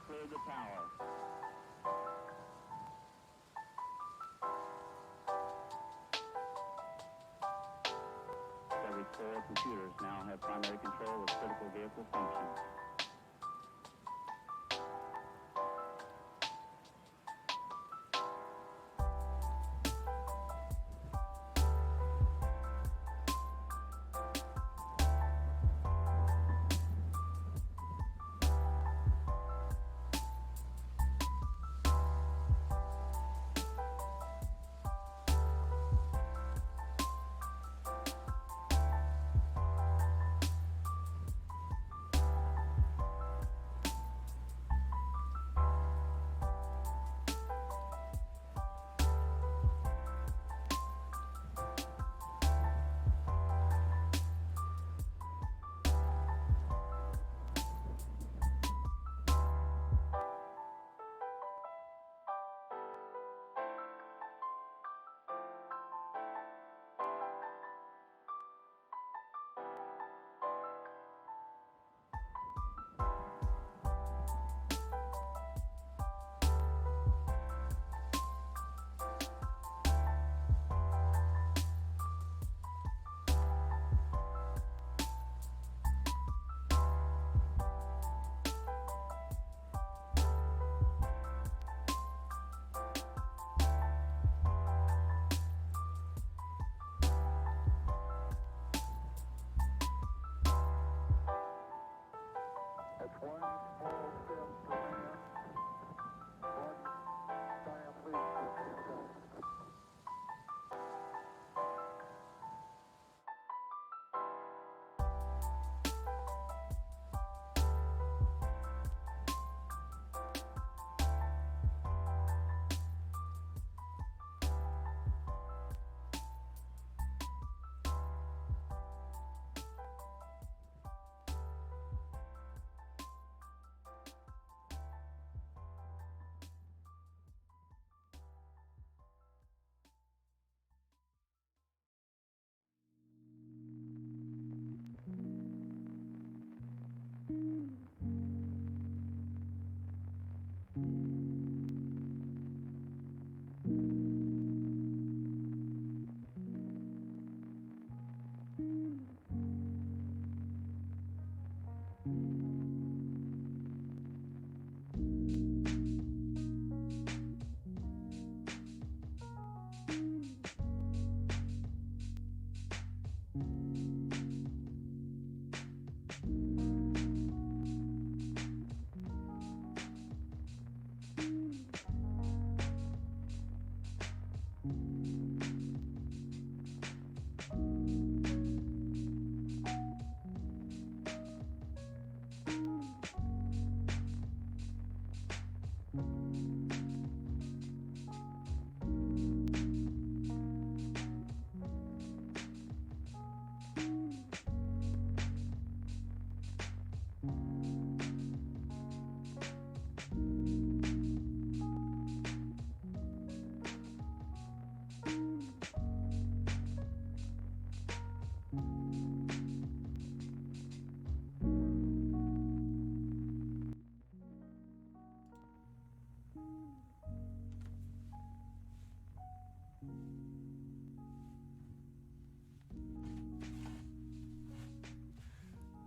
cleared the tower. Every 4 computers now have primary control of critical vehicle functions. That's one small step for man, one giant leap for mankind.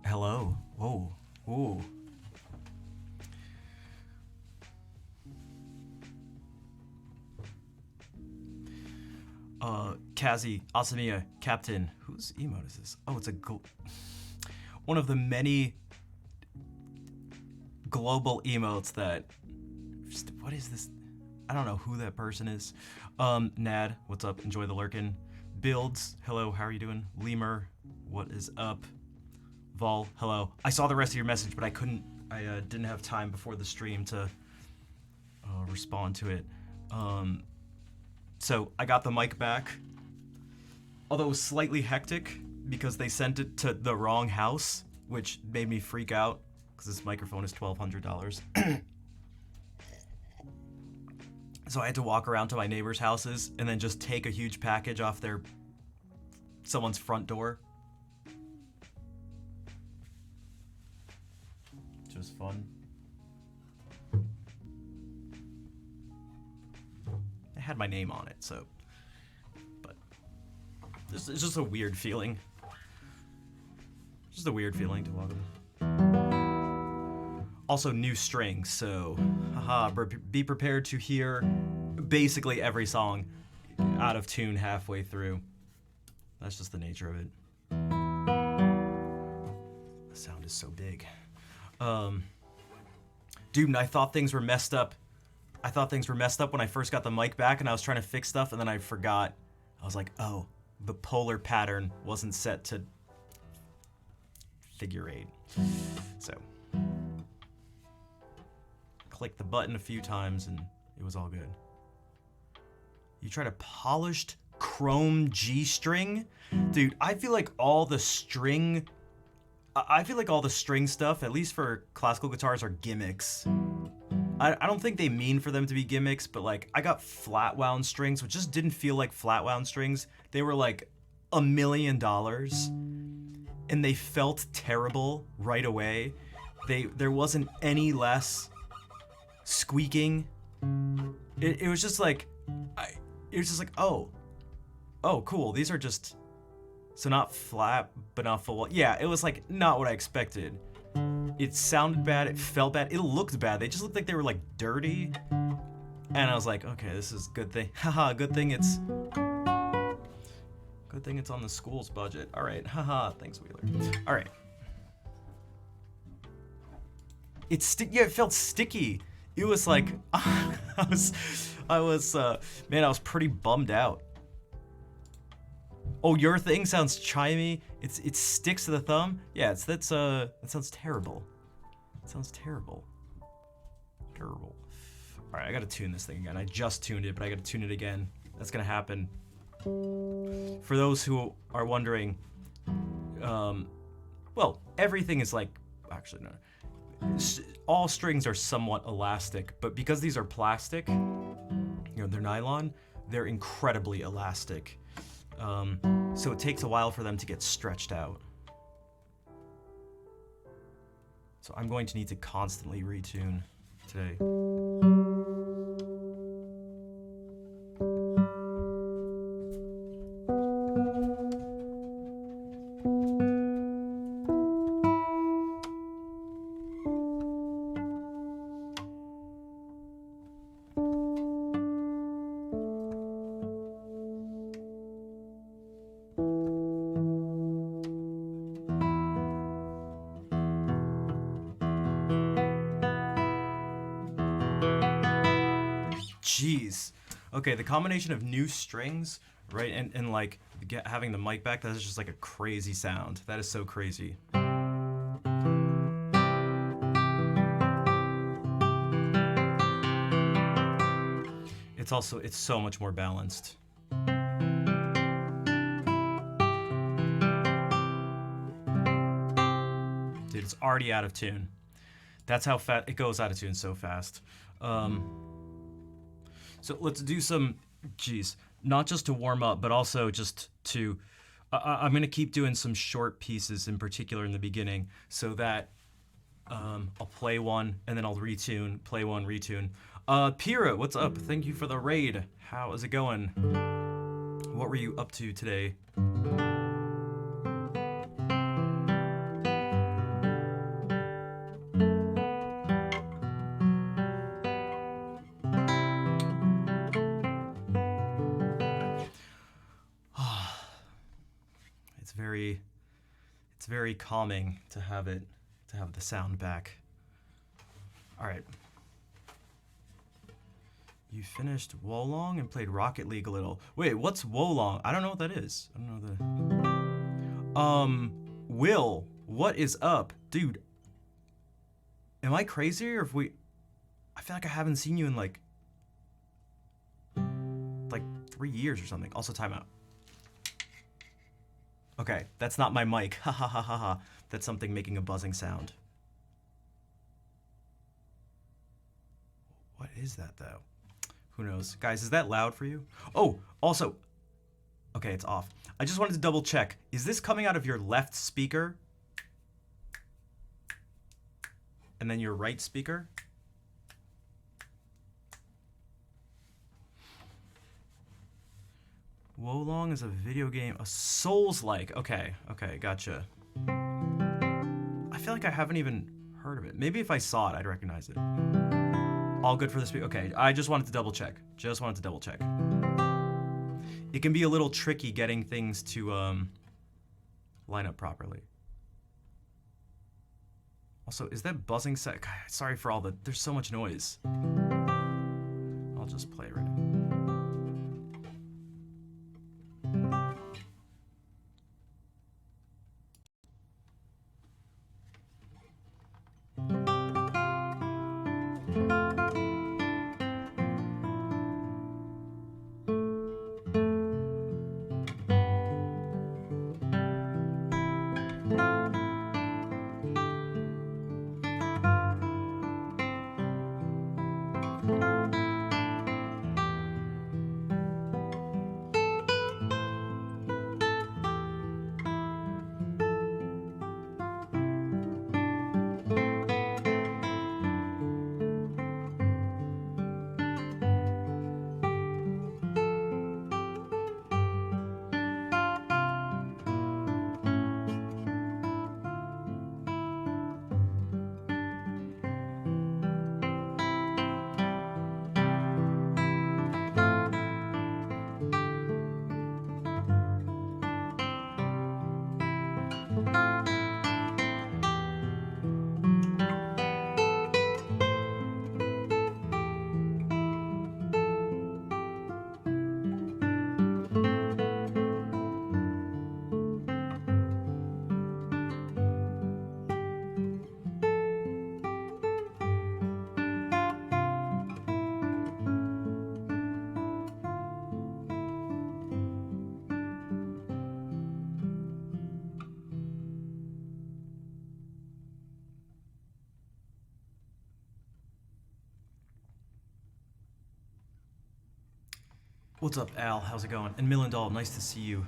Hello. Whoa. Ooh. Kazi, Asamiya, Captain. Whose emote is this? Oh, it's one of the many global emotes that. What is this? I don't know who that person is. Nad, what's up? Enjoy the lurkin. Builds, hello, how are you doing? Lemur, what is up? Vol, hello. I saw the rest of your message, but I didn't have time before the stream to respond to it. So I got the mic back. Although it was slightly hectic because they sent it to the wrong house, which made me freak out because this microphone is $1,200. So I had to walk around to my neighbors' houses and then just take a huge package off someone's front door. Which was fun. had my name on it, so. But it's just a weird feeling. Just a weird feeling to log in. Also, new strings, so haha, be prepared to hear basically every song out of tune halfway through. That's just the nature of it. The sound is so big. Dude, I thought things were messed up. I thought things were messed up when I first got the mic back and I was trying to fix stuff and then I forgot. I was like, oh, the polar pattern wasn't set to figure 8. So, click the button a few times and it was all good. You tried a polished chrome G string? Dude, I feel like all the string stuff, at least for classical guitars, are gimmicks. I don't think they mean for them to be gimmicks, but like I got flat wound strings, which just didn't feel like flat wound strings. They were like $1 million and they felt terrible right away. There wasn't any less squeaking. It was just like, oh, cool. These are just, so not flat, but not full. Yeah, it was like not what I expected. It sounded bad, it felt bad, it looked bad. They just looked like they were like dirty. And I was like, okay, this is a good thing. Haha, good thing it's on the school's budget. All right, haha, thanks, Wheeler. All right. It felt sticky. It was like, I was pretty bummed out. Oh, your thing sounds chimey. It sticks to the thumb. Yeah, that sounds terrible. It sounds terrible. Terrible. All right, I gotta tune this thing again. I just tuned it, but I gotta tune it again. That's gonna happen. For those who are wondering, well, everything is like, actually no. All strings are somewhat elastic, but because these are plastic, they're nylon, they're incredibly elastic. So it takes a while for them to get stretched out. So I'm going to need to constantly retune today. Jeez. Okay, the combination of new strings, right, and like having the mic back, that is just like a crazy sound. That is so crazy. It's so much more balanced. Dude, it's already out of tune. That's how fast it goes out of tune, so fast. So let's do some, not just to warm up, but also just to, I'm going to keep doing some short pieces in particular in the beginning so that I'll play one and then I'll retune, play one, retune. Pira, what's up? Thank you for the raid. How is it going? What were you up to today? It's very calming to have the sound back. All right. You finished Wolong and played Rocket League a little. Wait, what's Wolong? I don't know what that is. I don't know Will, what is up? Dude, am I crazy or I feel like I haven't seen you in like 3 years or something. Also, timeout. Okay, that's not my mic. Ha ha ha ha ha. That's something making a buzzing sound. What is that though? Who knows? Guys, is that loud for you? Oh, also, okay, it's off. I just wanted to double check. Is this coming out of your left speaker? And then your right speaker? Wo Long is a video game, a Souls-like. Okay, gotcha. I feel like I haven't even heard of it. Maybe if I saw it, I'd recognize it. All good for this week. Okay, I just wanted to double check. It can be a little tricky getting things to line up properly. Also, is that buzzing set? God, sorry for all the. There's so much noise. I'll just play it right now. What's up, Al? How's it going? And Millendal, nice to see you.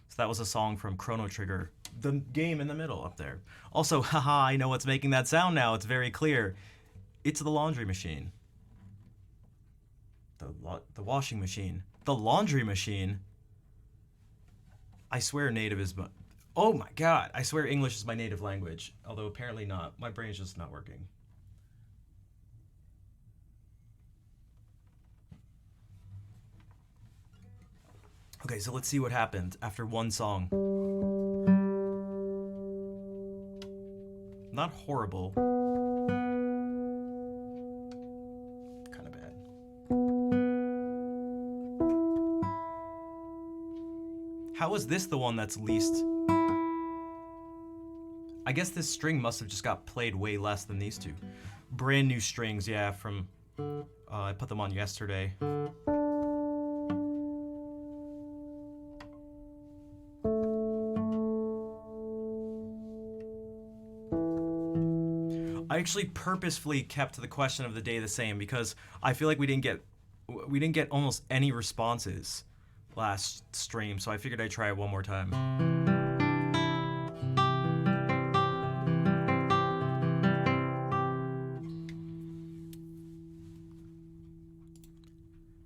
So that was a song from Chrono Trigger, the game in the middle up there. Also, haha, I know what's making that sound now. It's very clear. It's the laundry machine. The washing machine. The laundry machine. I swear native is... Oh my god, I swear English is my native language. Although apparently not. My brain's just not working. Okay, so let's see what happened after one song. Not horrible. Kind of bad. How is this the one that's least... I guess this string must have just got played way less than these two. Brand new strings, yeah, from... I put them on yesterday. I actually purposefully kept the question of the day the same because I feel like we didn't get almost any responses last stream, so I figured I'd try it one more time.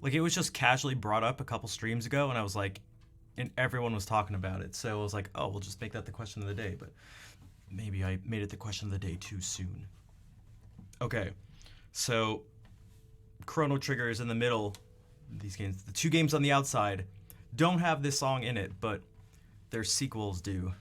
Like, it was just casually brought up a couple streams ago, and I was like, and everyone was talking about it, so I was like, oh, we'll just make that the question of the day, but maybe I made it the question of the day too soon. Okay, so Chrono Trigger is in the middle. These games, the two games on the outside, don't have this song in it, but their sequels do.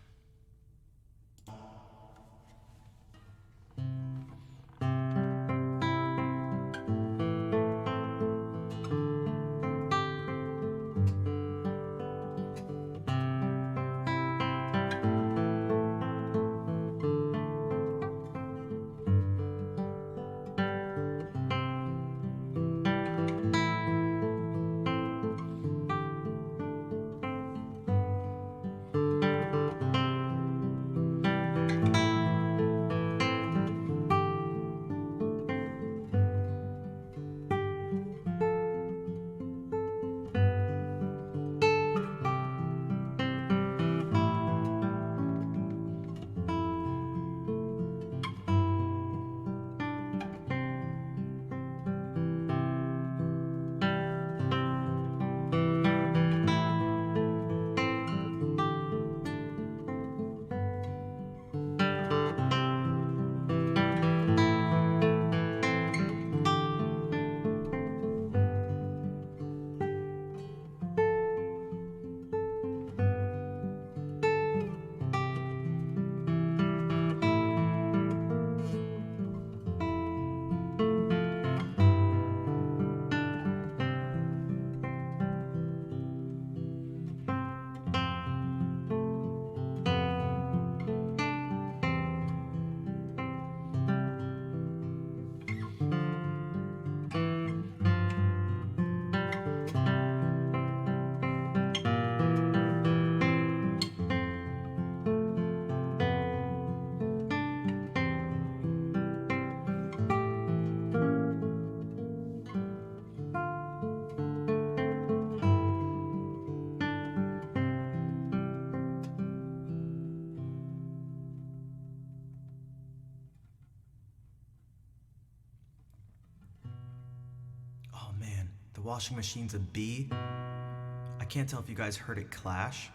washing machine's a B. I can't tell if you guys heard it clash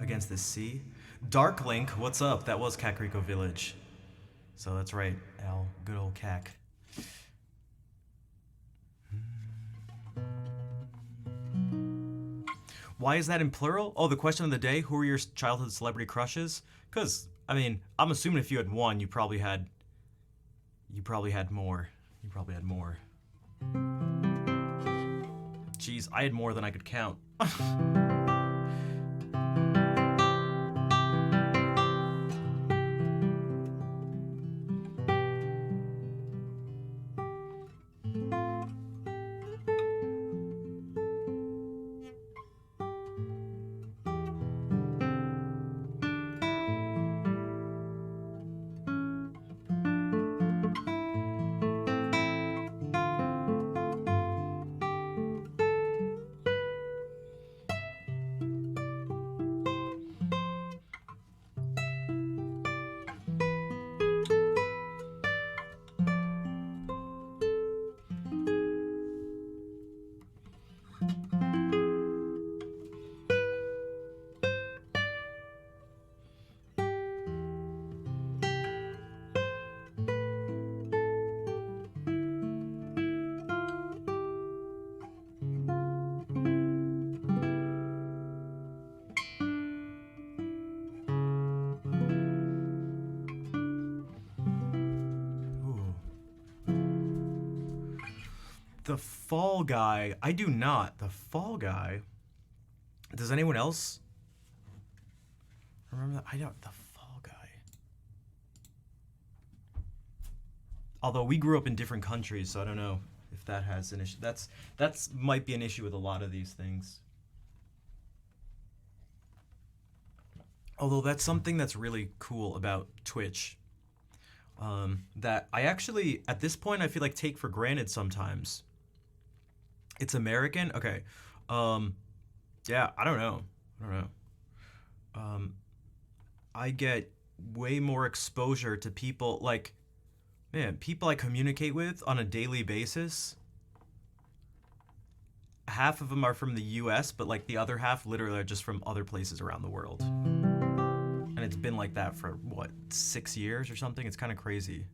against this C. Dark Link, what's up? That was Kakariko Village. So that's right, Al. Good old Kak. Why is that in plural? Oh, the question of the day, who are your childhood celebrity crushes? Because, I mean, I'm assuming if you had one, you probably had more. You probably had more. Jeez, I had more than I could count. The Fall Guy. I do not. The Fall Guy. Does anyone else remember that? I don't. The Fall Guy. Although we grew up in different countries, so I don't know if that has an issue. That's might be an issue with a lot of these things. Although that's something that's really cool about Twitch. That I actually, at this point, I feel like take for granted sometimes. It's American? Okay. Yeah, I don't know. I get way more exposure to people, like, man, people I communicate with on a daily basis. Half of them are from the US, but like the other half literally are just from other places around the world. And it's been like that for, what, 6 years or something? It's kind of crazy.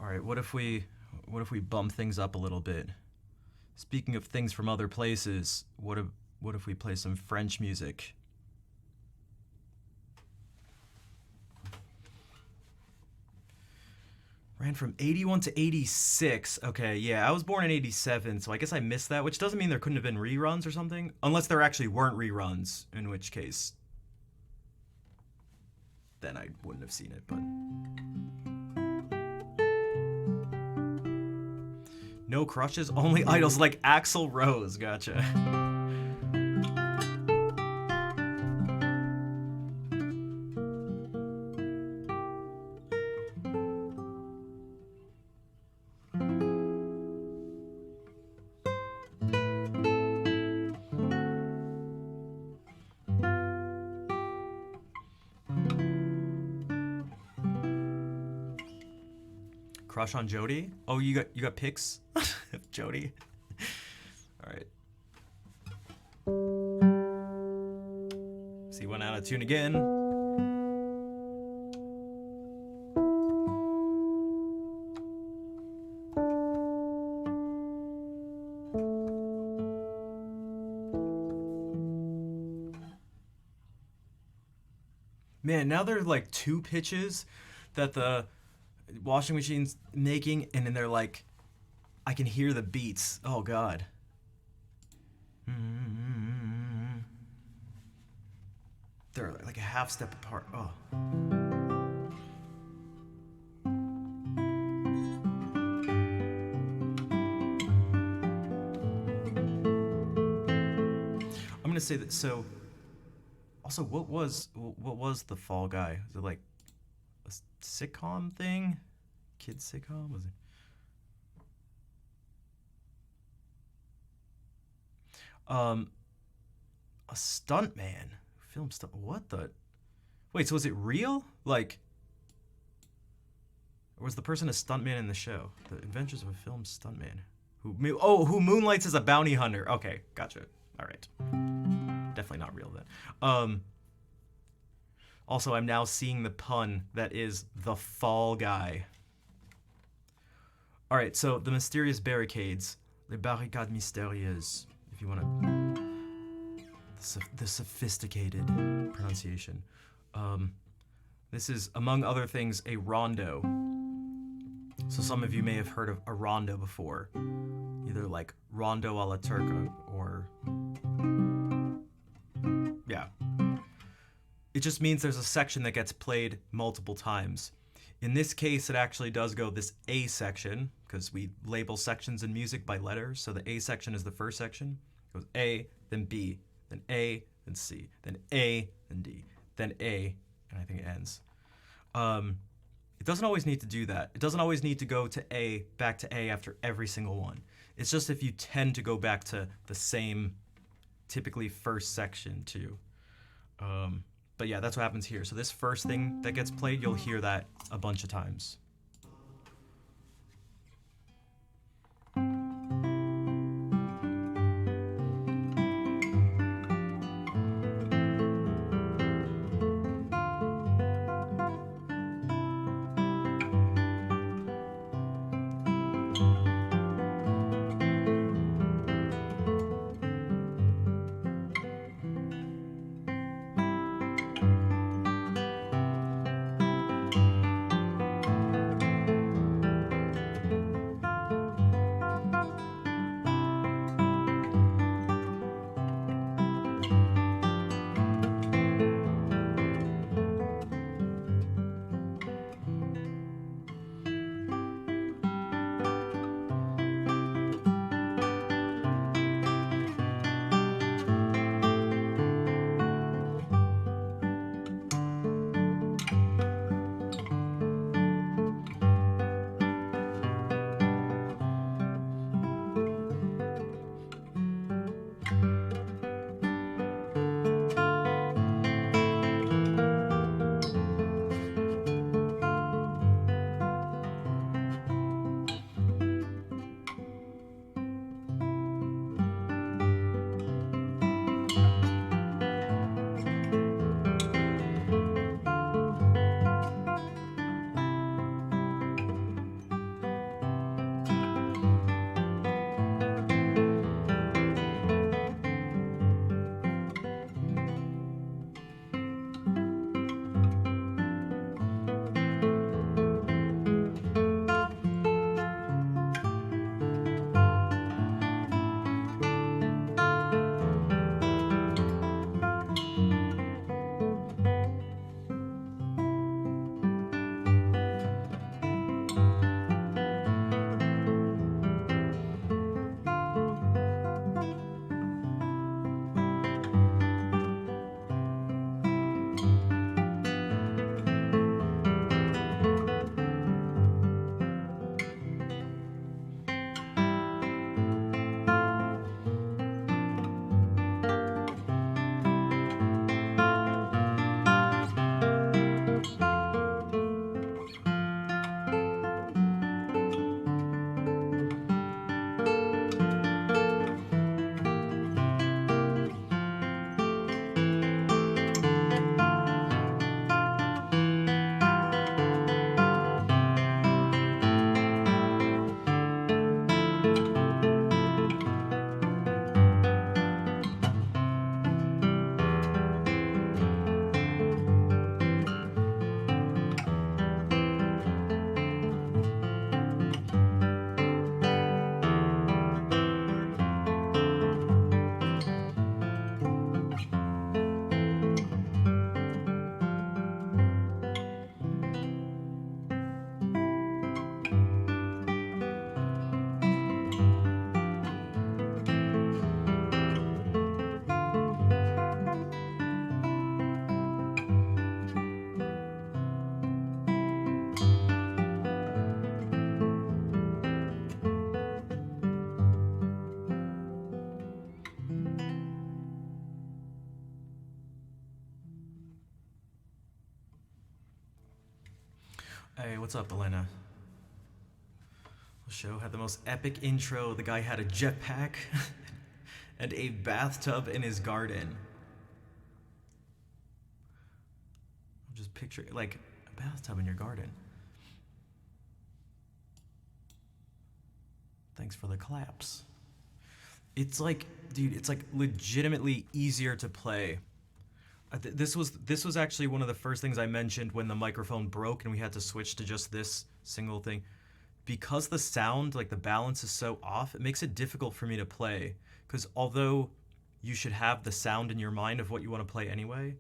All right, what if we bump things up a little bit? Speaking of things from other places, what if we play some French music? Ran from 81 to 86. Okay, yeah, I was born in 87, so I guess I missed that, which doesn't mean there couldn't have been reruns or something. Unless there actually weren't reruns, in which case then I wouldn't have seen it, but no crushes, only idols like Axl Rose. Gotcha. Crush on Jody? Oh, you got pics of Jody? All right. See, went out of tune again. Man, now there are like two pitches that the washing machine's making, and then they're like, I can hear the beats. Oh God. They're like a half step apart. Oh. I'm gonna say that. So, also, what was the Fall Guy? Was it like a sitcom thing? Kids sitcom? Was it? A stunt man. Film stunt. What the? Wait, so is it real? Like, or was the person a stuntman in the show? The Adventures of a Film Stuntman. Who moonlights as a bounty hunter. Okay, gotcha. All right. Definitely not real then. Also, I'm now seeing the pun that is the Fall Guy. All right, so the mysterious barricades, les barricades mystérieuses, if you want to, the sophisticated pronunciation. This is, among other things, a rondo. So some of you may have heard of a rondo before, either like rondo a la turca or, yeah. It just means there's a section that gets played multiple times. In this case, it actually does go this A section, because we label sections in music by letters. So the A section is the first section. It goes A, then B, then A, then C, then A, then D, then A, and I think it ends. It doesn't always need to do that. It doesn't always need to go to A, back to A after every single one. It's just if you tend to go back to the same, typically first section too. But yeah, that's what happens here. So this first thing that gets played, you'll hear that a bunch of times. what's up, Elena? The show had the most epic intro. The guy had a jetpack and a bathtub in his garden. Just picture, like, a bathtub in your garden. Thanks for the claps. It's like, dude, it's like legitimately easier to play. This was actually one of the first things I mentioned when the microphone broke and we had to switch to just this single thing. Because the sound, like the balance is so off, it makes it difficult for me to play. Because although you should have the sound in your mind of what you want to play anyway,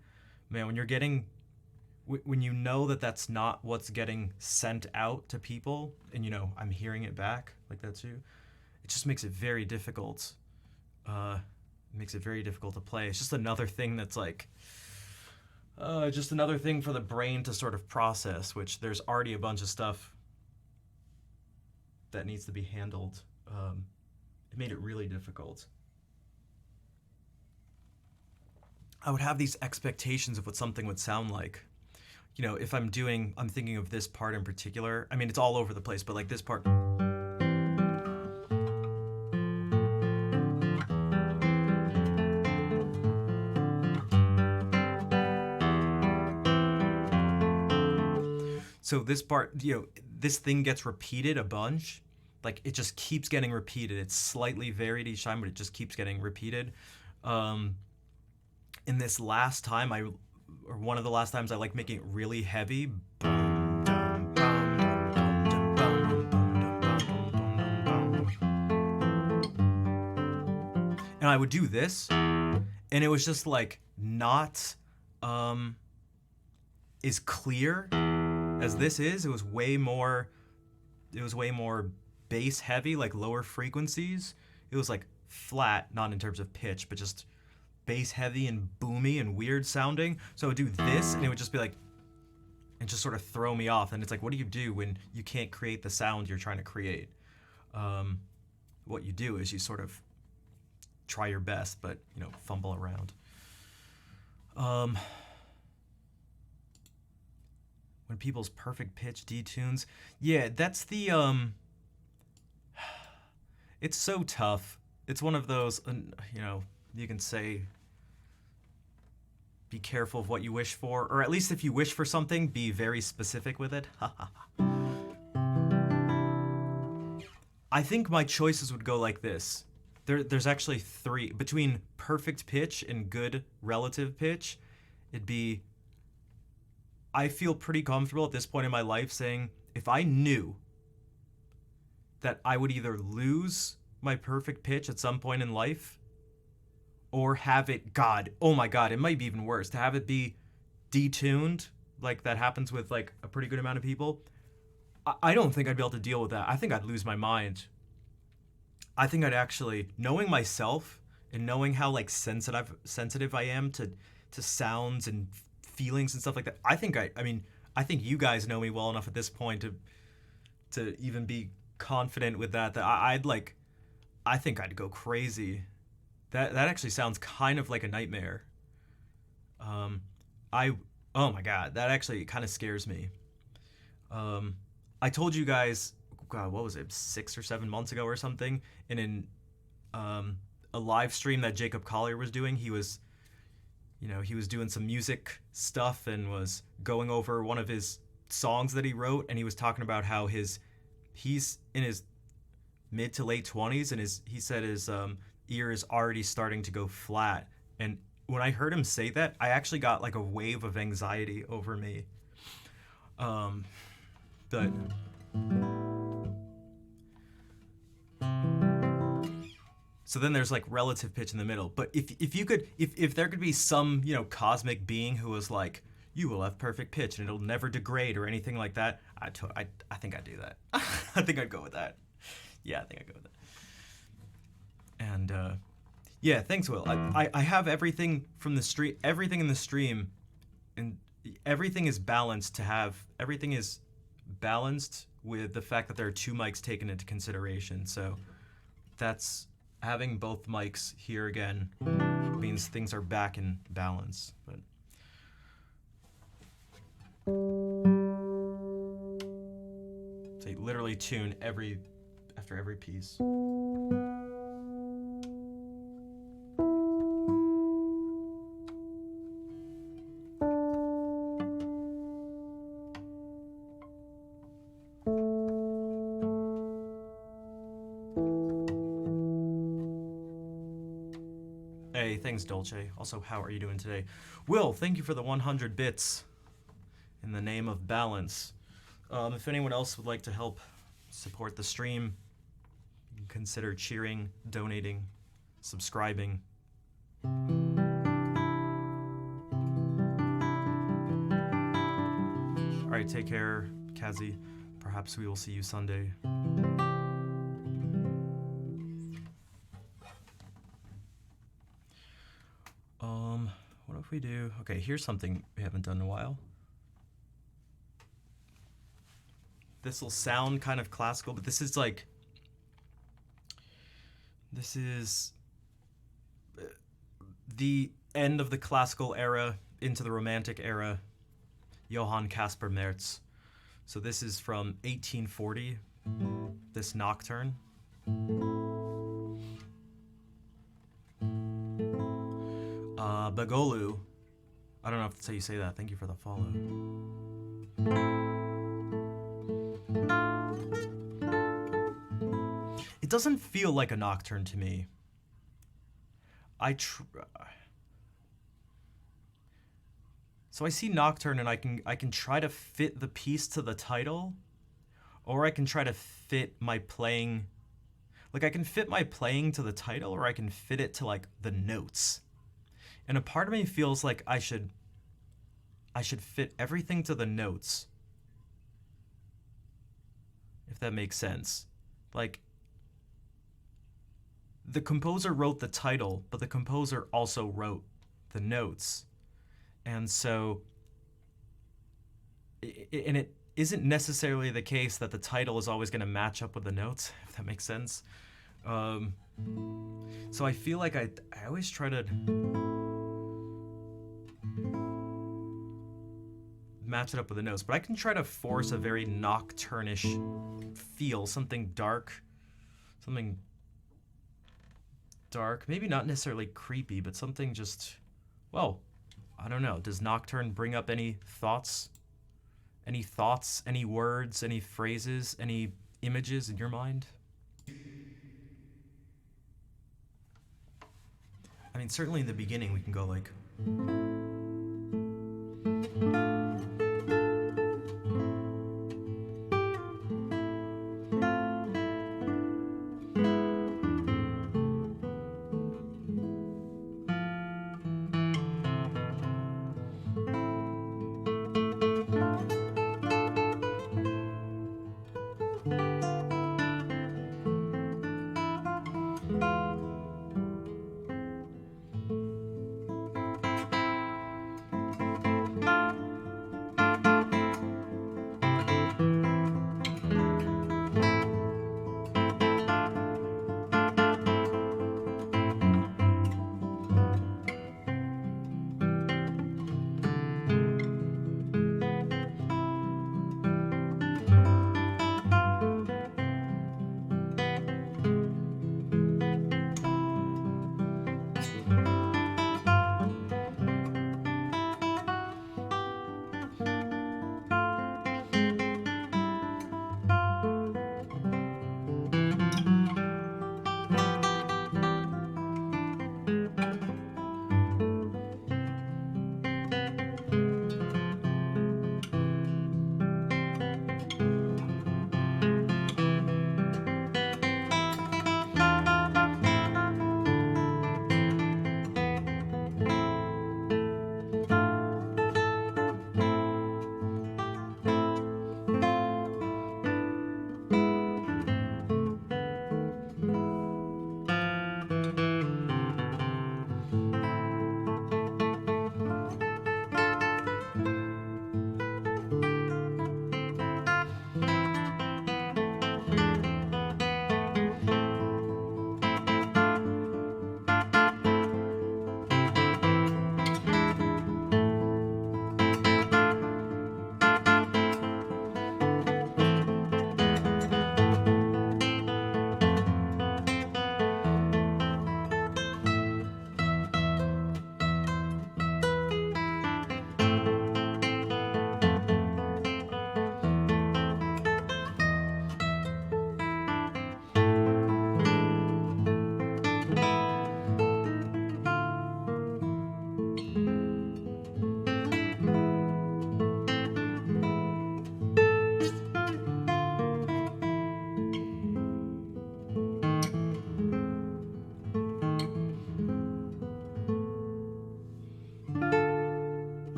man, when you know that that's not what's getting sent out to people, and I'm hearing it back like that too, it just makes it very difficult. It makes it very difficult to play. It's just another thing that's like, just another thing for the brain to sort of process, which there's already a bunch of stuff that needs to be handled. It made it really difficult. I would have these expectations of what something would sound like. If I'm thinking of this part in particular. I mean, it's all over the place, but like this part. So this part, this thing gets repeated a bunch. Like, it just keeps getting repeated. It's slightly varied each time, but it just keeps getting repeated. In this last time, or one of the last times, I like making it really heavy. And I would do this, and it was just like not as clear as this is. It was way more bass heavy, like lower frequencies. It was like flat, not in terms of pitch, but just bass heavy and boomy and weird sounding. So I would do this, and it would just be like, and just sort of throw me off. And it's like, what do you do when you can't create the sound you're trying to create? What you do is you sort of try your best, but fumble around. When people's perfect pitch detunes, yeah, that's the it's so tough. It's one of those, you can say, be careful of what you wish for, or at least if you wish for something, be very specific with it. I think my choices would go like this. There's actually three. Between perfect pitch and good relative pitch, it'd be, I feel pretty comfortable at this point in my life saying, if I knew that I would either lose my perfect pitch at some point in life, or have it, oh my God, it might be even worse, to have it be detuned, like that happens with like a pretty good amount of people, I don't think I'd be able to deal with that. I think I'd lose my mind. I think I'd actually, knowing myself and knowing how like sensitive I am to sounds and feelings and stuff like that, I think you guys know me well enough at this point to even be confident with that I think I'd go crazy. That actually sounds kind of like a nightmare. Oh my God, that actually kind of scares me. I told you guys, God, what was it, 6 or 7 months ago or something, in a live stream that Jacob Collier was doing. He was doing some music stuff and was going over one of his songs that he wrote, and he was talking about how he's in his mid to late 20s, and he said his ear is already starting to go flat. And when I heard him say that, I actually got like a wave of anxiety over me. But so then there's like relative pitch in the middle. But if there could be some, cosmic being who was like, you will have perfect pitch and it'll never degrade or anything like that, I think I'd do that. I think I'd go with that. Yeah, I think I'd go with that. And yeah, thanks, Will. I have everything from the stream, everything in the stream, and everything is balanced everything is balanced with the fact that there are 2 mics taken into consideration. So that's, having both mics here again means things are back in balance. But They literally tune after every piece. Hey, thanks, Dolce. Also, how are you doing today? Will, thank you for the 100 bits in the name of balance. If anyone else would like to help support the stream, you can consider cheering, donating, subscribing. All right, take care, Kazi. Perhaps we will see you Sunday. What if we do? Okay, here's something we haven't done in a while. This will sound kind of classical, but this is the end of the classical era into the romantic era, Johann Caspar Merz. So this is from 1840, this nocturne. Bagolu, I don't know if that's how you say that. Thank you for the follow. It doesn't feel like a nocturne to me. So I see nocturne and I can try to fit the piece to the title, or I can try to fit my playing. Like I can fit my playing to the title, or I can fit it to like the notes. And a part of me feels like I should fit everything to the notes. If that makes sense. Like the composer wrote the title, but the composer also wrote the notes. And so and it isn't necessarily the case that the title is always going to match up with the notes, if that makes sense. So I feel like I always try to match it up with the notes, but I can try to force a very nocturnish feel, something dark, maybe not necessarily creepy, but something just, well, I don't know. Does nocturne bring up any thoughts, any words, any phrases, any images in your mind? I mean, certainly in the beginning we can go like...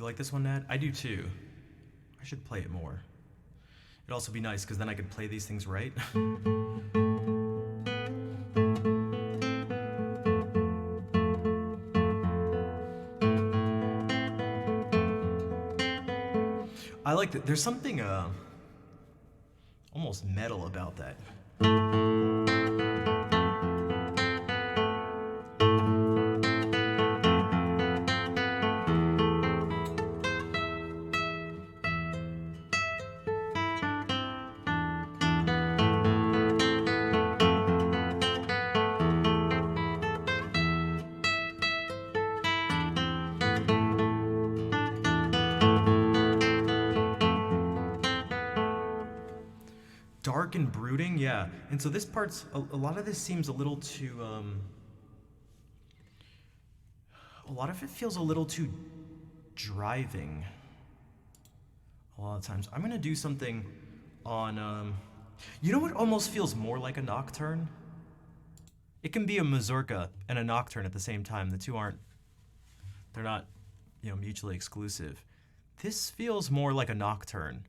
You like this one, Nat? I do too. I should play it more. It'd also be nice because then I could play these things right. I like that. There's something almost metal about that. Dark and brooding, yeah. And so this part's a lot of this seems a little too a lot of it feels a little too driving. A lot of times. I'm gonna do something on you know what almost feels more like a nocturne? It can be a mazurka and a nocturne at the same time. The two aren't they're not, mutually exclusive. This feels more like a nocturne.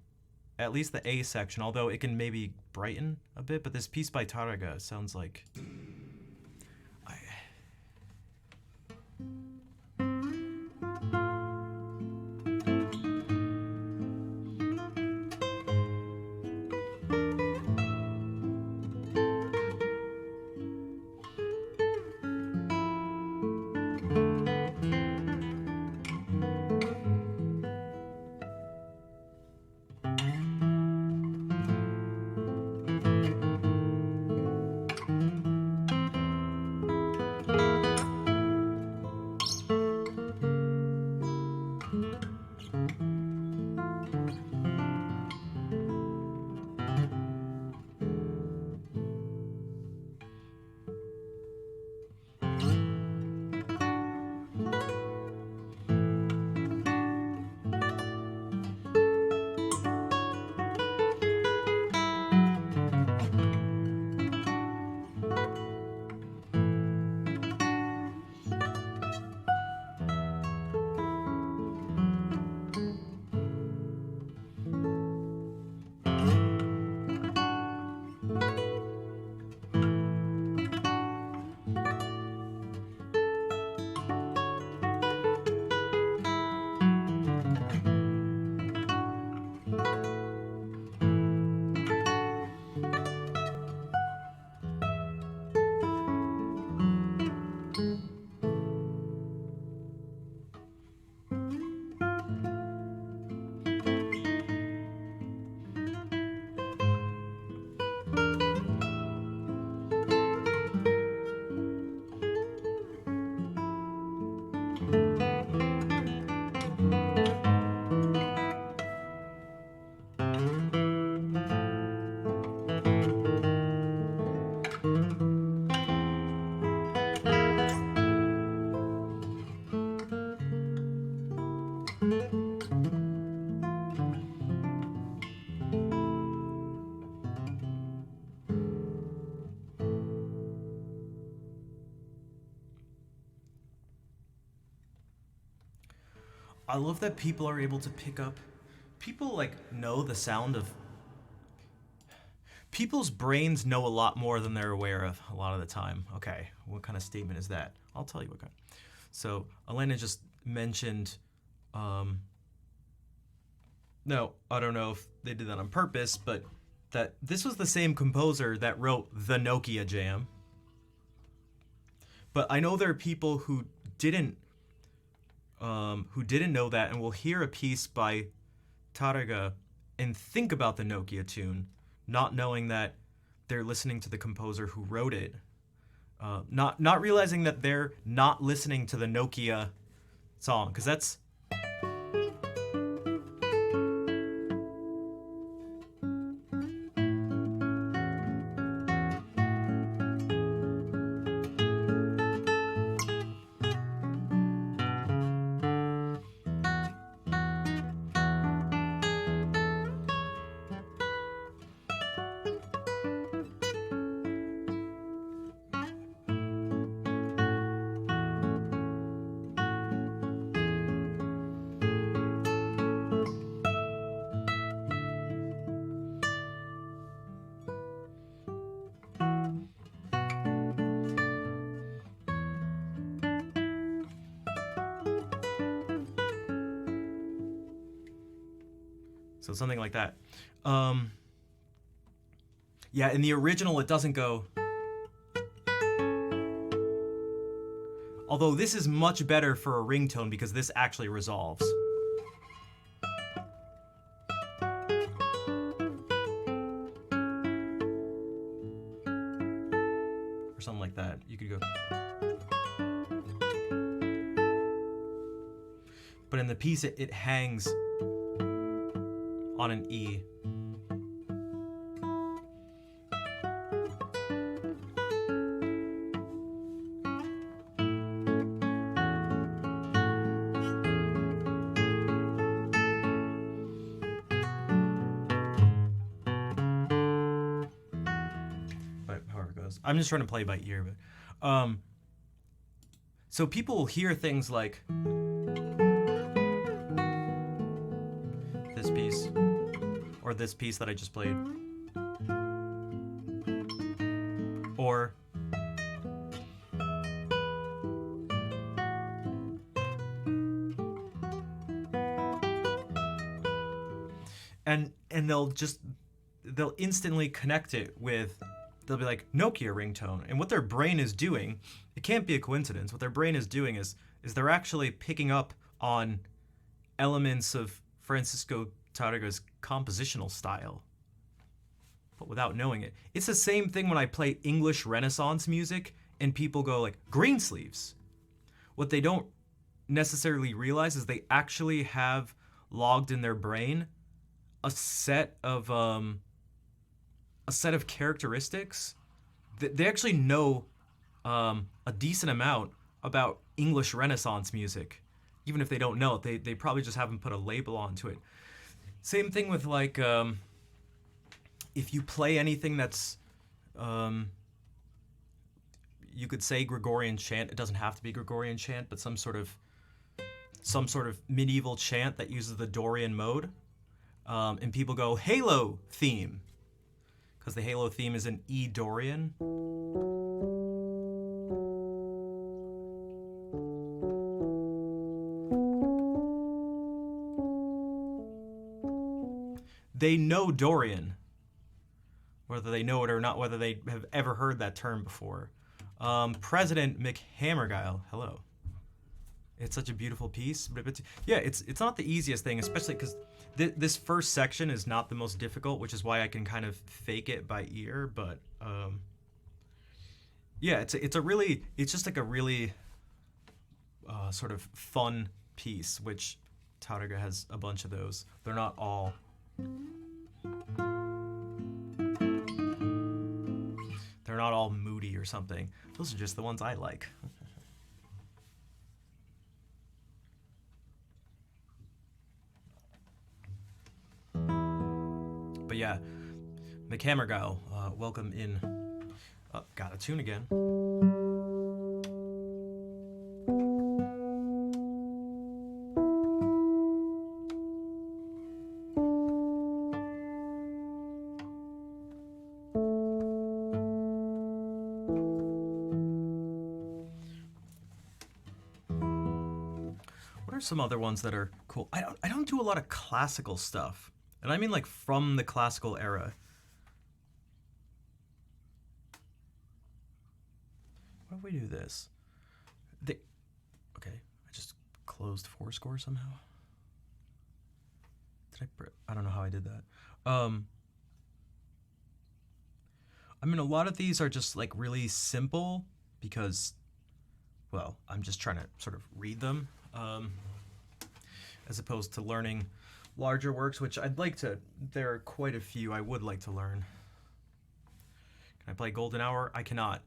At least the A section, although it can maybe brighten a bit, but this piece by Tárrega sounds like... I love that people are able to pick up. People know the sound of. People's brains know a lot more than they're aware of a lot of the time. Okay, what kind of statement is that? I'll tell you what kind. So Elena just mentioned. No, I don't know if they did that on purpose, but that this was the same composer that wrote the Nokia Jam. But I know there are people who didn't know that and will hear a piece by Tárrega and think about the Nokia tune, not knowing that they're listening to the composer who wrote it, not realizing that they're not listening to the Nokia song, because that's. So something like that. Yeah, in the original it doesn't go. Although this is much better for a ringtone because this actually resolves. Or something like that. You could go. But in the piece, it hangs on an E. But however it goes. I'm just trying to play by ear, but so people will hear things like this piece or this piece that I just played, or and they'll instantly connect it with, they'll be like Nokia ringtone. And what their brain is doing, it can't be a coincidence. What their brain is doing is they're actually picking up on elements of Francisco Tarraga's compositional style, but without knowing it. It's the same thing when I play English Renaissance music and people go like Greensleeves. What they don't necessarily realize is they actually have logged in their brain a set of characteristics. They actually know a decent amount about English Renaissance music, even if they don't know it. They probably just haven't put a label onto it. Same thing with like if you play anything that's you could say Gregorian chant. It doesn't have to be Gregorian chant, but some sort of medieval chant that uses the Dorian mode. And people go Halo theme, because the Halo theme is in E Dorian. They know Dorian, whether they know it or not, whether they have ever heard that term before. President McHammergile, hello. It's such a beautiful piece. But yeah, it's not the easiest thing, especially because this first section is not the most difficult, which is why I can kind of fake it by ear. But yeah, it's just like a really sort of fun piece, which Tarraga has a bunch of those. They're not all. They're not all moody or something. Those are just the ones I like. But yeah, McHammergile, welcome in. Oh, got a tune again. What are some other ones that are cool? I don't do a lot of classical stuff. And I mean like from the classical era. Why do we do this? Okay, I just closed Fourscore somehow. I don't know how I did that. I mean, a lot of these are just like really simple because, well, I'm just trying to sort of read them, as opposed to learning larger works, which I'd like to. There are quite a few I would like to learn. Can I play Golden Hour? I cannot.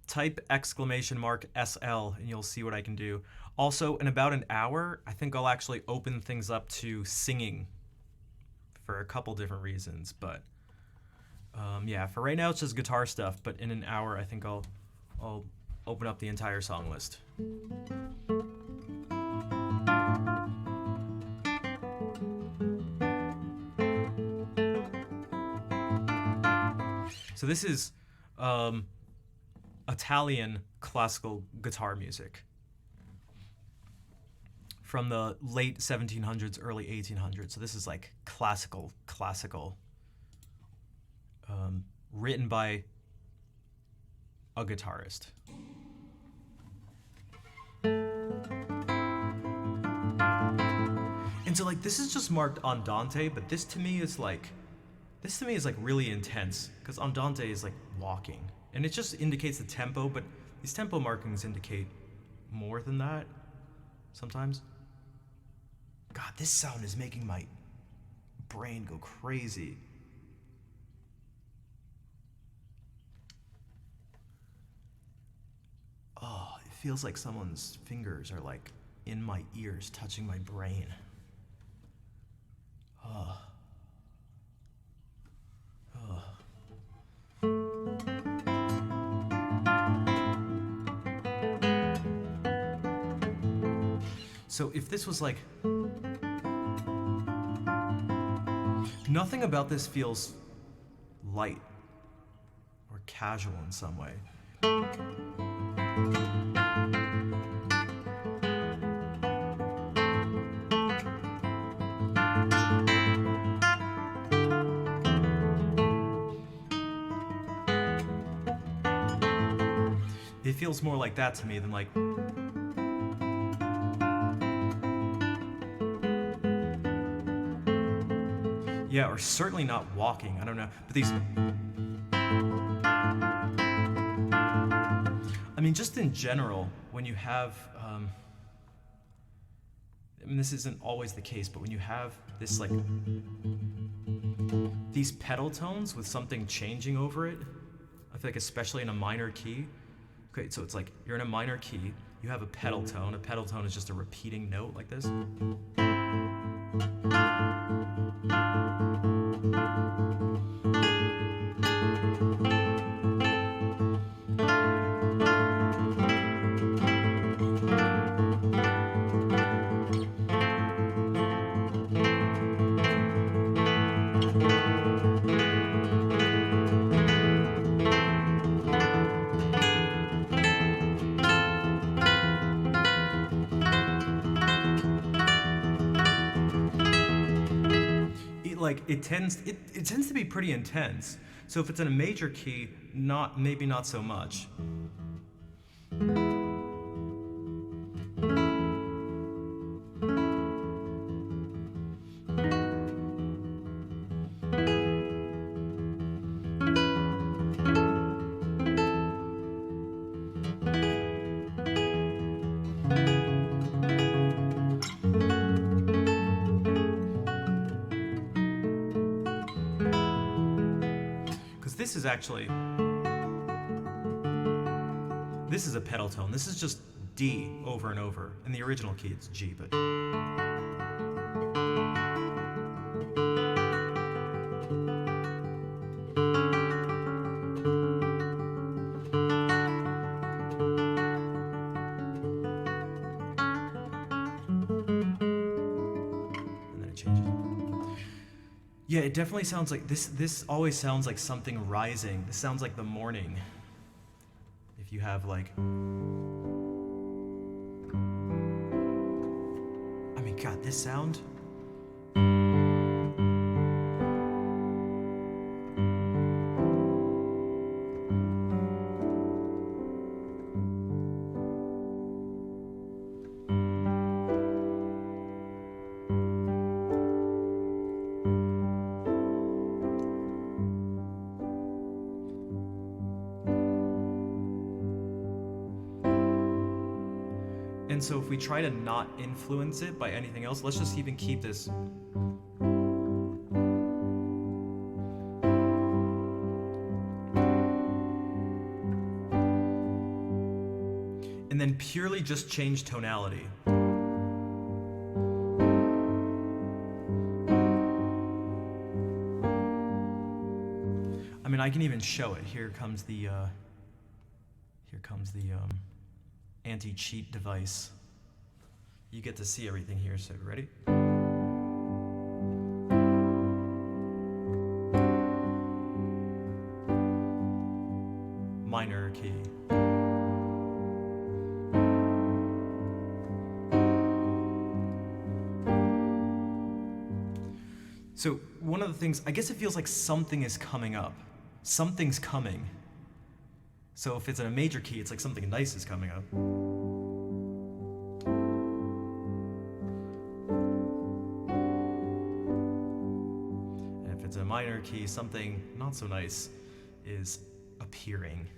Type !SL and you'll see what I can do. Also, in about an hour, I think I'll actually open things up to singing for a couple different reasons. But yeah, for right now it's just guitar stuff. But in an hour, I think I'll open up the entire song list. So this is Italian classical guitar music from the late 1700s, early 1800s. So this is like classical, written by a guitarist. And so like this is just marked andante, but this to me is like really intense because andante is like walking, and it just indicates the tempo, but these tempo markings indicate more than that sometimes. God, this sound is making my brain go crazy. Oh, it feels like someone's fingers are like in my ears, touching my brain. Oh. Oh. So if this was like... Nothing about this feels light or casual in some way. It feels more like that to me than like... Yeah, or certainly not walking, I don't know. But these... I mean, just in general, when you have... I mean, this isn't always the case, but when you have this, like... These pedal tones with something changing over it, I feel like especially in a minor key. Okay, so it's like, you're in a minor key, you have a pedal tone. A pedal tone is just a repeating note like this. It tends to be pretty intense. So if it's in a major key, maybe not so much. This is a pedal tone. This is just D over and over. In the original key, it's G, but... And then it changes. Yeah, it definitely sounds like this always sounds like something rising. This sounds like the morning. If you have like... I mean, God, this sound... And so if we try to not influence it by anything else, let's just even keep this. And then purely just change tonality. I mean, I can even show it. Here comes the anti-cheat device. You get to see everything here, so ready? Minor key. So one of the things, I guess it feels like something is coming up. Something's coming. So if it's in a major key, it's like something nice is coming up. And if it's a minor key, something not so nice is appearing.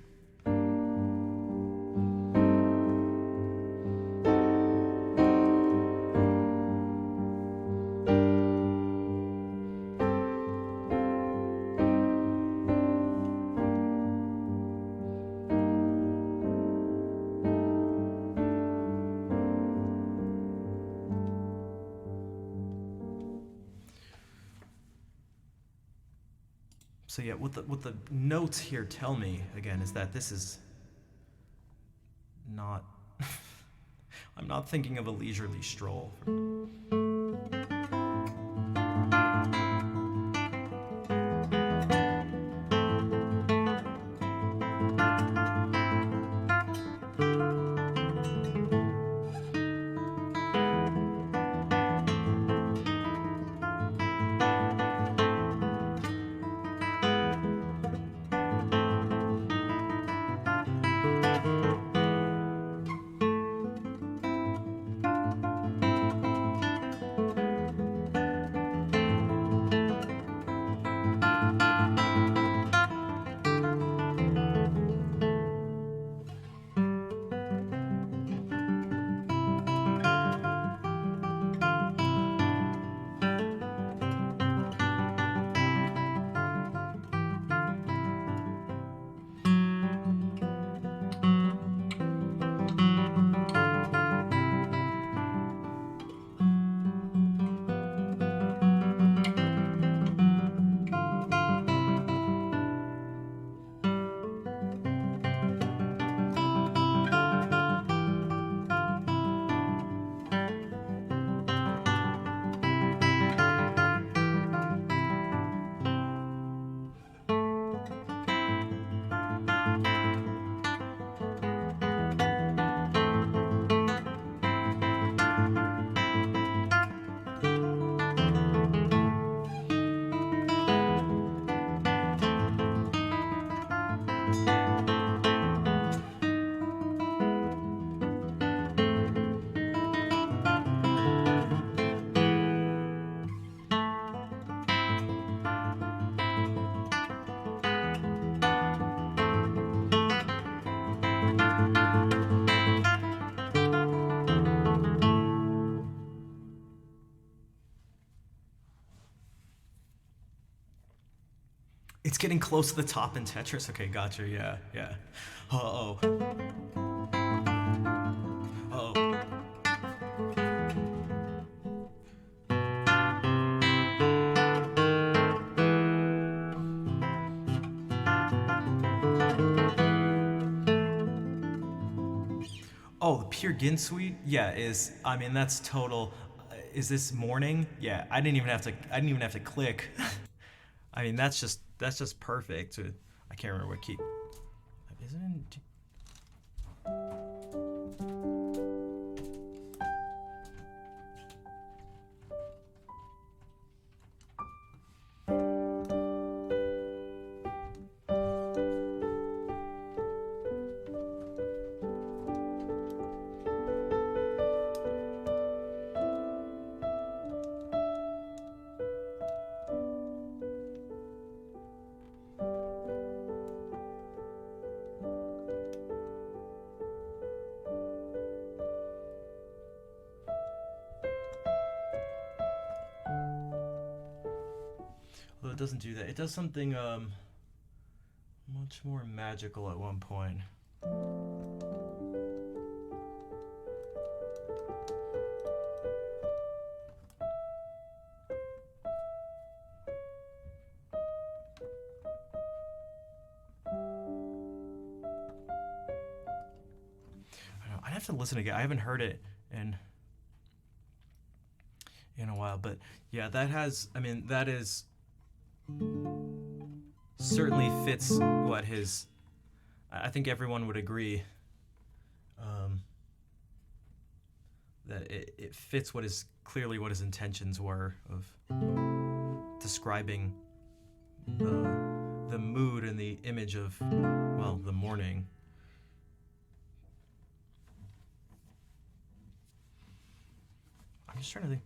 So yeah, what the notes here tell me again is that this is not. I'm not thinking of a leisurely stroll. It's getting close to the top in Tetris. Okay, gotcha. Yeah, yeah. Uh-oh. Uh-oh. Oh, the Peer Gynt suite? Yeah, I mean that's total. Is this morning? Yeah, I didn't even have to click. I mean that's just perfect. I can't remember what key. Is it in? Although it doesn't do that. It does something much more magical at one point. I'd have to listen again. I haven't heard it in a while, but yeah, that is certainly fits what his. I think everyone would agree that it fits clearly what his intentions were of describing the mood and the image of, well, the morning. I'm just trying to think.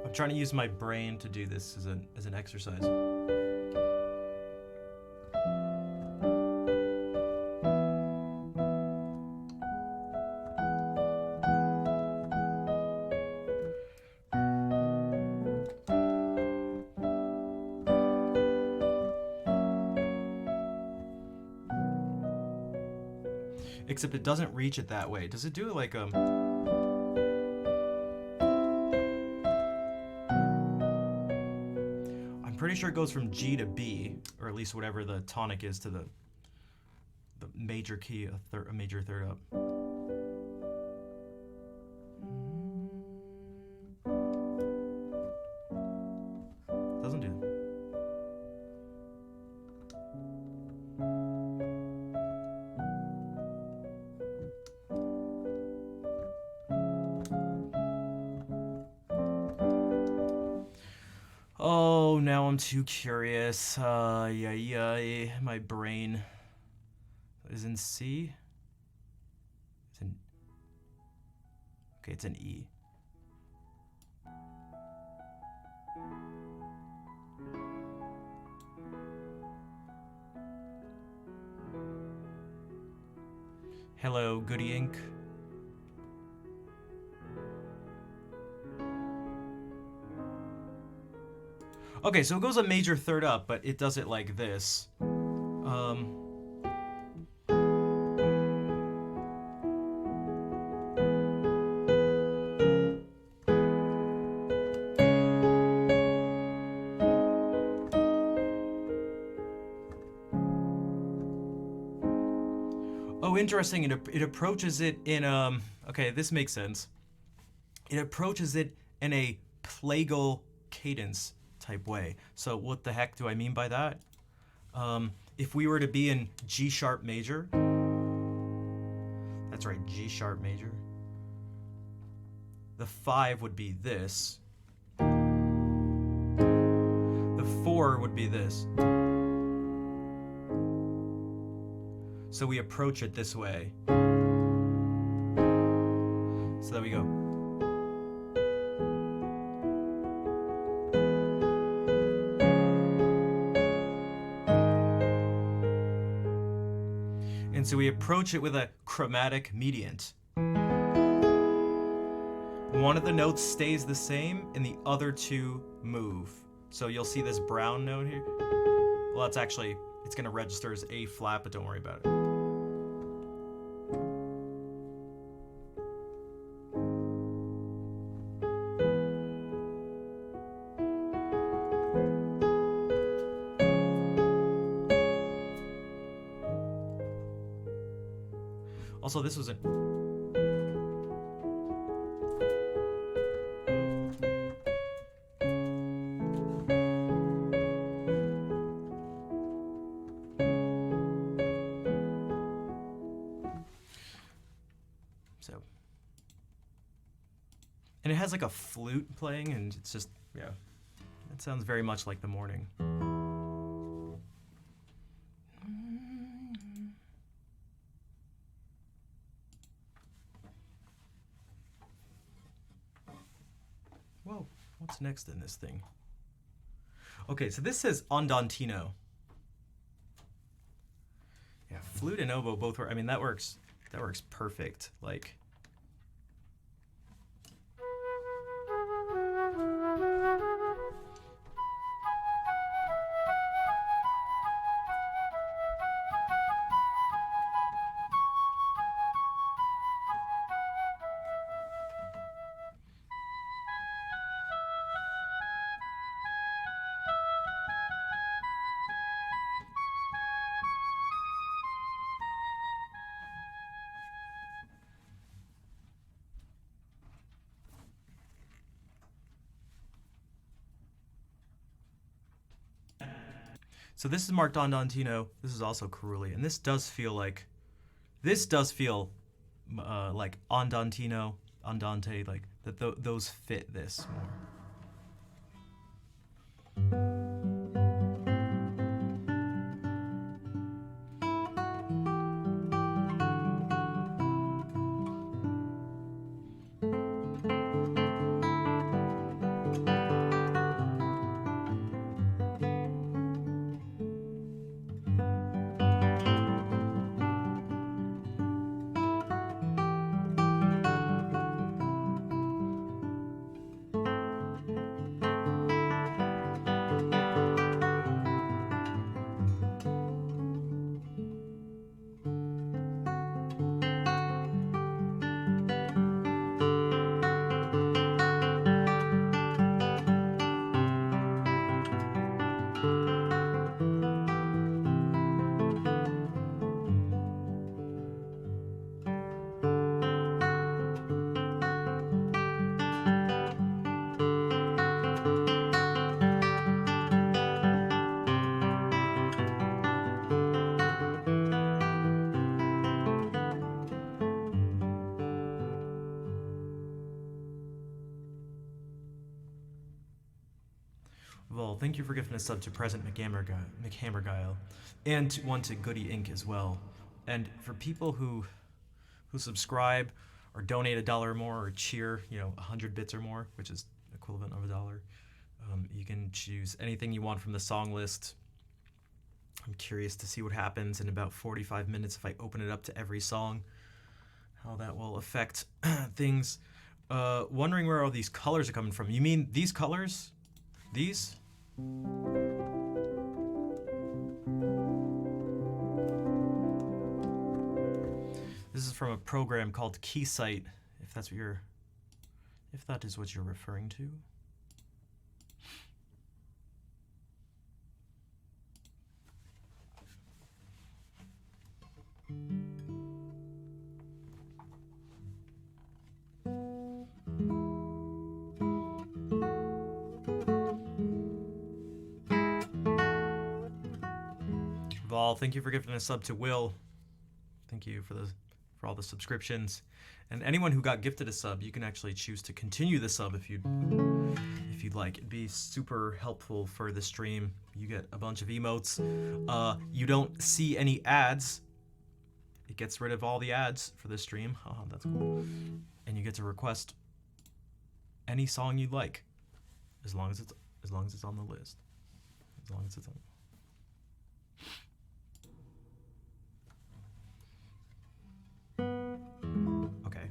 I'm trying to use my brain to do this as an exercise. Except it doesn't reach it that way. Does it do it like I'm pretty sure it goes from G to B, or at least whatever the tonic is to the major key, a major third up. Doesn't do that. Oh, now I'm too curious. My brain is in C. It's in. Okay, it's in E. Hello, Goody Inc. Okay, so it goes a major third up, but it does it like this. Oh, interesting. It approaches it in okay, this makes sense. It approaches it in a plagal cadence type way. So what the heck do I mean by that? If we were to be in G sharp major, that's right, G sharp major, the 5 would be this, the 4 would be this. So we approach it this way. So there we go. And so we approach it with a chromatic mediant. One of the notes stays the same and the other two move. So you'll see this brown note here. Well, that's actually, it's going to register as A flat, but don't worry about it. Also, this was a... So... And it has like a flute playing, and it's just, yeah. It sounds very much like the morning. Whoa, what's next in this thing? Okay, so this says andantino. Yeah, flute and oboe both work. I mean, that works perfect. Like, So this is Mark Dondantino. This is also Caruli, and this does feel like Andantino, Andante, like that. Those fit this more. Well, thank you for gifting a sub to Present McHammerguile, and one to Goody Inc. as well. And for people who subscribe or donate $1 or more or cheer, 100 bits or more, which is equivalent of $1, you can choose anything you want from the song list. I'm curious to see what happens in about 45 minutes if I open it up to every song, how that will affect things. Wondering where all these colors are coming from. You mean these colors? These? This is from a program called Keysight, if that is what you're referring to. Vol, thank you for gifting a sub to Will. Thank you for all the subscriptions. And anyone who got gifted a sub, you can actually choose to continue the sub if you'd like. It'd be super helpful for the stream. You get a bunch of emotes. You don't see any ads. It gets rid of all the ads for the stream. Oh, that's cool. And you get to request any song you'd like, as long as it's on the list. As long as it's on. Okay.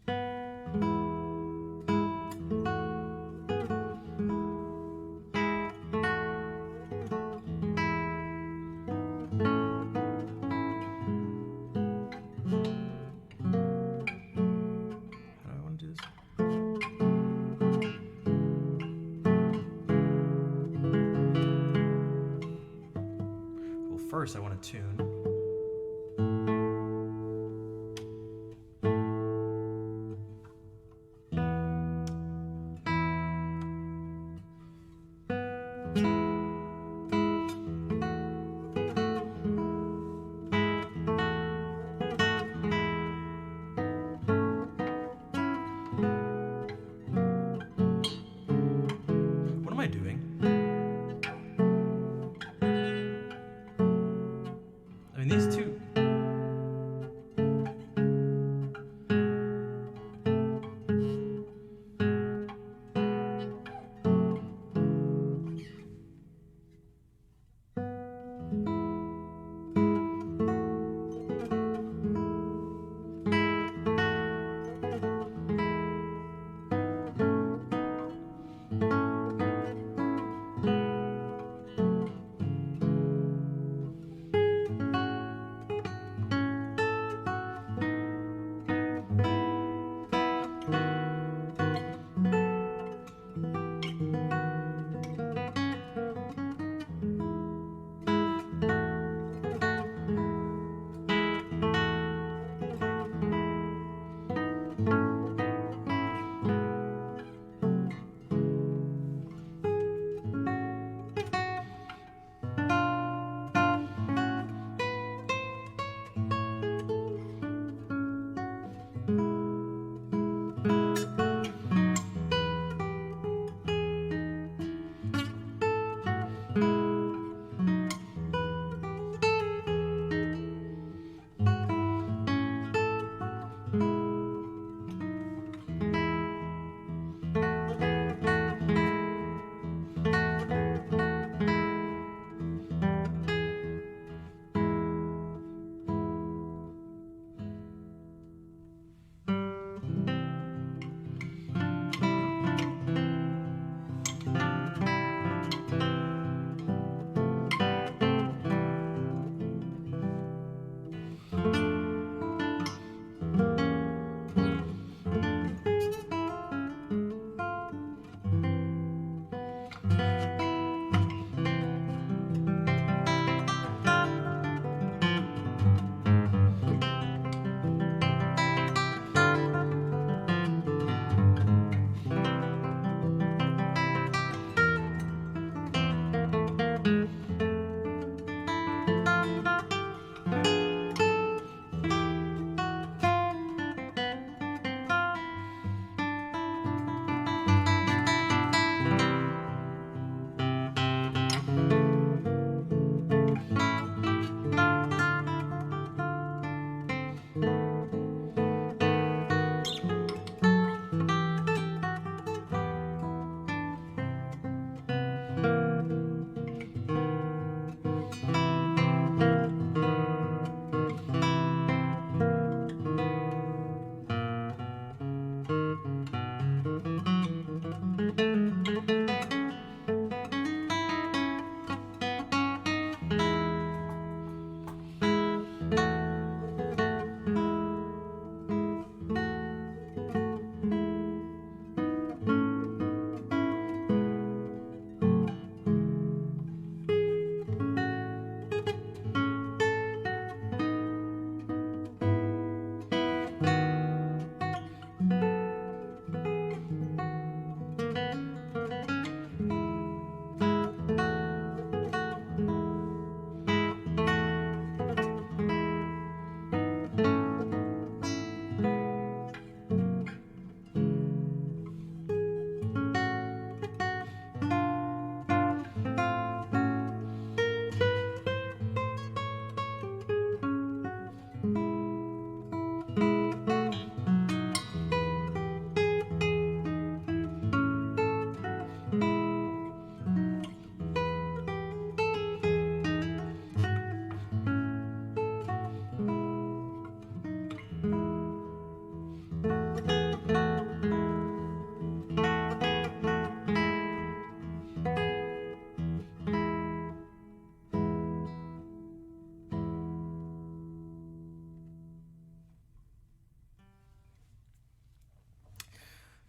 How do I want to do this? Well, first I want to tune. What am I doing?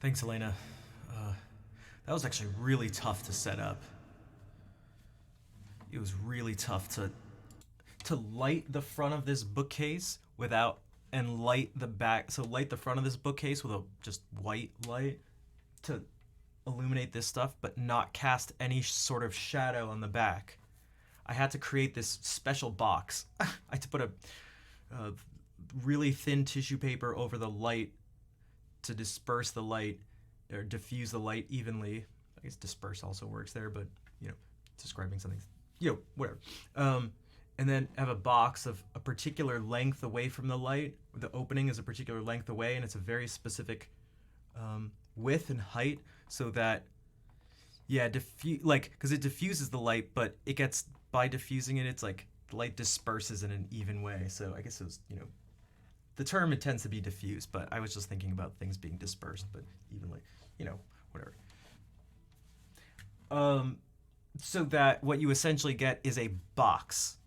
Thanks, Elena. That was actually really tough to set up. It was really tough to light the front of this bookcase without and light the back. So light the front of this bookcase with a just white light to illuminate this stuff, but not cast any sort of shadow on the back. I had to create this special box. I had to put a really thin tissue paper over the light to disperse the light or diffuse the light evenly. I guess disperse also works there, but describing something, whatever. And then have a box of a particular length away from the light. The opening is a particular length away, and it's a very specific width and height, so that because it diffuses the light, but it gets, by diffusing it, it's like the light disperses in an even way. So I guess it was, the term intends to be diffused, but I was just thinking about things being dispersed, but evenly, whatever. So that what you essentially get is a box,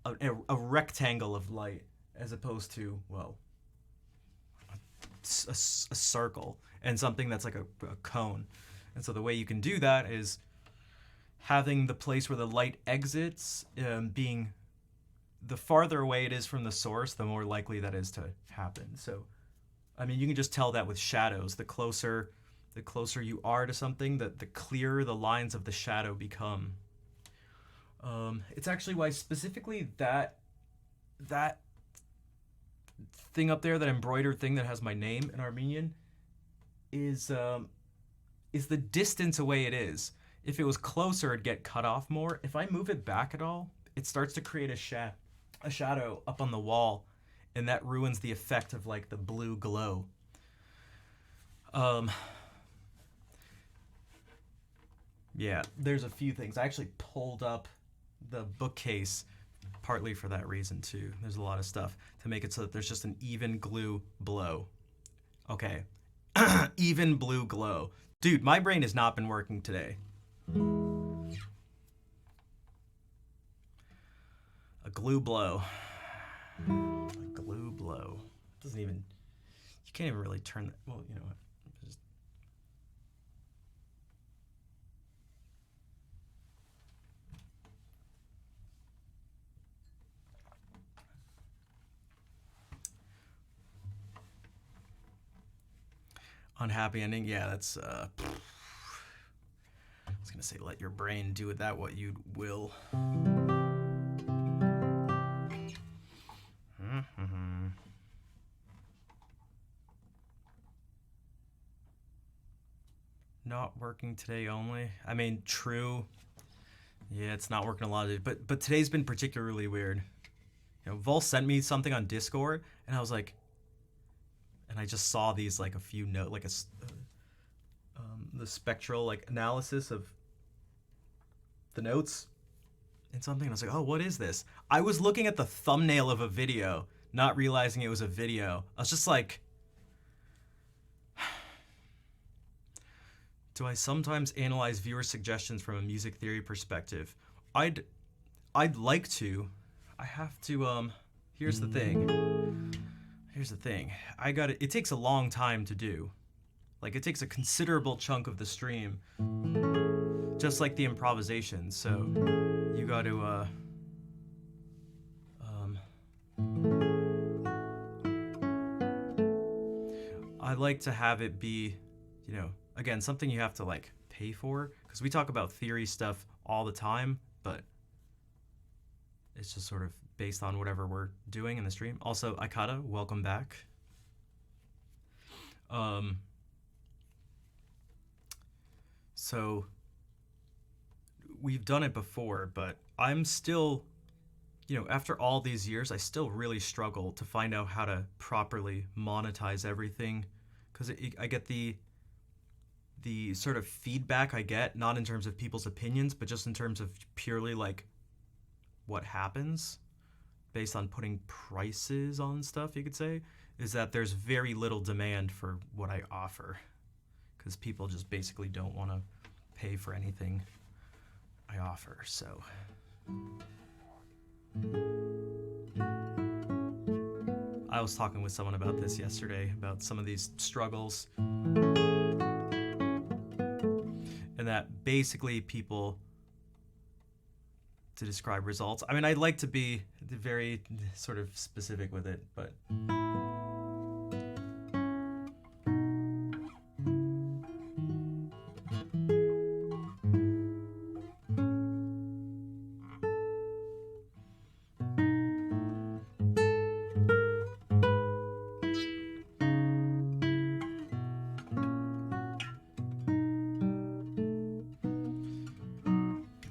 a rectangle of light, as opposed to, well, a circle, and something that's like a cone. And so the way you can do that is having the place where the light exits being the farther away it is from the source, the more likely that is to happen. So, I mean, you can just tell that with shadows. The closer you are to something, the clearer the lines of the shadow become. It's actually why specifically that thing up there, that embroidered thing that has my name in Armenian, is the distance away it is. If it was closer, it'd get cut off more. If I move it back at all, it starts to create a shadow up on the wall, and that ruins the effect of like the blue glow. Yeah, there's a few things. I actually pulled up the bookcase partly for that reason too. There's a lot of stuff to make it so that there's just an even glue blow. Okay. Even blue glow. Dude, my brain has not been working today. A glue blow. A glue blow. Doesn't even, you can't even really turn that. Well, you know what? Just, unhappy ending. Yeah, that's I was gonna say, let your brain do with that what you will. Not working today only. I mean, true. Yeah, it's not working a lot of it, but today's been particularly weird. Vol sent me something on Discord, and I was like, and I just saw these like a few note, like the spectral like analysis of the notes and something. And I was like, oh, what is this? I was looking at the thumbnail of a video, not realizing it was a video. I was just like, do I sometimes analyze viewer suggestions from a music theory perspective? I'd like to. I have to. Here's the thing. It takes a long time to do. Like, it takes a considerable chunk of the stream, just like the improvisation. So you got to I like to have it be, again, something you have to like pay for, because we talk about theory stuff all the time, but it's just sort of based on whatever we're doing in the stream. Also, Aikata, welcome back. So we've done it before, but I'm still, after all these years, I still really struggle to find out how to properly monetize everything, because I get the sort of feedback I get, not in terms of people's opinions, but just in terms of purely like what happens based on putting prices on stuff, you could say, is that there's very little demand for what I offer, because people just basically don't want to pay for anything I offer. So I was talking with someone about this yesterday, about some of these struggles. internet, basically people to describe results. I mean, I'd like to be very sort of specific with it, but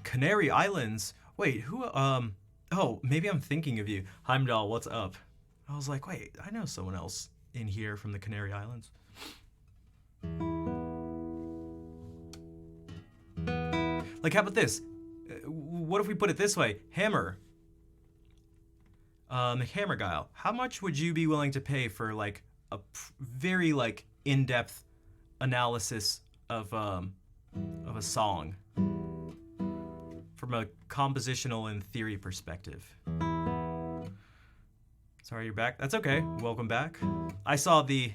Canary Islands. Wait, who? Oh, maybe I'm thinking of you. Heimdall, what's up? I was like, wait, I know someone else in here from the Canary Islands. Like, how about this? What if we put it this way? Hammer. Hammer Guile. How much would you be willing to pay for like a very like in-depth analysis of a song from a compositional and theory perspective? Sorry, you're back. That's okay. Welcome back. I saw the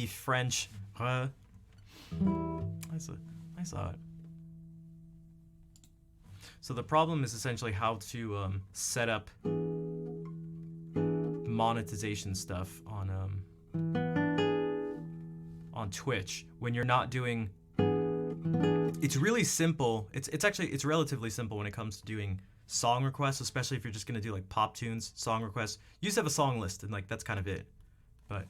French. I saw it. So the problem is essentially how to set up monetization stuff on Twitch when you're not doing. It's really simple. It's relatively simple when it comes to doing song requests, especially if you're just gonna do like pop tunes, song requests. You just have a song list and like that's kind of it. But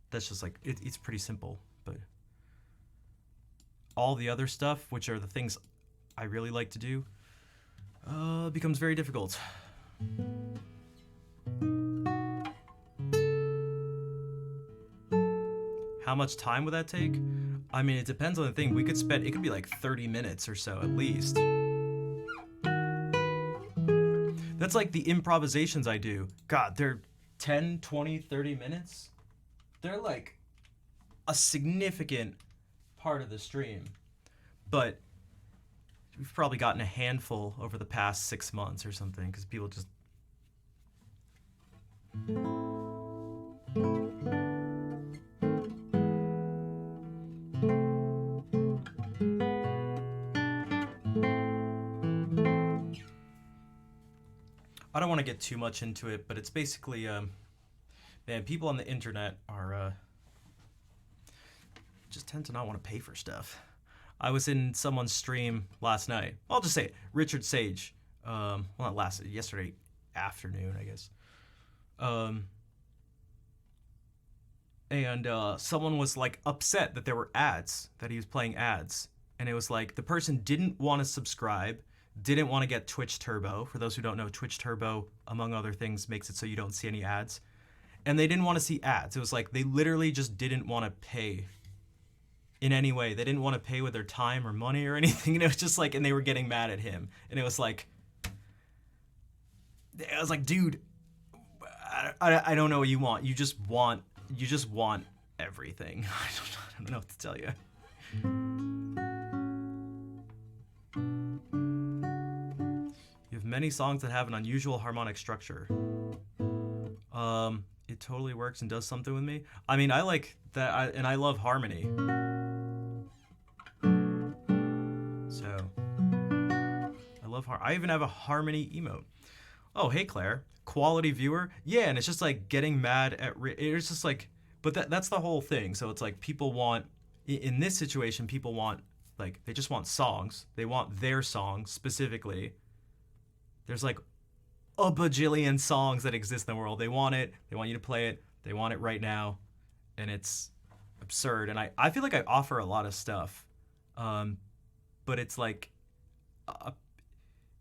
that's just like it's pretty simple. But all the other stuff, which are the things I really like to do, becomes very difficult. How much time would that take? I mean, it depends on the thing. It could be like 30 minutes or so at least. That's like the improvisations I do. God, they're 10, 20, 30 minutes. They're like a significant part of the stream. But we've probably gotten a handful over the past 6 months or something because people just... I don't want to get too much into it, but it's basically, man, people on the internet are, just tend to not want to pay for stuff. I was in someone's stream last night. I'll just say it. Richard Sage. Well, not yesterday afternoon, I guess. And someone was like upset that there were ads, that he was playing ads. And it was like the person didn't want to subscribe, didn't want to get Twitch Turbo. For those who don't know, Twitch Turbo, among other things, makes it so you don't see any ads. And they didn't want to see ads. It was like they literally just didn't want to pay in any way. They didn't want to pay with their time or money or anything. And it was just like, and they were getting mad at him. And it was like, dude, I don't know what you want. You just want everything. I don't know what to tell you. You have many songs that have an unusual harmonic structure. It totally works and does something with me. I mean, I like that, and I love harmony. So, I love I even have a harmony emote. Oh, hey Claire, quality viewer. Yeah, and it's just like getting mad at. It's just like, but that's the whole thing. So it's like people want, in this situation, people want like they just want songs. They want their songs specifically. There's like a bajillion songs that exist in the world. They want it. They want you to play it. They want it right now, and it's absurd. And I feel like I offer a lot of stuff, but it's like,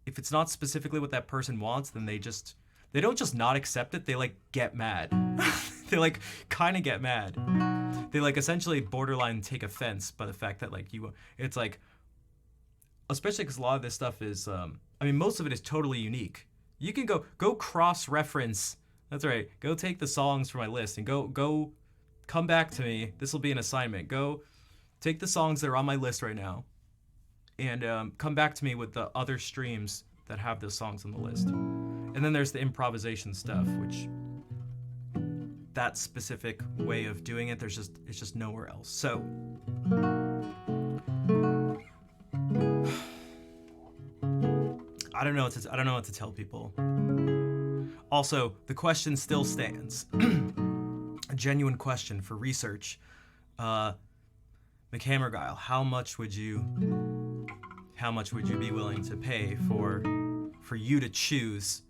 if it's not specifically what that person wants, then they don't just not accept it. They like get mad. They like kind of get mad. They like essentially borderline take offense by the fact that like it's like, especially because a lot of this stuff is, I mean, most of it is totally unique. You can go cross-reference. That's right. Go take the songs from my list and go come back to me. This will be an assignment. Go take the songs that are on my list right now and come back to me with the other streams that have those songs on the list. And then there's the improvisation stuff, which that specific way of doing it. It's just nowhere else. So I don't know what to tell people. Also, the question still stands. A genuine question for research. McHammerguile, how much would you be willing to pay for you to choose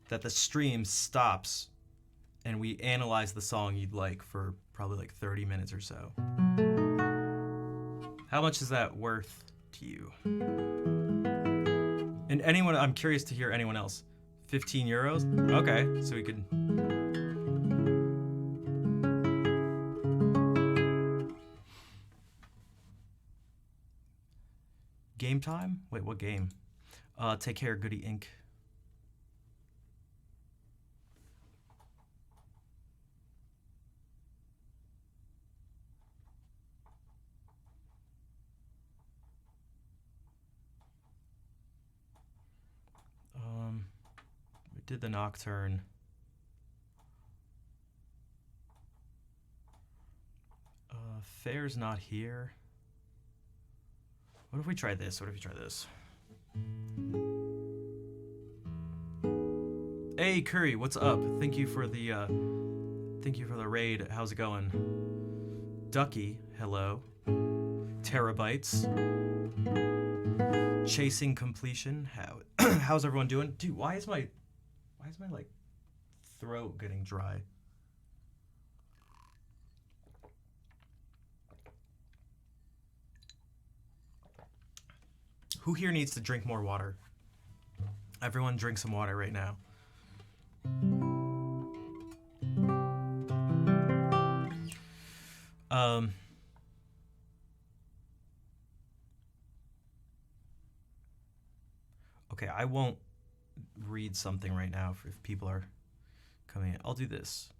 that the stream stops and we analyze the song you'd like for probably like 30 minutes or so? How much is that worth to you? And anyone, I'm curious to hear anyone else. 15 euros? Okay, so we could... Game time? Wait, what game? Take care, Goody Inc. We did the Nocturne. Fair's not here. What if we try this? Hey Curry, what's up? Thank you for the raid. How's it going? Ducky, hello. Terabytes. Chasing completion. How's everyone doing? Dude, why is my like throat getting dry? Who here needs to drink more water? Everyone drink some water right now. Okay, I won't read something right now if people are coming in. I'll do this.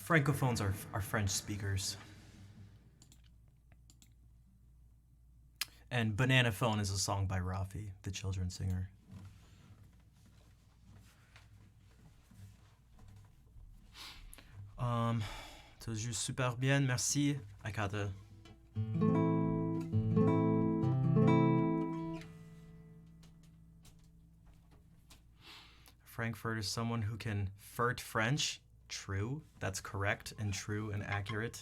Francophones are French speakers. And Banana Phone is a song by Rafi, the children's singer. Ça joue super bien, merci. Akata. Frankfurt is someone who can flirt French. True. That's correct and true and accurate.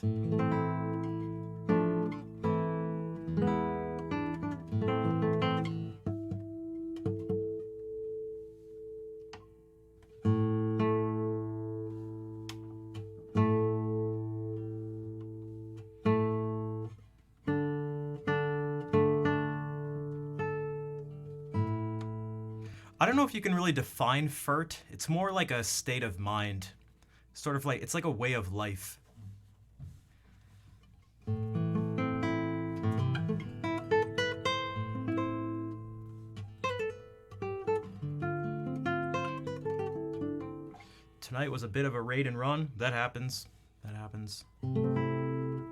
I don't know if you can really define flirt. It's more like a state of mind. Sort of like, it's like a way of life. Tonight was a bit of a raid and run. That happens. That happens.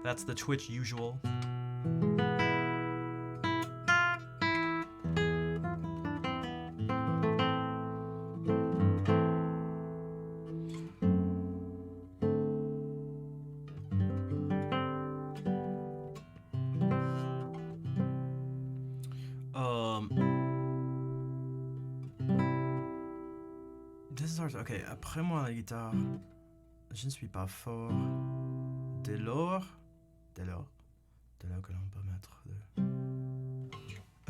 That's the Twitch usual. Ok, après moi la guitare, je ne suis pas fort. Dès lors que l'on peut mettre de...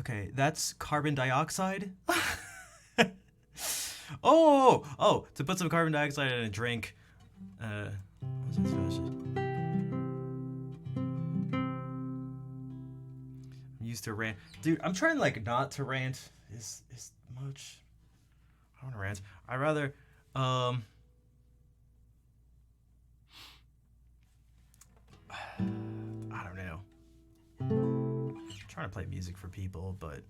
Okay, that's carbon dioxide. Oh, to put some carbon dioxide in a drink. I'm used to rant. Dude, I'm trying like not to rant is much. I don't want to rant. I'd rather I don't know. I'm trying to play music for people, but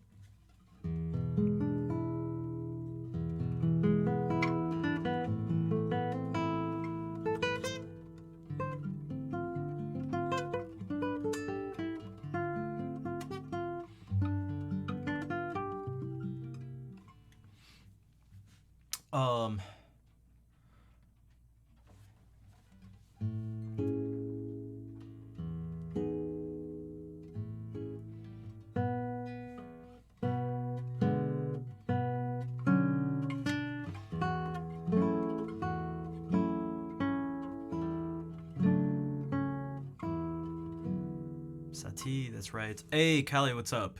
Sati, that's right. Hey, Callie, what's up?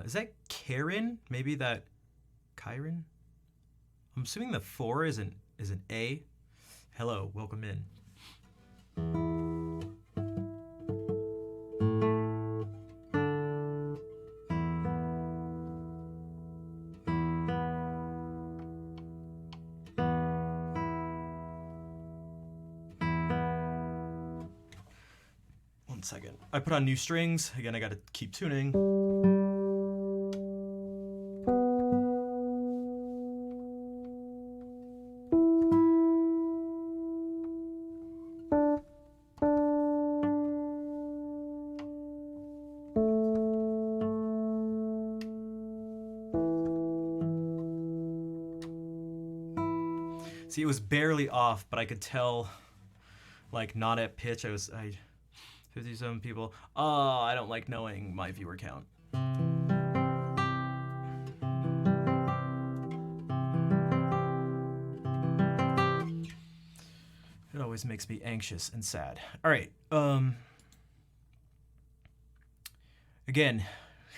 Is that Karen? Maybe that Kyron? I'm assuming the 4 is an A. Hello, welcome in. One second. I put on new strings. Again, I gotta keep tuning. See, it was barely off, but I could tell, like, not at pitch. 57 people. Oh, I don't like knowing my viewer count. It always makes me anxious and sad. All right. Again,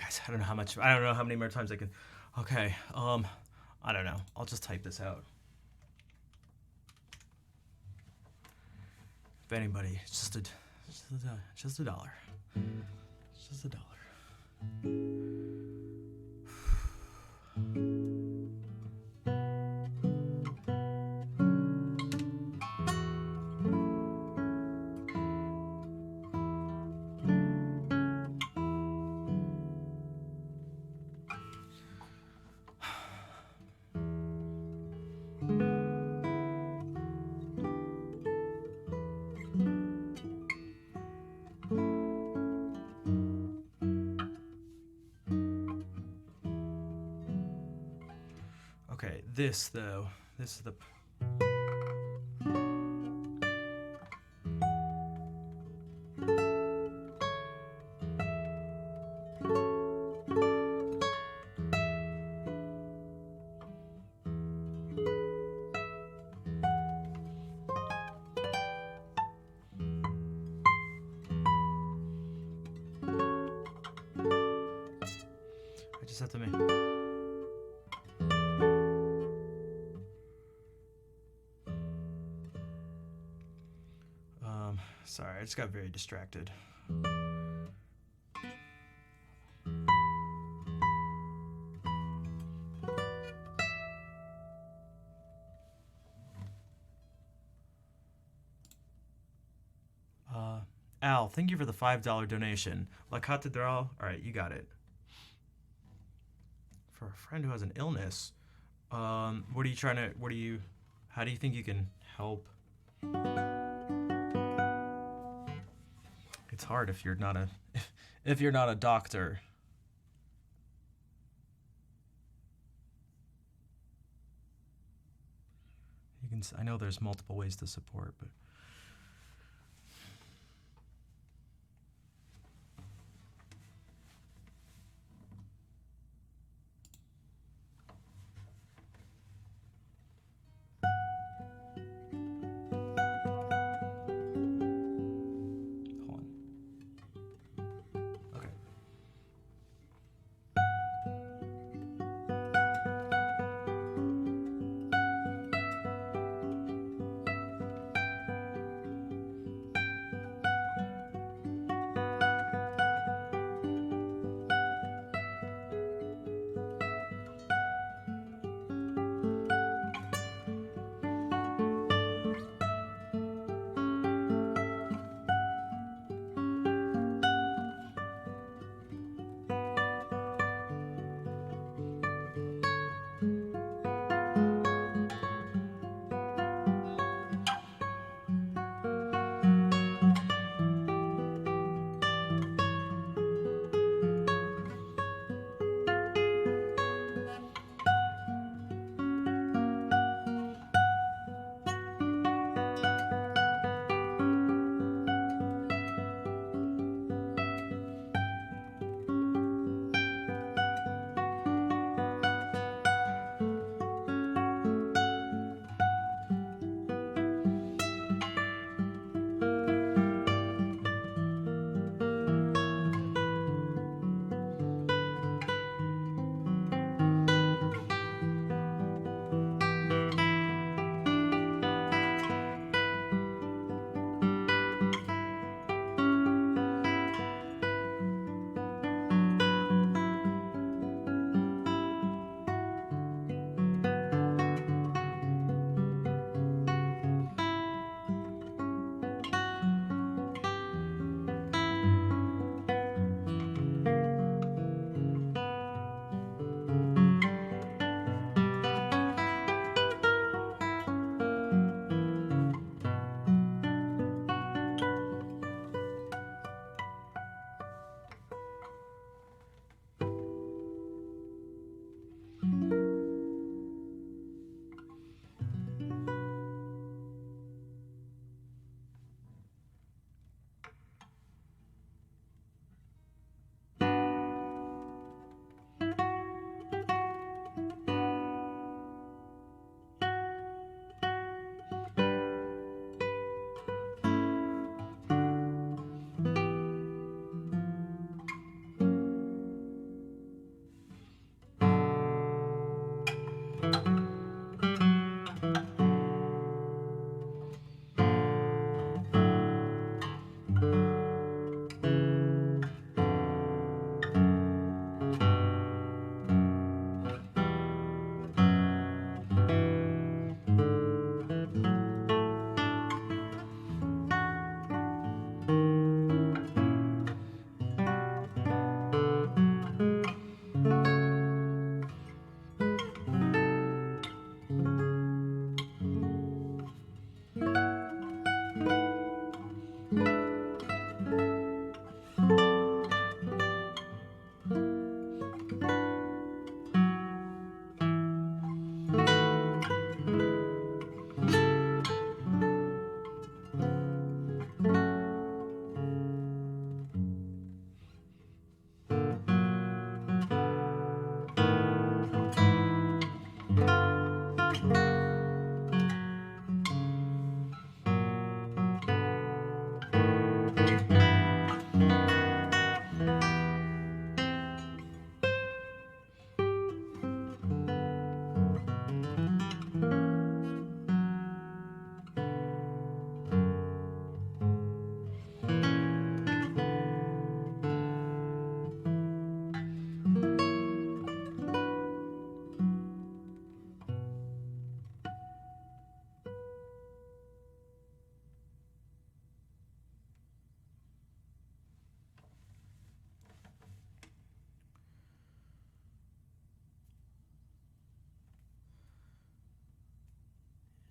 guys, I don't know how many more times I can. Okay. I don't know. I'll just type this out. If anybody, just a dollar. Just a dollar. this though. This is the. I just have to make. Sorry, I just got very distracted. Al, thank you for the $5 donation. La Catedral. All right, you got it. For a friend who has an illness, what are you trying to? What are you? How do you think you can help? It's hard if you're not a if you're not a doctor. You can. I know there's multiple ways to support, but. Hold on. Okay.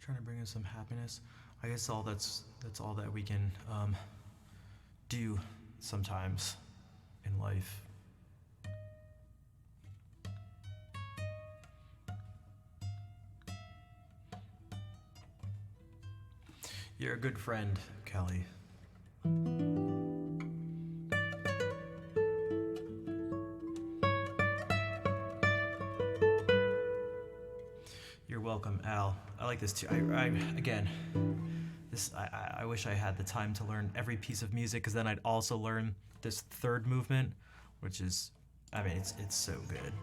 trying to bring us some happiness. I guess that's all that we can do sometimes in life. You're a good friend, Kelly. You're welcome, Al. I like this too. I again, this I wish I had the time to learn every piece of music, because then I'd also learn this third movement, which is, I mean, it's so good.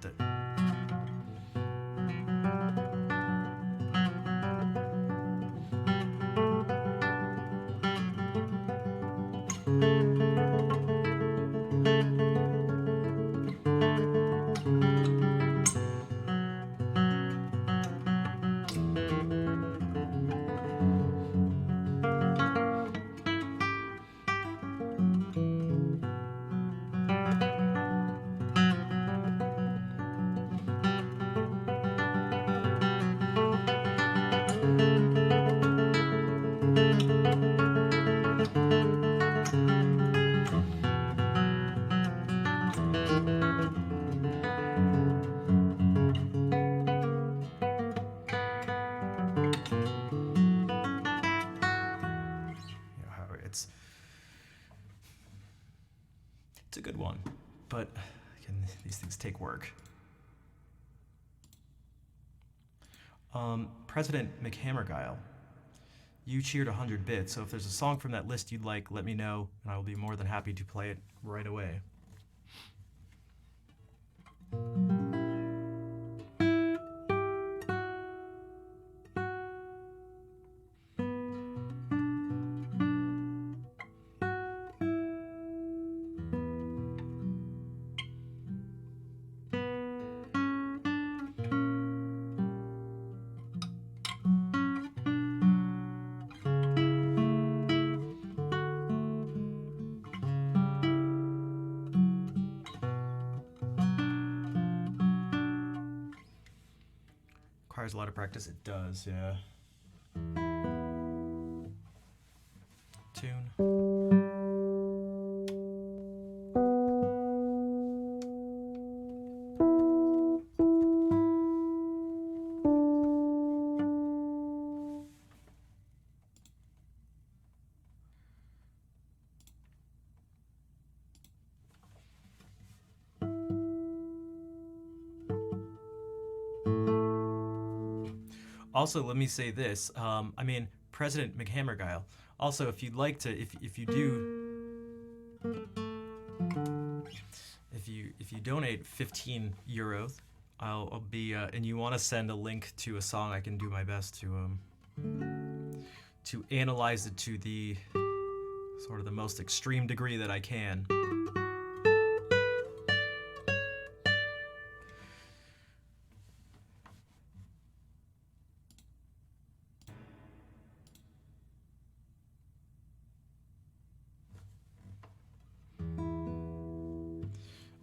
It's a good one, but again, these things take work. President McHammerguile, you cheered 100 bits, so if there's a song from that list you'd like, let me know, and I will be more than happy to play it right away. Requires a lot of practice. It does, yeah. Tune. Also, let me say this. I mean, President McHammerguile. Also, if you'd like to, if you donate 15 euros, I'll be and you want to send a link to a song, I can do my best to analyze it to the sort of the most extreme degree that I can.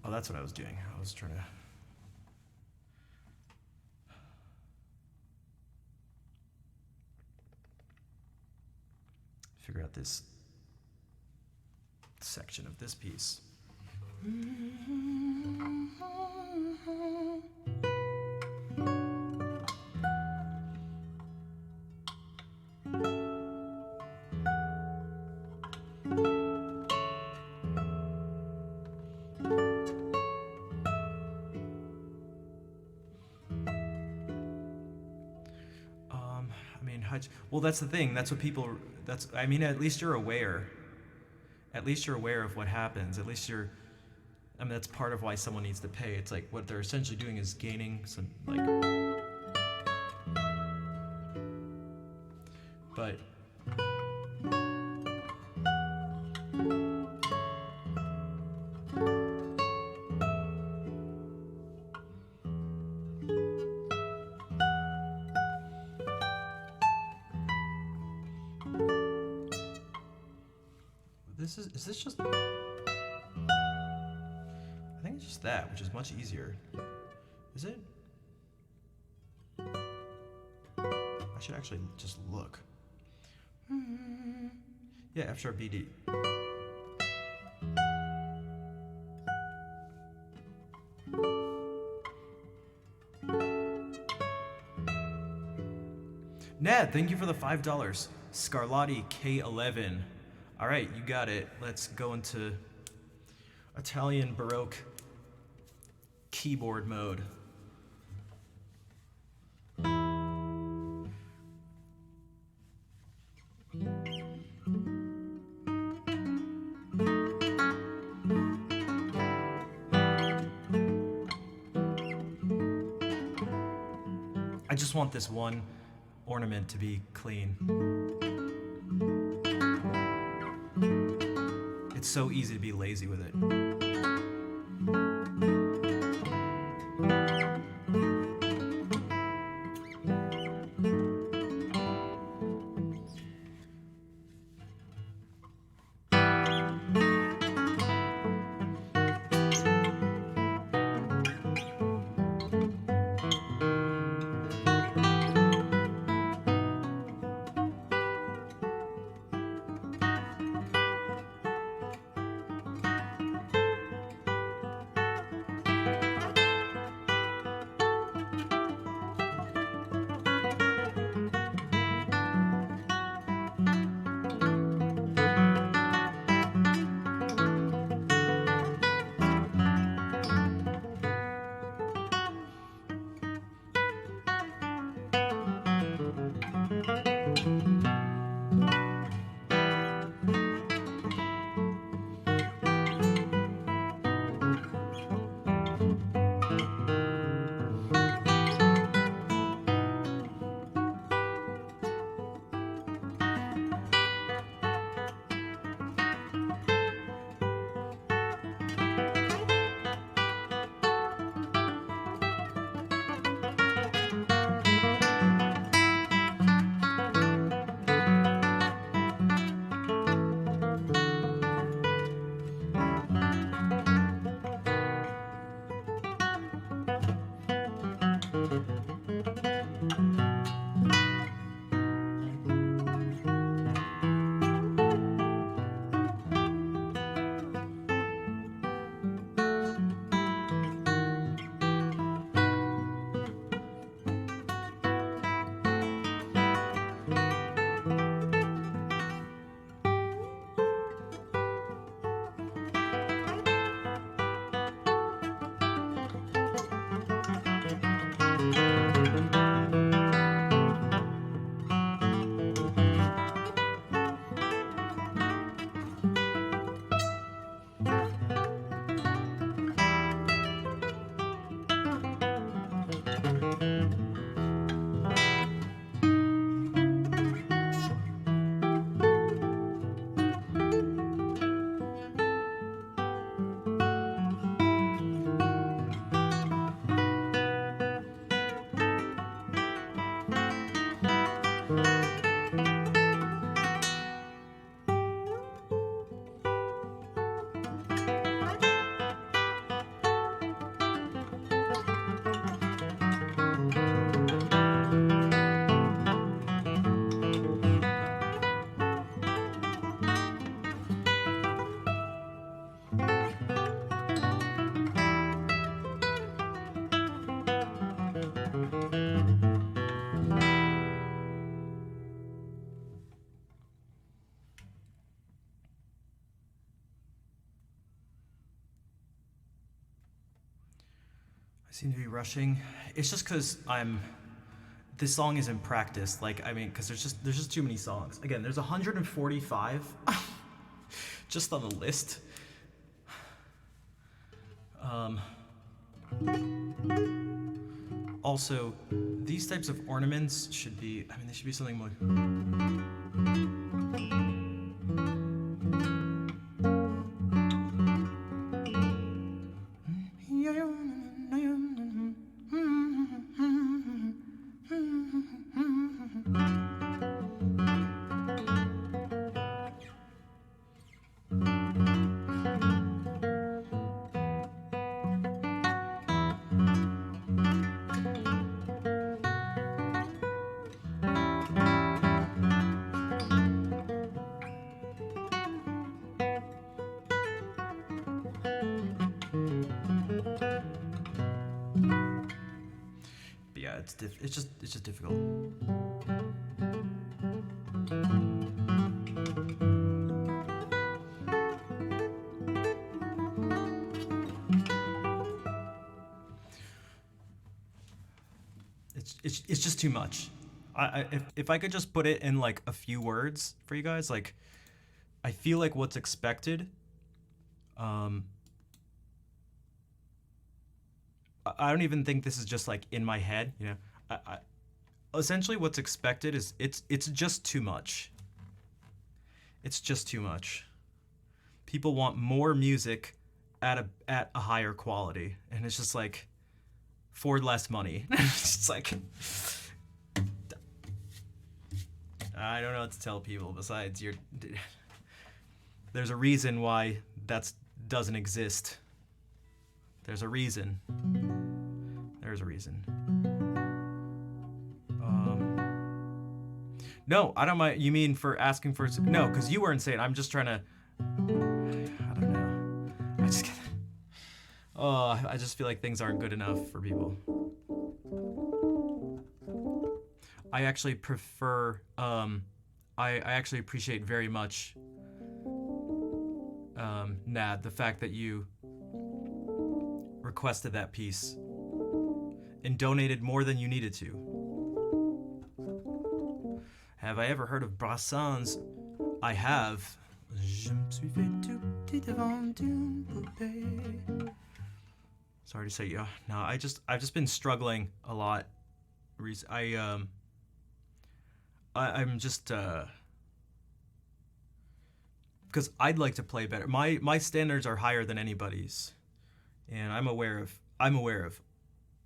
Oh, that's what I was doing. I was trying to figure out this section of this piece. Well, that's the thing. That's what people. I mean, at least you're aware. At least you're aware of what happens. At least you're. I mean, that's part of why someone needs to pay. It's like what they're essentially doing is gaining some like. But. Is this just... I think it's just that, which is much easier. Is it? I should actually just look. Yeah, F sharp B D. Nad, thank you for the $5. Scarlatti K11. All right, you got it. Let's go into Italian Baroque keyboard mode. I just want this one ornament to be clean. It's so easy to be lazy with it. I seem to be rushing. It's just because this song is in practice. Like, I mean, because there's just too many songs. Again, there's 145 just on the list. Also, these types of ornaments should be, I mean, they should be something more. it's just difficult. It's just too much. If I could just put it in like a few words for you guys, like I feel like what's expected. I don't even think this is just like in my head, you know. Essentially what's expected is it's just too much. It's just too much. People want more music at a higher quality, and it's just like for less money. It's just like I don't know what to tell people besides there's a reason why that doesn't exist. There's a reason. There's a reason. No, I don't mind. You mean for asking for... No, because you weren't saying. I'm just trying to... I don't know. I just feel like things aren't good enough for people. I actually prefer... I actually appreciate very much, Nad, the fact that you requested that piece and donated more than you needed to. Have I ever heard of Brassens? I have. Je me suis fait tout petit devant une poupée. Sorry to say, yeah. No, I've just been struggling a lot. I'm just because I'd like to play better. My standards are higher than anybody's, and I'm aware of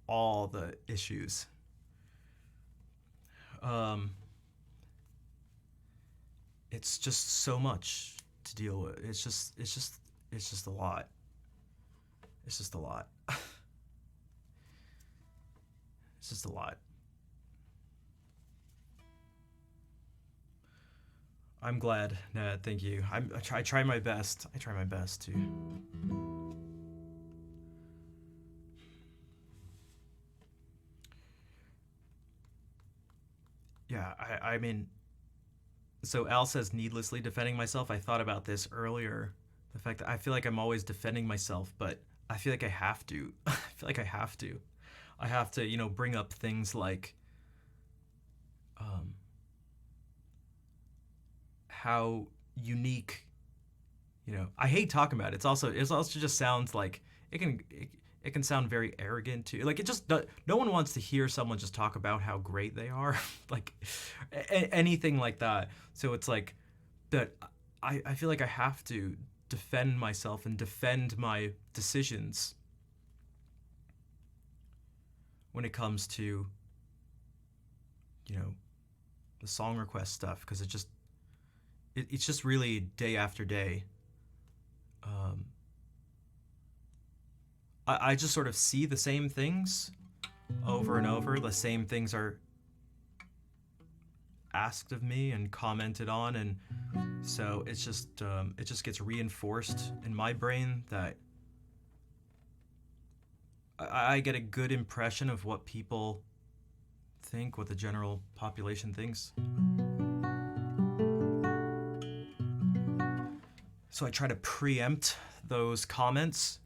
all the issues. It's just so much to deal with. It's just a lot. It's just a lot. It's just a lot. I'm glad, Ned. Thank you. I try my best. I try my best to. Yeah, I mean, so Al says needlessly defending myself. I thought about this earlier. The fact that I feel like I'm always defending myself, but I feel like I have to. I feel like I have to. I have to, you know, bring up things like how unique, you know, I hate talking about it. It also just sounds like it can sound very arrogant too. Like no one wants to hear someone just talk about how great they are, like anything like that. So it's like that. I feel like I have to defend myself and defend my decisions when it comes to, you know, the song request stuff, because it's just really day after day. I just sort of see the same things over and over. The same things are asked of me and commented on, and so it just gets reinforced in my brain that I get a good impression of what people think, what the general population thinks. So I try to preempt those comments.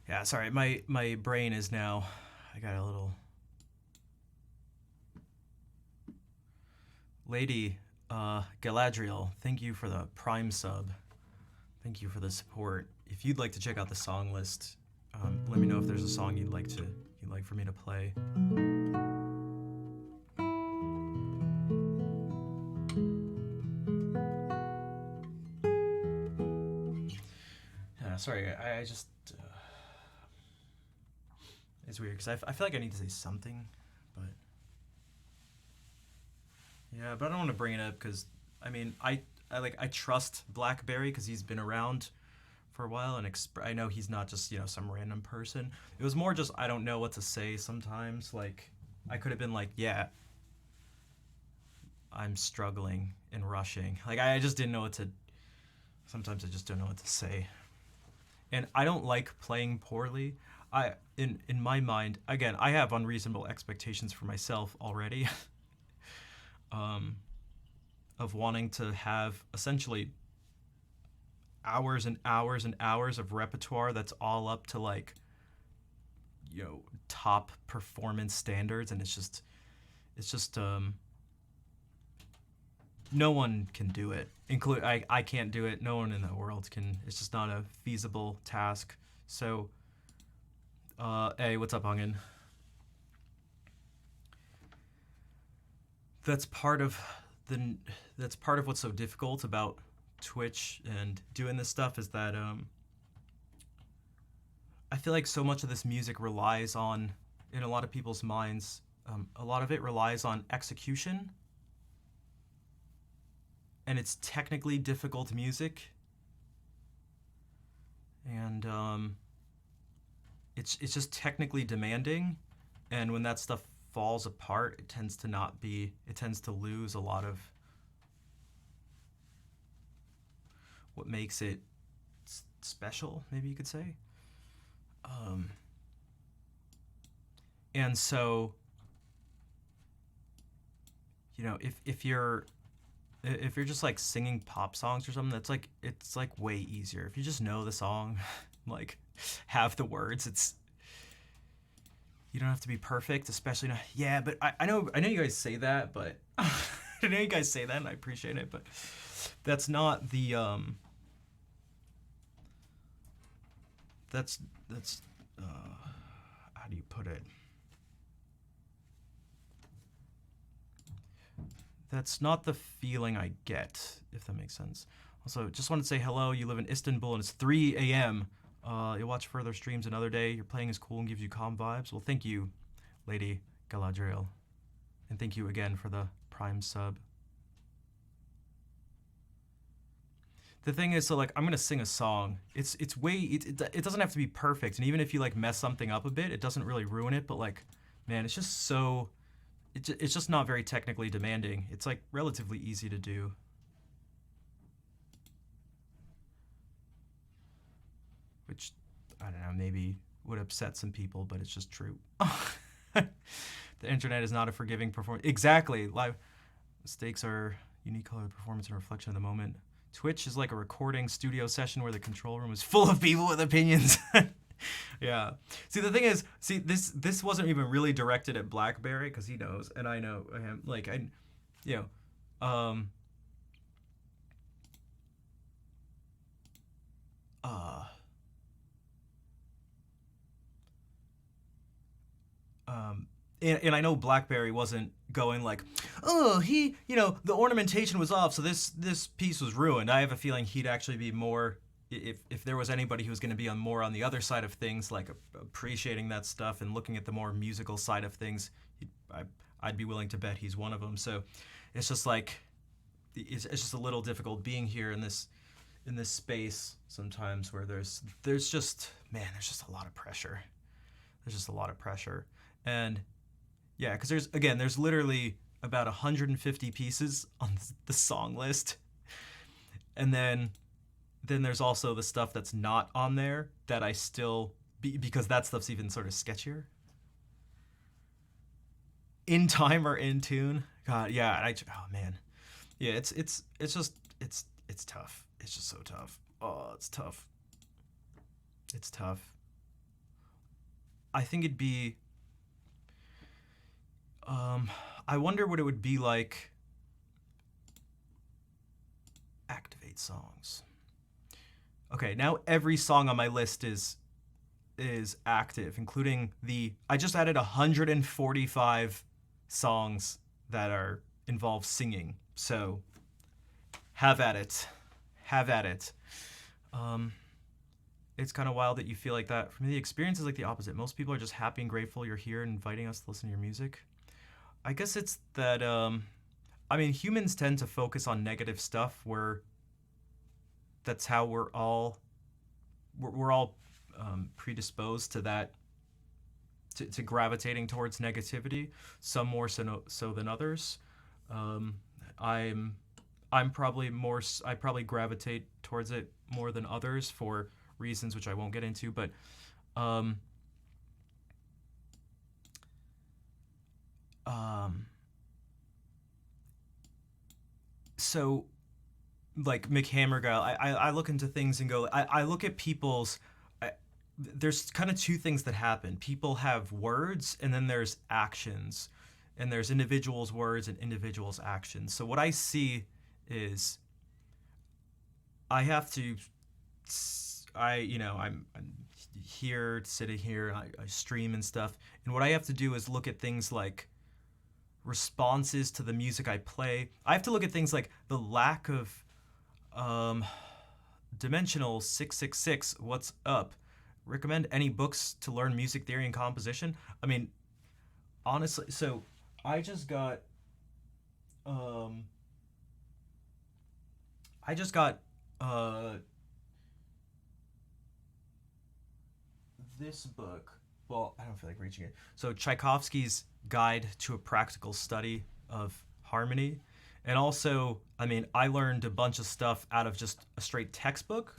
Yeah, sorry, my brain is now, I got a little... Lady Galadriel, thank you for the Prime sub. Thank you for the support. If you'd like to check out the song list, let me know if there's a song you'd like for me to play. Sorry, I just it's weird because I feel like I need to say something, but yeah, but I don't want to bring it up because I mean I trust Blackberry because he's been around for a while and I know he's not just some random person. It was more just I don't know what to say sometimes. Like I could have been like, yeah, I'm struggling and rushing. Like I just didn't know what to. Sometimes I just don't know what to say. And I don't like playing poorly. In my mind, again, I have unreasonable expectations for myself already. Of wanting to have essentially hours and hours and hours of repertoire that's all up to like top performance standards, and it's just no one can do it. I can't do it. No one in the world can. It's just not a feasible task. So, hey, what's up, Hungin? That's part of what's so difficult about Twitch and doing this stuff is that I feel like so much of this music relies on, in a lot of people's minds, a lot of it relies on execution. And it's technically difficult music, and it's just technically demanding, and when that stuff falls apart, it tends to lose a lot of what makes it special, maybe you could say. And so, if you're just like singing pop songs or something, it's like way easier. If you just know the song, like have the words, you don't have to be perfect, especially not. Yeah, but I know you guys say that, but I know you guys say that, and I appreciate it, but that's not the that's how do you put it? That's not the feeling I get, if that makes sense. Also, just want to say hello. You live in Istanbul and it's 3 a.m. You'll watch further streams another day. Your playing is cool and gives you calm vibes. Well, thank you, Lady Galadriel. And thank you again for the Prime sub. The thing is, so like, I'm gonna sing a song. It doesn't have to be perfect, and even if you like mess something up a bit, it doesn't really ruin it. But like, man, it's just so. It's just not very technically demanding. It's like relatively easy to do. Which, I don't know, maybe would upset some people, but it's just true. The internet is not a forgiving performance. Exactly. Live mistakes are unique color, performance, and reflection of the moment. Twitch is like a recording studio session where the control room is full of people with opinions. Yeah. See, the thing is, this wasn't even really directed at Blackberry because he knows, and I know him. Like and I know Blackberry wasn't going like, oh, the ornamentation was off, so this piece was ruined. I have a feeling he'd actually be more. If there was anybody who was going to be more on the other side of things, like appreciating that stuff and looking at the more musical side of things, I'd be willing to bet he's one of them. So it's just like it's just a little difficult being here in this space sometimes where there's just a lot of pressure. There's just a lot of pressure, and yeah, because there's literally about 150 pieces on the song list, and then there's also the stuff that's not on there that I still because that stuff's even sort of sketchier. In time or in tune, God, yeah. Oh man, yeah. It's just tough. It's just so tough. Oh, it's tough. It's tough. I think it'd be. I wonder what it would be like. Activate songs. Okay, now every song on my list is active, including I just added 145 songs that are involve singing. So have at it. Have at it. It's kind of wild that you feel like that. For me, the experience is like the opposite. Most people are just happy and grateful you're here and inviting us to listen to your music. I guess it's that, I mean, humans tend to focus on negative stuff where that's how we're all predisposed to that, to gravitating towards negativity, some more so than others. Um, I'm I'm probably I probably gravitate towards it more than others for reasons which I won't get into, but um, um, so like Mick Hammergill, I look into things and go, I look at people's, there's kind of two things that happen. People have words and then there's actions, and there's individuals' words and individuals' actions. So what I see is I have to, I'm here, sitting here, I stream and stuff, and what I have to do is look at things like responses to the music I play. I have to look at things like the lack of Dimensional 666, what's up? Recommend any books to learn music theory and composition? I mean, honestly, so I just got um I just got uh this book. Well, I don't feel like reaching it. So Tchaikovsky's Guide to a Practical Study of Harmony. And also, I mean, I learned a bunch of stuff out of just a straight textbook.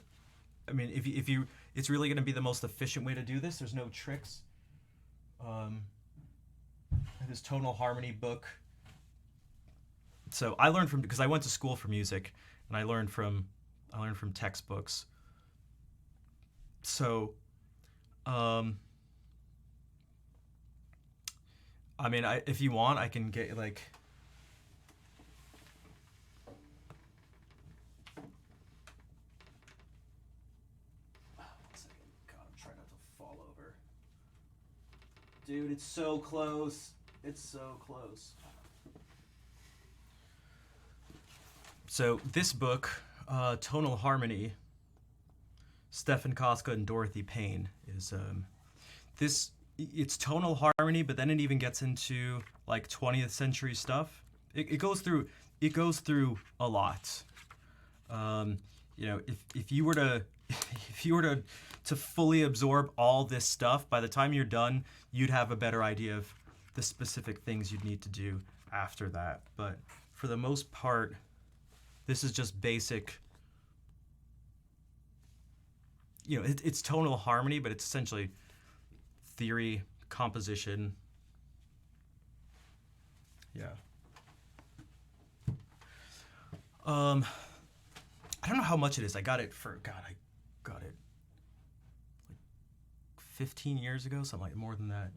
I mean, if you it's really going to be the most efficient way to do this. There's no tricks. Um, this tonal harmony book. So I learned from, because I went to school for music, and I learned from textbooks. So, um, I mean, if you want, I can get like. One second. God, I'm trying not to fall over. Dude, it's so close. It's so close. So this book, Tonal Harmony, Stefan Koska and Dorothy Payne, is this. It's tonal harmony, but then it even gets into like 20th century stuff. It goes through a lot. If you were to if you were to fully absorb all this stuff, by the time you're done, you'd have a better idea of the specific things you'd need to do after that. But for the most part, this is just basic. It's tonal harmony, but it's essentially theory, composition. Yeah. I don't know how much it is. I got it like 15 years ago, something like more than that.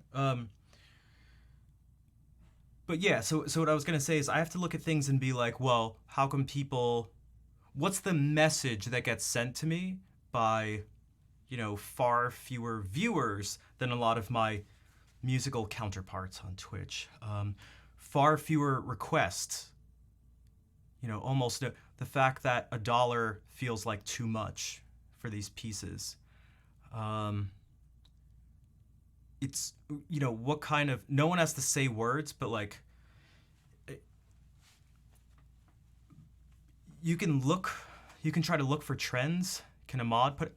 But yeah, so what I was gonna say is I have to look at things and be like, well, how come what's the message that gets sent to me by, far fewer viewers than a lot of my musical counterparts on Twitch. Far fewer requests. Almost the fact that $1 feels like too much for these pieces. It's, what kind of, no one has to say words, but like, you can try to look for trends. Can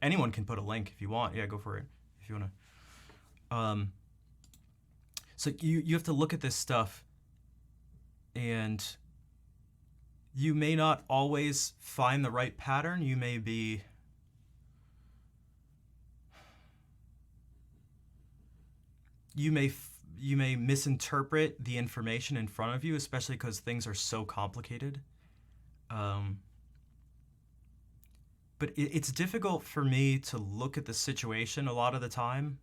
anyone can put a link if you want. Yeah, go for it if you want to. So you have to look at this stuff, and you may not always find the right pattern. You may misinterpret the information in front of you, especially because things are so complicated. But it's difficult for me to look at the situation a lot of the time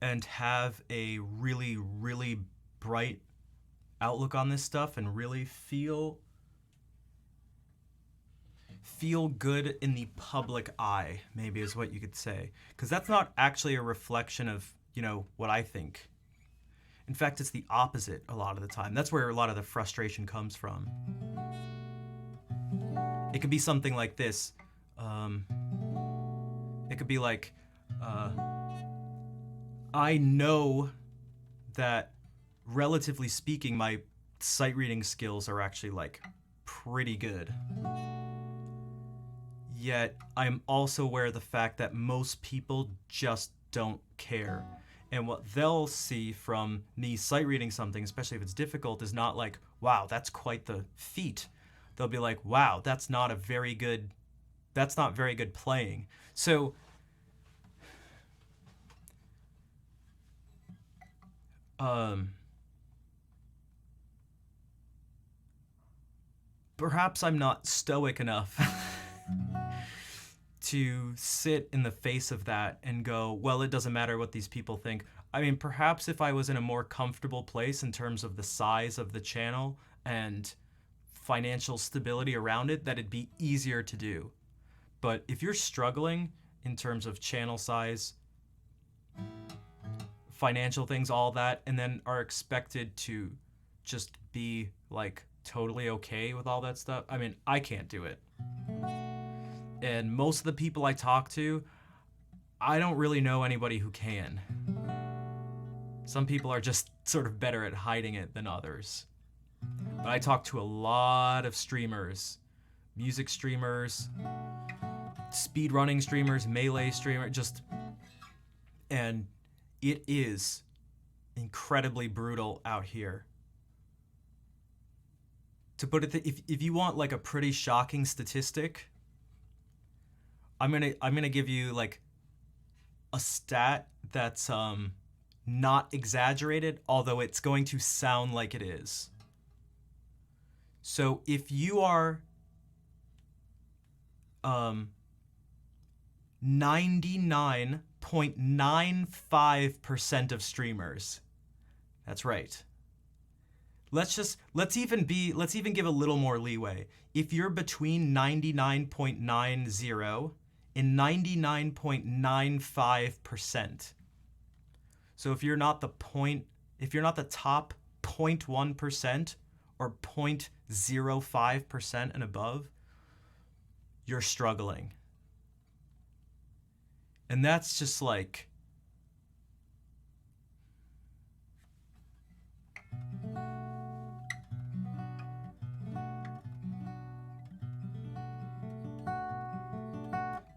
and have a really, really bright outlook on this stuff and really feel feel good in the public eye, maybe is what you could say. Because that's not actually a reflection of, what I think. In fact, it's the opposite a lot of the time. That's where a lot of the frustration comes from. It could be something like this. It could be like, I know that, relatively speaking, my sight reading skills are actually like pretty good. Yet I'm also aware of the fact that most people just don't care. And what they'll see from me sight reading something, especially if it's difficult, is not like, wow, that's quite the feat. They'll be like, wow, that's not very good playing. So perhaps I'm not stoic enough to sit in the face of that and go, well, it doesn't matter what these people think. I mean, perhaps if I was in a more comfortable place in terms of the size of the channel and financial stability around it, that'd be easier to do. But if you're struggling in terms of channel size, financial things, all that, and then are expected to just be like totally okay with all that stuff, I mean, I can't do it. And most of the people I talk to, I don't really know anybody who can. Some people are just sort of better at hiding it than others. But I talk to a lot of streamers, music streamers, speedrunning streamers, melee streamers, and it is incredibly brutal out here. To put it, if you want like a pretty shocking statistic, I'm gonna give you like a stat that's not exaggerated, although it's going to sound like it is. So if you are 99.95% of streamers, that's right. Let's even give a little more leeway. If you're between 99.90 and 99.95%. So if you're not the top 0.1% or 0.05% and above, you're struggling. And that's just like,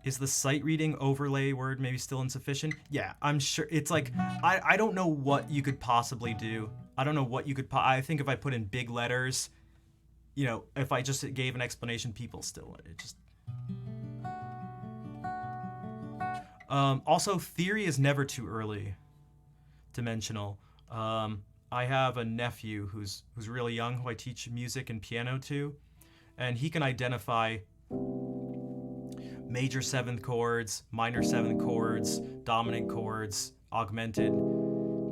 is the sight reading overlay word maybe still insufficient? Yeah, I'm sure. It's like, I don't know what you could possibly do. I don't know what you could, I think if I put in big letters, if I just gave an explanation, people still, it just. Also, theory is never too early. Dimensional. I have a nephew who's really young, who I teach music and piano to, and he can identify major seventh chords, minor seventh chords, dominant chords, augmented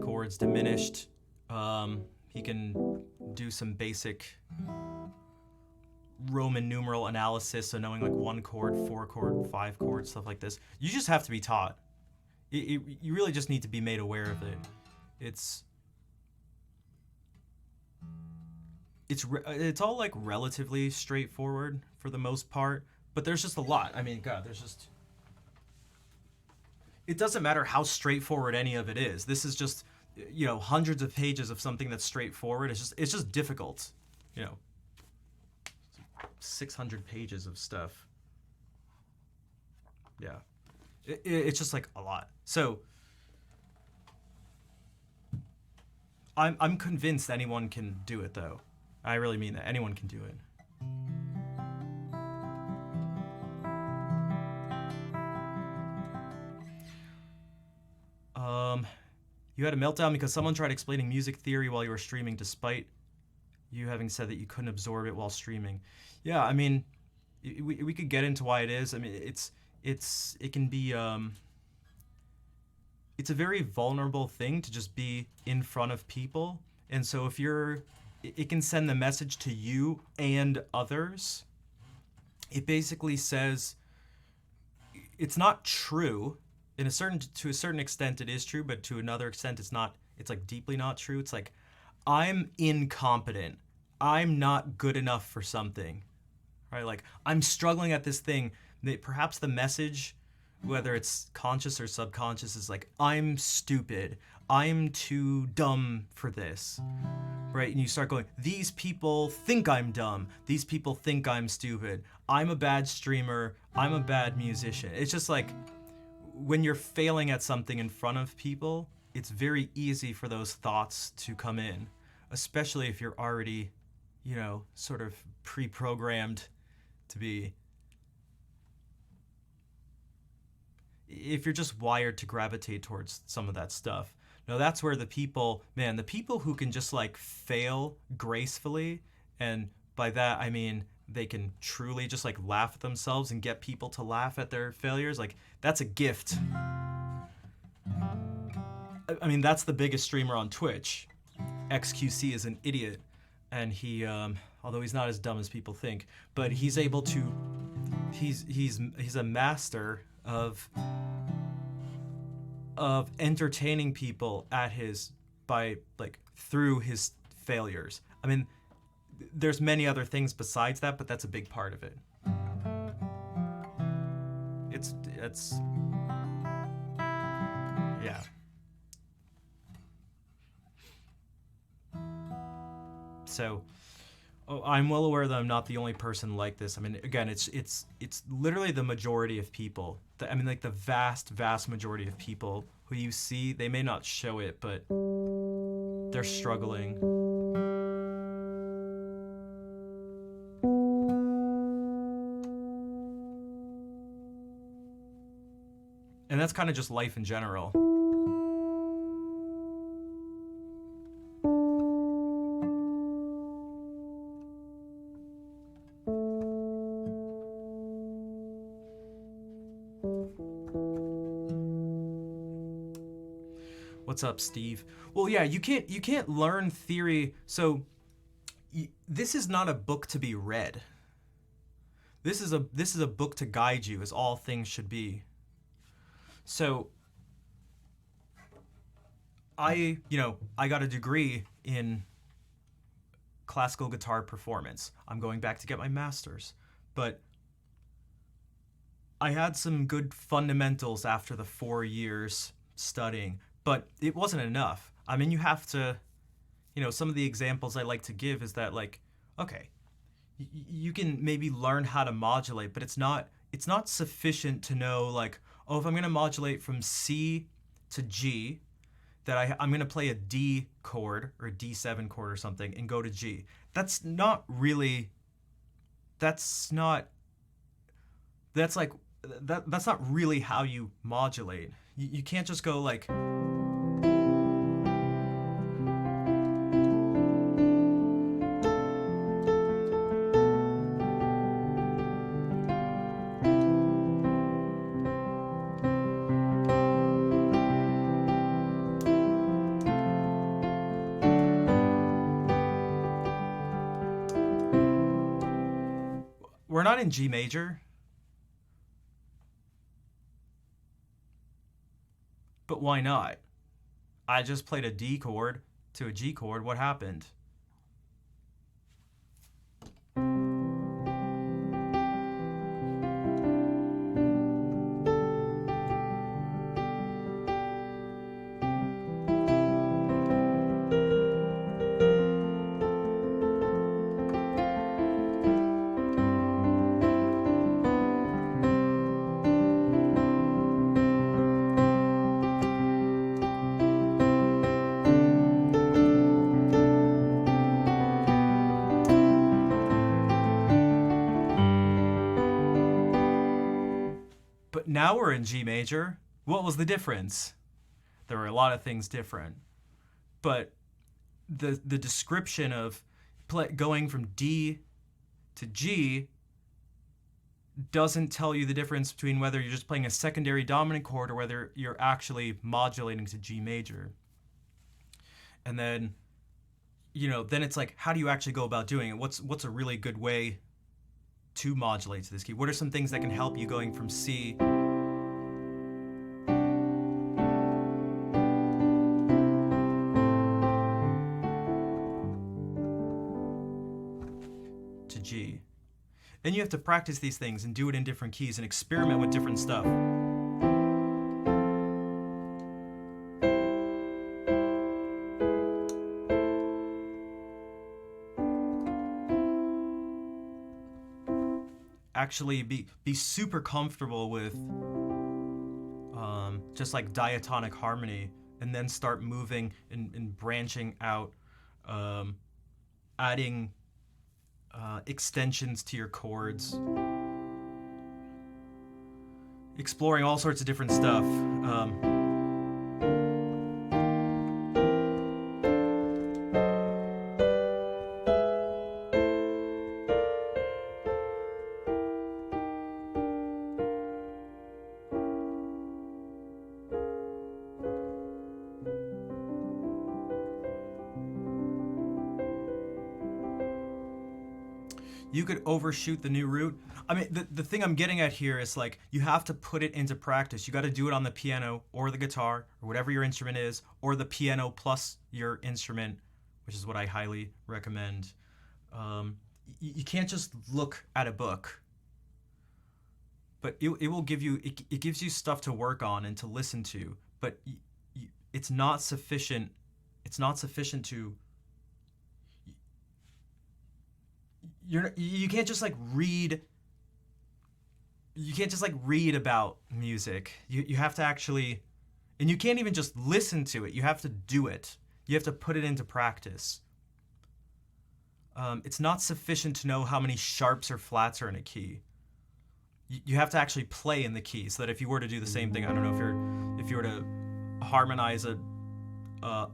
chords, diminished. He can do some basic Roman numeral analysis, so knowing like 1 chord, 4 chord, 5 chord, stuff like this. You just have to be taught. You really just need to be made aware of it. It's all like relatively straightforward for the most part. But there's just a lot. I mean, God, it doesn't matter how straightforward any of it is. This is just, hundreds of pages of something that's straightforward. It's just difficult. 600 pages of stuff. Yeah. It's just like a lot. So I'm convinced anyone can do it, though. I really mean that. Anyone can do it. You had a meltdown because someone tried explaining music theory while you were streaming, despite you having said that you couldn't absorb it while streaming. Yeah, I mean, we could get into why it is. I mean, it can be it's a very vulnerable thing to just be in front of people, and so if it can send the message to you and others it basically says it's not true. To a certain extent it is true, but to another extent it's not. It's like deeply not true. It's like I'm incompetent. I'm not good enough for something. Right? Like I'm struggling at this thing. Perhaps the message, whether it's conscious or subconscious, is like I'm stupid. I'm too dumb for this. Right? And you start going, these people think I'm dumb. These people think I'm stupid. I'm a bad streamer. I'm a bad musician. It's just like when you're failing at something in front of people, it's very easy for those thoughts to come in, especially if you're already, sort of pre-programmed to be. If you're just wired to gravitate towards some of that stuff. No, that's where the people who can just like fail gracefully, and by that I mean they can truly just like laugh at themselves and get people to laugh at their failures, like that's a gift. I mean, that's the biggest streamer on Twitch. XQC is an idiot, and he, although he's not as dumb as people think, but he's able to, he's a master of entertaining people through his failures. I mean, there's many other things besides that, but that's a big part of it. It's yeah. So, I'm well aware that I'm not the only person like this. I mean, again, it's literally the majority of people. Like the vast majority of people who you see, they may not show it, but they're struggling. And that's kind of just life in general. What's up, Steve? Well, yeah, you can't learn theory. So this is not a book to be read. This is a book to guide you, as all things should be. So I got a degree in classical guitar performance. I'm going back to get my master's, but I had some good fundamentals after the 4 years studying. But it wasn't enough. I mean, you have to, some of the examples I like to give is that, like, okay, you can maybe learn how to modulate, but it's not sufficient to know, like, oh, if I'm going to modulate from C to G, that I'm going to play a D chord or a D7 chord or something and go to G. That's not really how you modulate. You can't just go like... We're not in G major. But why not? I just played a D chord to a G chord. What happened? Now we're in G major. What was the difference? There were a lot of things different. But the description of going from D to G doesn't tell you the difference between whether you're just playing a secondary dominant chord or whether you're actually modulating to G major. And then, then it's like, how do you actually go about doing it? What's a really good way to modulate to this key? What are some things that can help you going from C to G? And you have to practice these things and do it in different keys and experiment with different stuff. Actually be super comfortable with just like diatonic harmony, and then start moving and branching out, adding extensions to your chords, exploring all sorts of different stuff. You could overshoot the new root. I mean, the thing I'm getting at here is like, you have to put it into practice. You got to do it on the piano or the guitar or whatever your instrument is, or the piano plus your instrument, which is what I highly recommend. You can't just look at a book, but it will give you, it gives you stuff to work on and to listen to, but it's not sufficient. It's not sufficient to, you can't just like read. You can't just like read about music. You have to actually, and you can't even just listen to it. You have to do it. You have to put it into practice. It's not sufficient to know how many sharps or flats are in a key. You have to actually play in the key, so that if you were to do the same thing, I don't know, if you were to harmonize a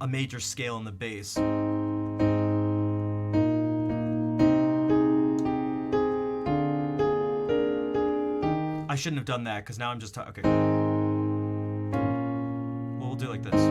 major scale in the bass. I shouldn't have done that, because now I'm just okay. Well, we'll do like this.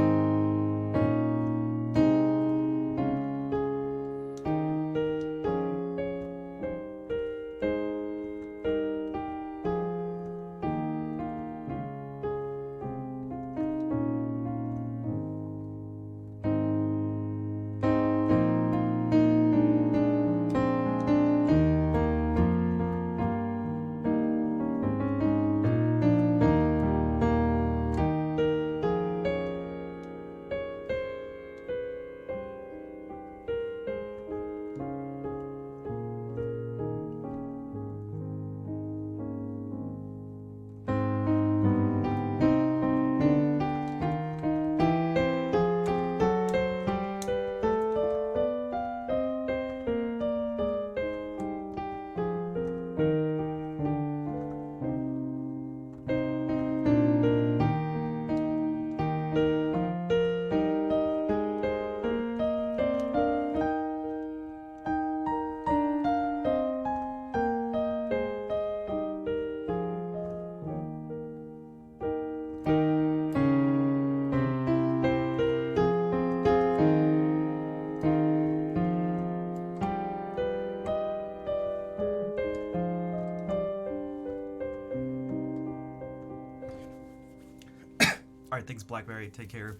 All right, thanks, Blackberry. Take care.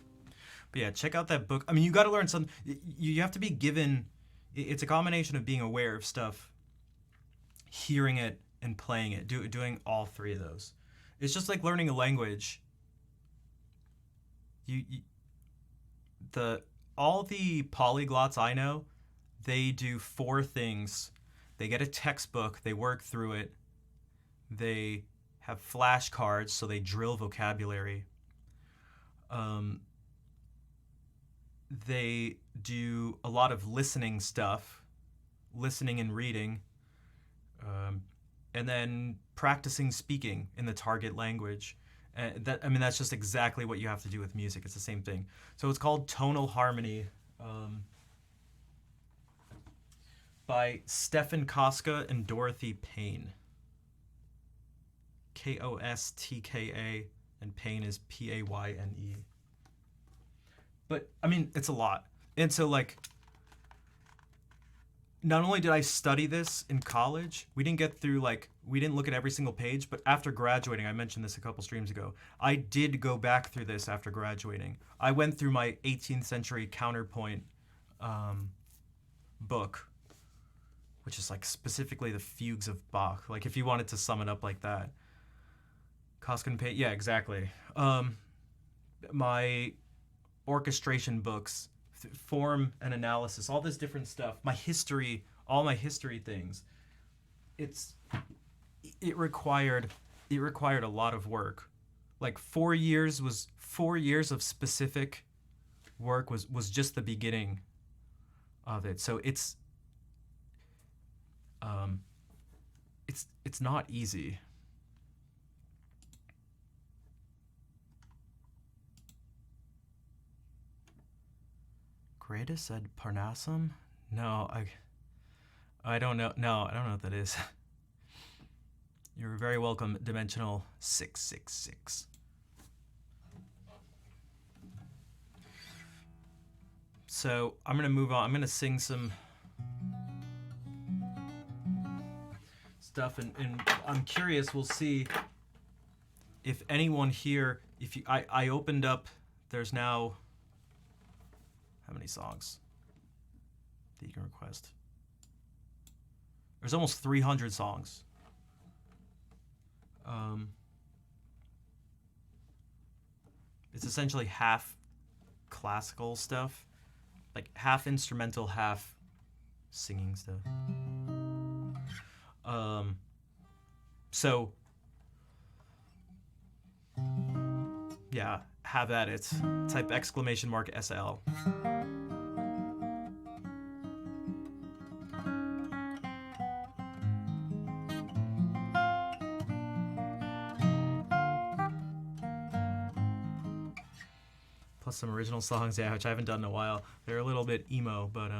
But yeah, check out that book. I mean, you got to learn something. You have to be given. It's a combination of being aware of stuff, hearing it, and playing it. Doing all three of those. It's just like learning a language. All the polyglots I know, they do 4 things. They get a textbook. They work through it. They have flashcards, so they drill vocabulary. They do a lot of listening stuff, listening and reading, and then practicing speaking in the target language. That's just exactly what you have to do with music. It's the same thing. So it's called Tonal Harmony, by Stefan Koska and Dorothy Payne. Kostka, and Payne is Payne. But I mean, it's a lot. And so like, not only did I study this in college, we didn't look at every single page, but after graduating, I mentioned this a couple streams ago, I did go back through this after graduating. I went through my 18th century counterpoint book, which is like specifically the fugues of Bach. Like if you wanted to sum it up like that. Koskin Pay, yeah, exactly. My orchestration books, form and analysis, all this different stuff, my history, all my history things. It required a lot of work. Like 4 years of specific work was just the beginning of it. So it's not easy. Greatest ad Parnassum? No, I don't know. No, I don't know what that is. You're very welcome, Dimensional 666. So I'm gonna move on. I'm gonna sing some stuff, and I'm curious. We'll see if anyone here. I opened up. There's now. How many songs that you can request? There's almost 300 songs. It's essentially half classical stuff, like half instrumental, half singing stuff. So yeah, have at it. Type !SL. Plus some original songs, yeah, which I haven't done in a while. They're a little bit emo, but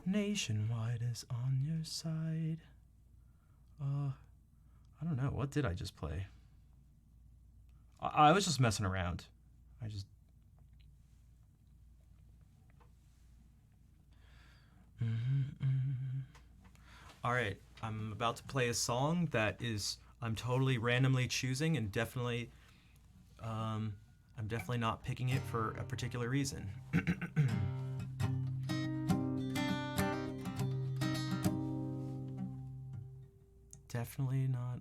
Nationwide is on your side. I don't know. What did I just play? I was just messing around. All right, I'm about to play a song that I'm totally randomly choosing, and definitely, I'm definitely not picking it for a particular reason. Definitely not.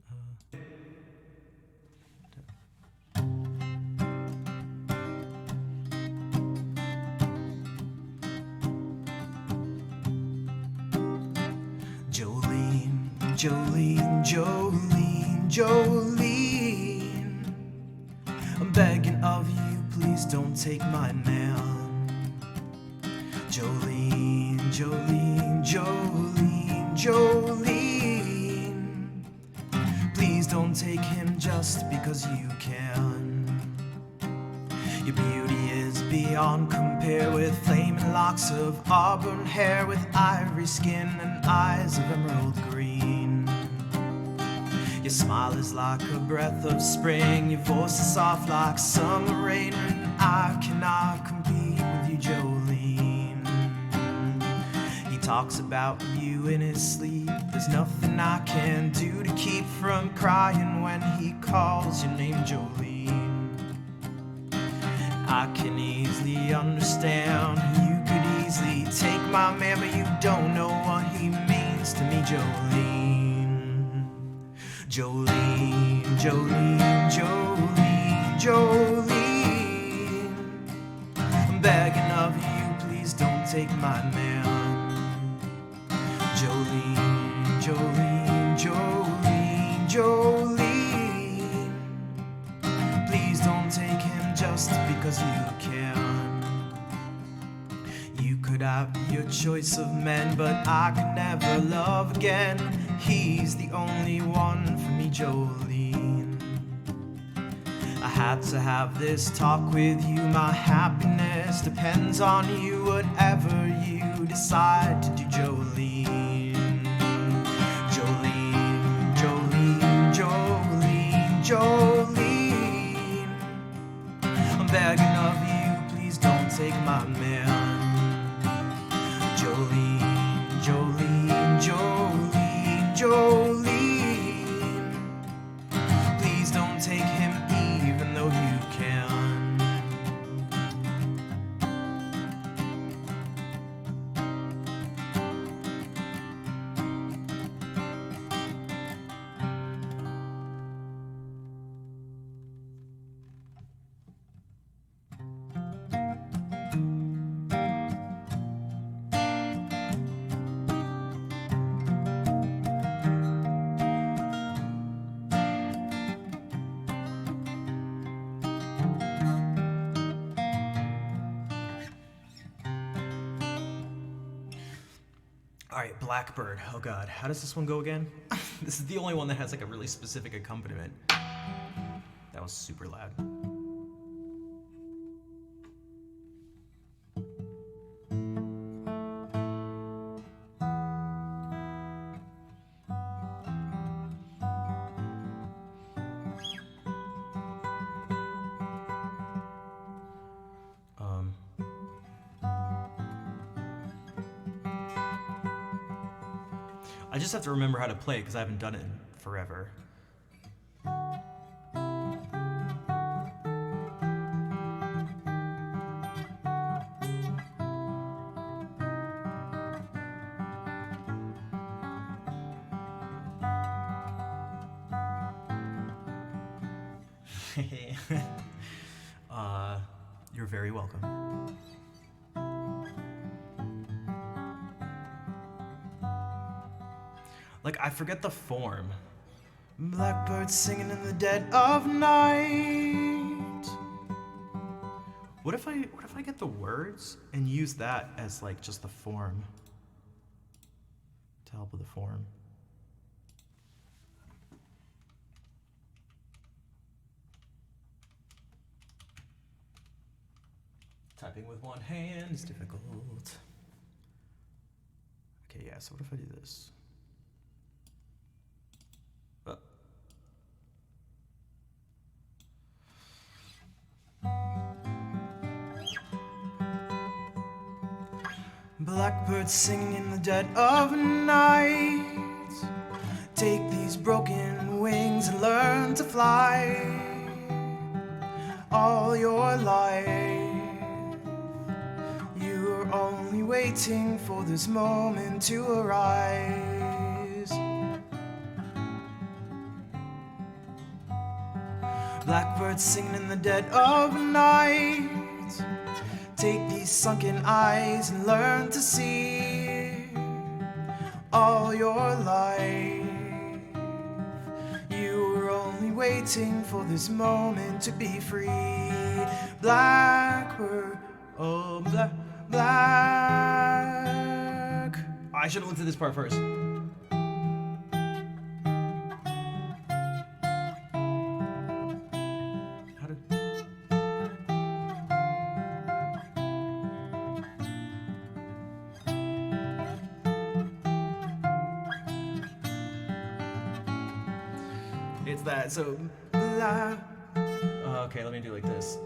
Jolene, Jolene, Jolene, I'm begging of you, please don't take my man. Jolene, Jolene, Jolene, Jolene, please don't take him just because you can. Your beauty is beyond compare, with flaming locks of auburn hair, with ivory skin and eyes of emerald green. Your smile is like a breath of spring, your voice is soft like summer rain, and I cannot compete with you, Jolene. He talks about you in his sleep, there's nothing I can do to keep from crying when he calls your name, Jolene. I can easily understand you could easily take my man, but you don't know what he means to me, Jolene. Jolene, Jolene, Jolene, Jolene, I'm begging of you, please don't take my man. Jolene, Jolene, Jolene, Jolene, please don't take him just because you can. You could have your choice of men, but I could never love again. He's the only one for me, Jolene. I had to have this talk with you. My happiness depends on you, whatever you decide to do, Jolene. Jolene, Marilyn. Jolene, Jolene, Jolene, Jolene. Please don't take him even though you can. Alright, Blackbird. Oh god, how does this one go again? This is the only one that has like a really specific accompaniment. That was super loud. I just have to remember how to play it because I haven't done it in forever. You're very welcome. Like, I forget the form. Blackbird singing in the dead of night. What if I get the words and use that as like just the form to help with the form? Typing with one hand is difficult. Okay, yeah, so what if I do this? Blackbird singing in the dead of night. Take these broken wings and learn to fly. All your life, you're only waiting for this moment to arise. Blackbird singing in the dead of night. Take these sunken eyes and learn to see. All your life, you were only waiting for this moment to be free. Blackbird, oh black. I should have looked at this part first. It's that, so okay, let me do like this.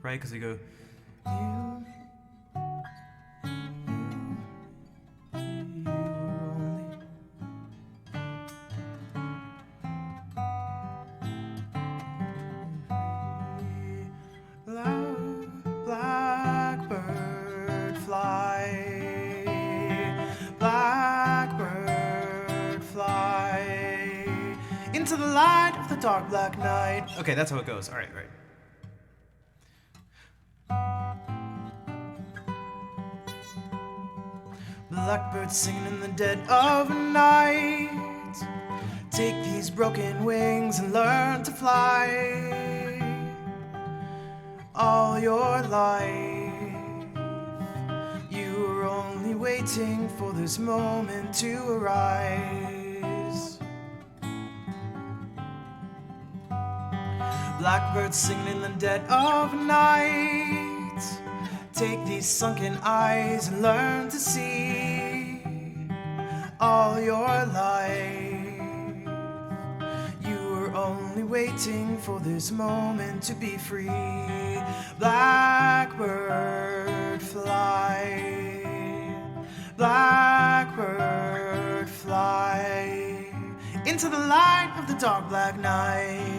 Right, because we go Blackbird fly, blackbird fly into the light of the dark black night. Okay, that's how it goes. All right, right. Blackbird singing in the dead of night. Take these broken wings and learn to fly. All your life, you were only waiting for this moment to arise. Blackbird singing in the dead of night. Take these sunken eyes and learn to see. All your life, you were only only waiting for this moment to be free. Blackbird fly, blackbird fly into the light of the dark black night.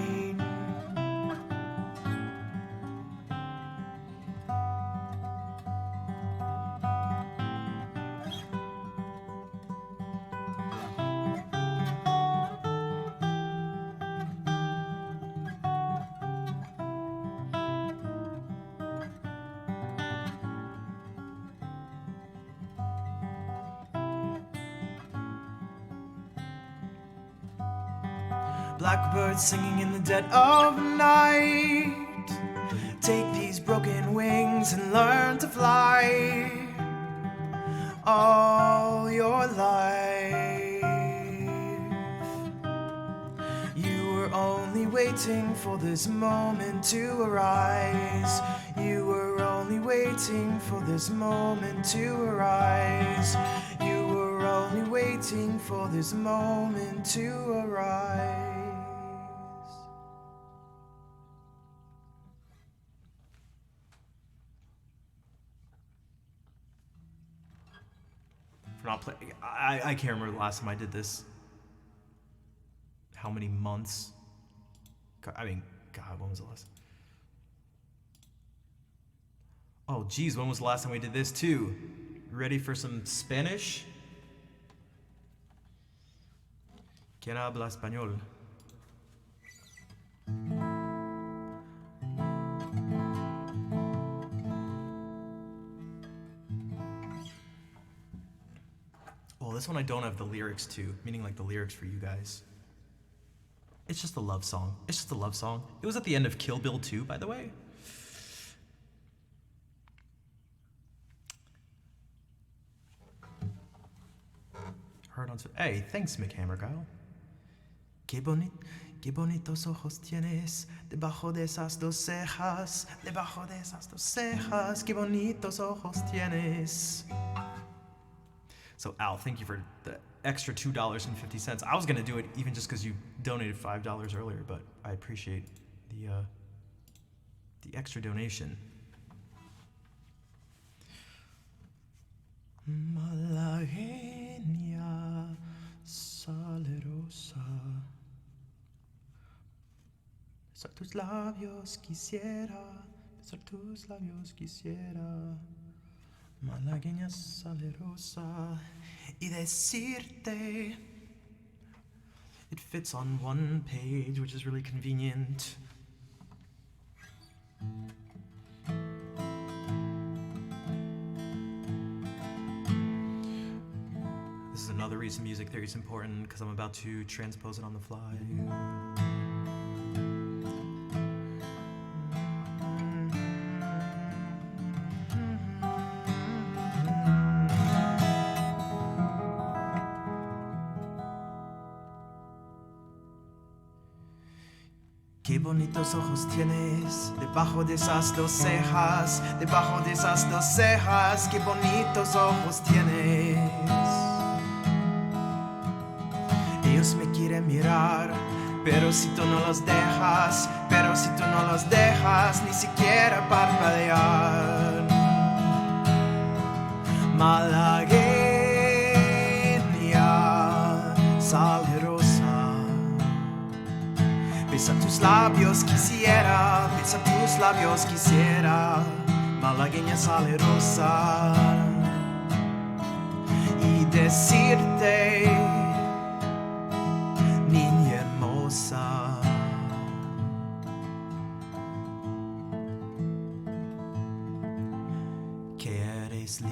Blackbirds singing in the dead of night. Take these broken wings and learn to fly all your life. You were only waiting for this moment to arise. You were only waiting for this moment to arise. You were only waiting for this moment to arise. For not playing, I can't remember the last time I did this. How many months? I mean, God, when was the last? Oh, geez, when was the last time we did this too? Ready for some Spanish? ¿Quién habla español? Well, this one I don't have the lyrics to, meaning like the lyrics for you guys. It's just a love song. It's just a love song. It was at the end of Kill Bill 2, by the way. Heard on. Hey, thanks, McHammer Kyle. Qué bonitos ojos tienes debajo de esas dos cejas, debajo de esas dos cejas. Qué bonitos ojos tienes. So Al, thank you for the extra $2.50. I was gonna do it even just because you donated $5 earlier, but I appreciate the extra donation. Malagueña salerosa, besar tus labios quisiera, besar tus labios quisiera. Malagueña salerosa y decirte. It fits on one page, which is really convenient. This is another reason music theory is important, because I'm about to transpose it on the fly. Qué bonitos ojos tienes debajo de esas dos cejas, debajo de esas dos cejas, qué bonitos ojos tienes. Ellos me quieren mirar, pero si tú no los dejas, pero si tú no los dejas, ni siquiera parpadear. Malagueña salerosa, besa tus labios quisiera, besa tus labios quisiera, malagueña salerosa, y decirte, niña hermosa, que eres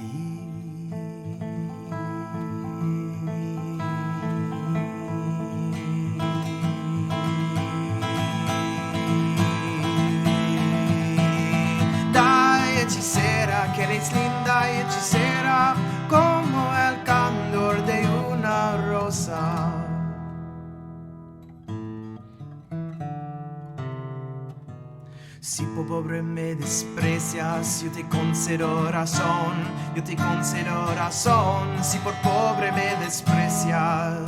hechicera, que eres linda y hechicera como el candor de una rosa. Si por pobre me desprecias, yo te concedo razón, yo te concedo razón. Si por pobre me desprecias,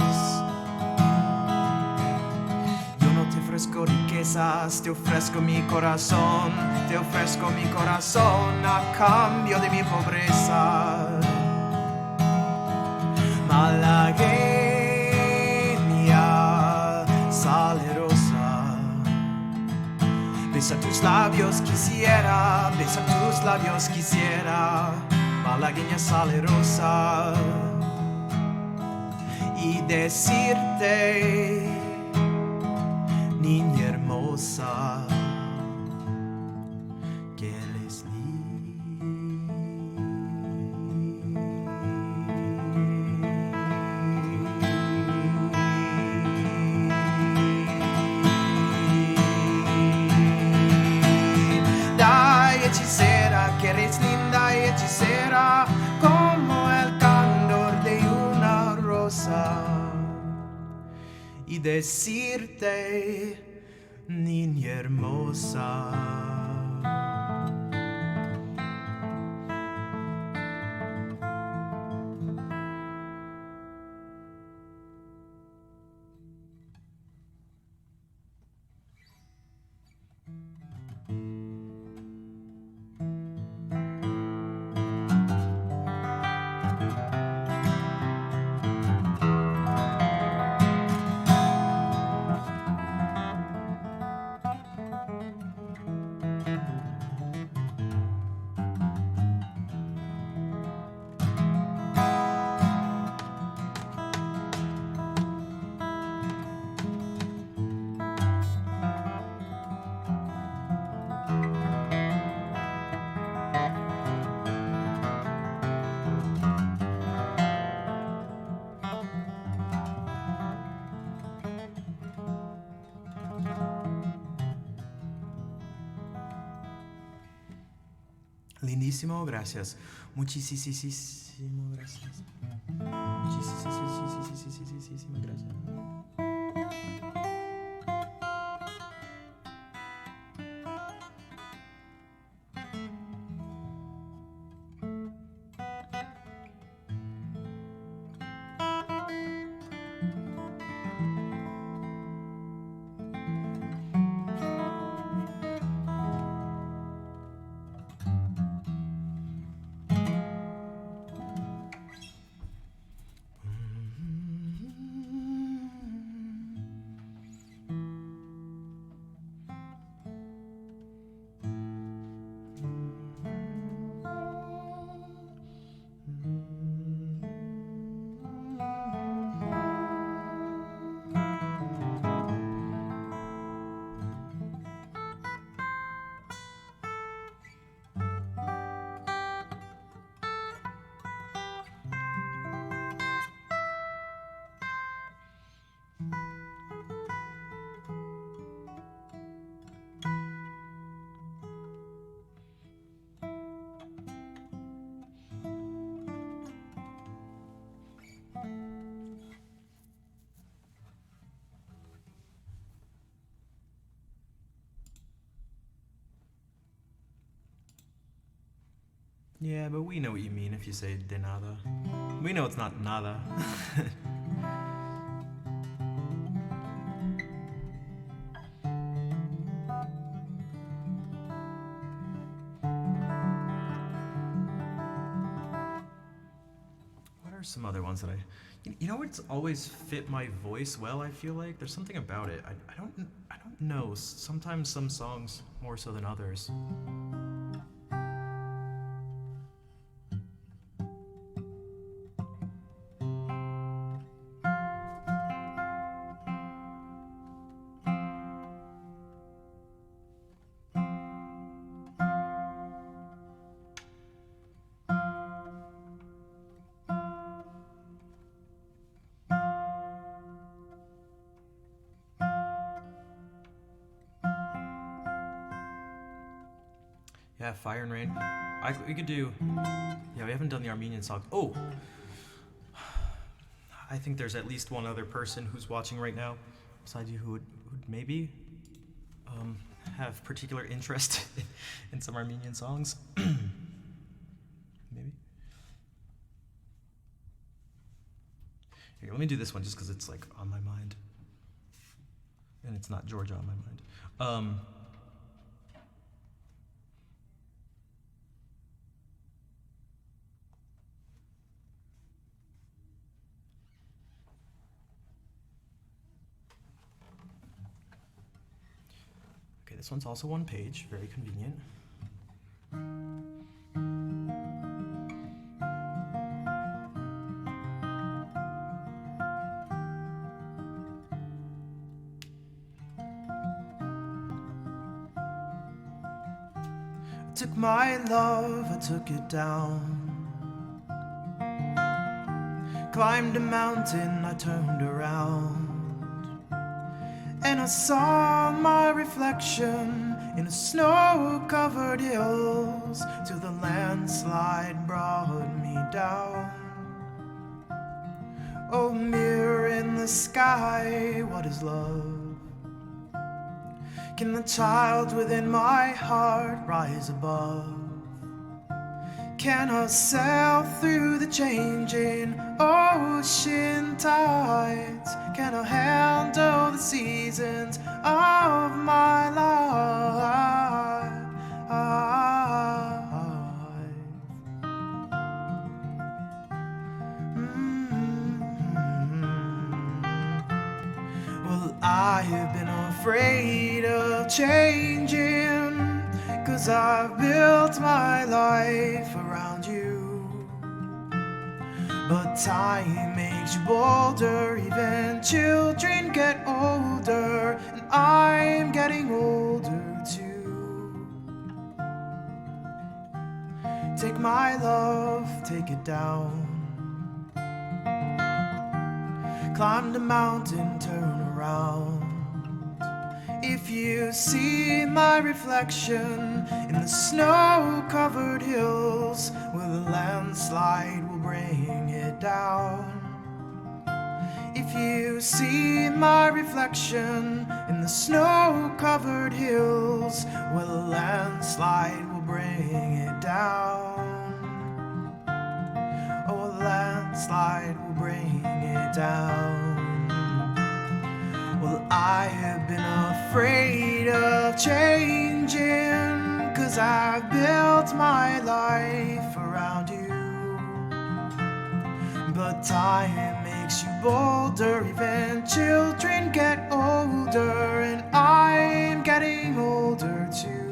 yo no te ofrezco ofrezco riquezas, te ofrezco mi corazón a cambio de mi pobreza. Malagueña salerosa, besa tus labios quisiera, malagueña salerosa, y decirte, niña hermosa, que él es linda y hechicera, que eres linda y hechicera como el candor de una rosa, y decirte, niña hermosa. Lindísimo, gracias. Muchísimo gracias. Muchísimo gracias. Yeah, but we know what you mean if you say de nada. We know it's not nada. What are some other ones that you know what's always fit my voice well, I feel like? There's something about it. I don't know. Sometimes some songs more so than others. Yeah, Fire and Rain. We could do. Yeah, we haven't done the Armenian song. Oh, I think there's at least one other person who's watching right now, besides you, who would maybe have particular interest in some Armenian songs. Maybe. Here, let me do this one just because it's like on my mind. And it's not Georgia on my mind. Okay, this one's also one page, very convenient. I took my love, I took it down. Climbed a mountain, I turned around. And I saw my reflection in the snow-covered hills till the landslide brought me down. Oh, mirror in the sky, what is love? Can the child within my heart rise above? Can I sail through the changing ocean tides? Can I handle the seasons of my life? Well, I have been afraid of changing, 'cause I've built my life around you. But time makes you bolder, even children get older, and I'm getting older too. Take my love, take it down. Climb the mountain, turn around. If you see my reflection in the snow-covered hills, well, the landslide will bring it down. If you see my reflection in the snow-covered hills, well, the landslide will bring it down. Oh, a landslide will bring it down. Well, I have been afraid of changing, 'cause I've built my life around you. But time makes you bolder, even children get older, and I'm getting older too.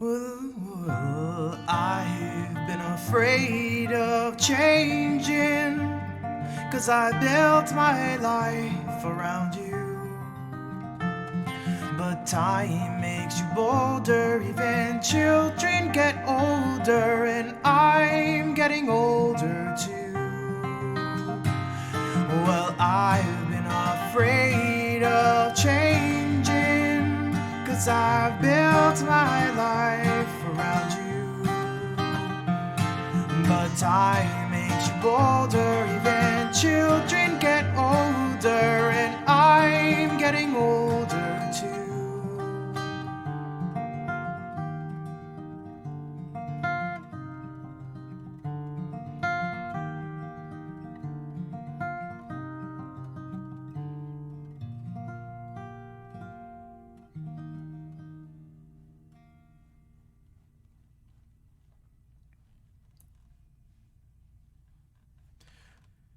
Well, I've been afraid of changing, 'cause I built my life around you. But time makes you bolder, even children get older, and I'm getting older too. Well, I've been afraid of changing, 'cause I've built my life around you. But time makes you bolder, even children get older, and I'm getting older too.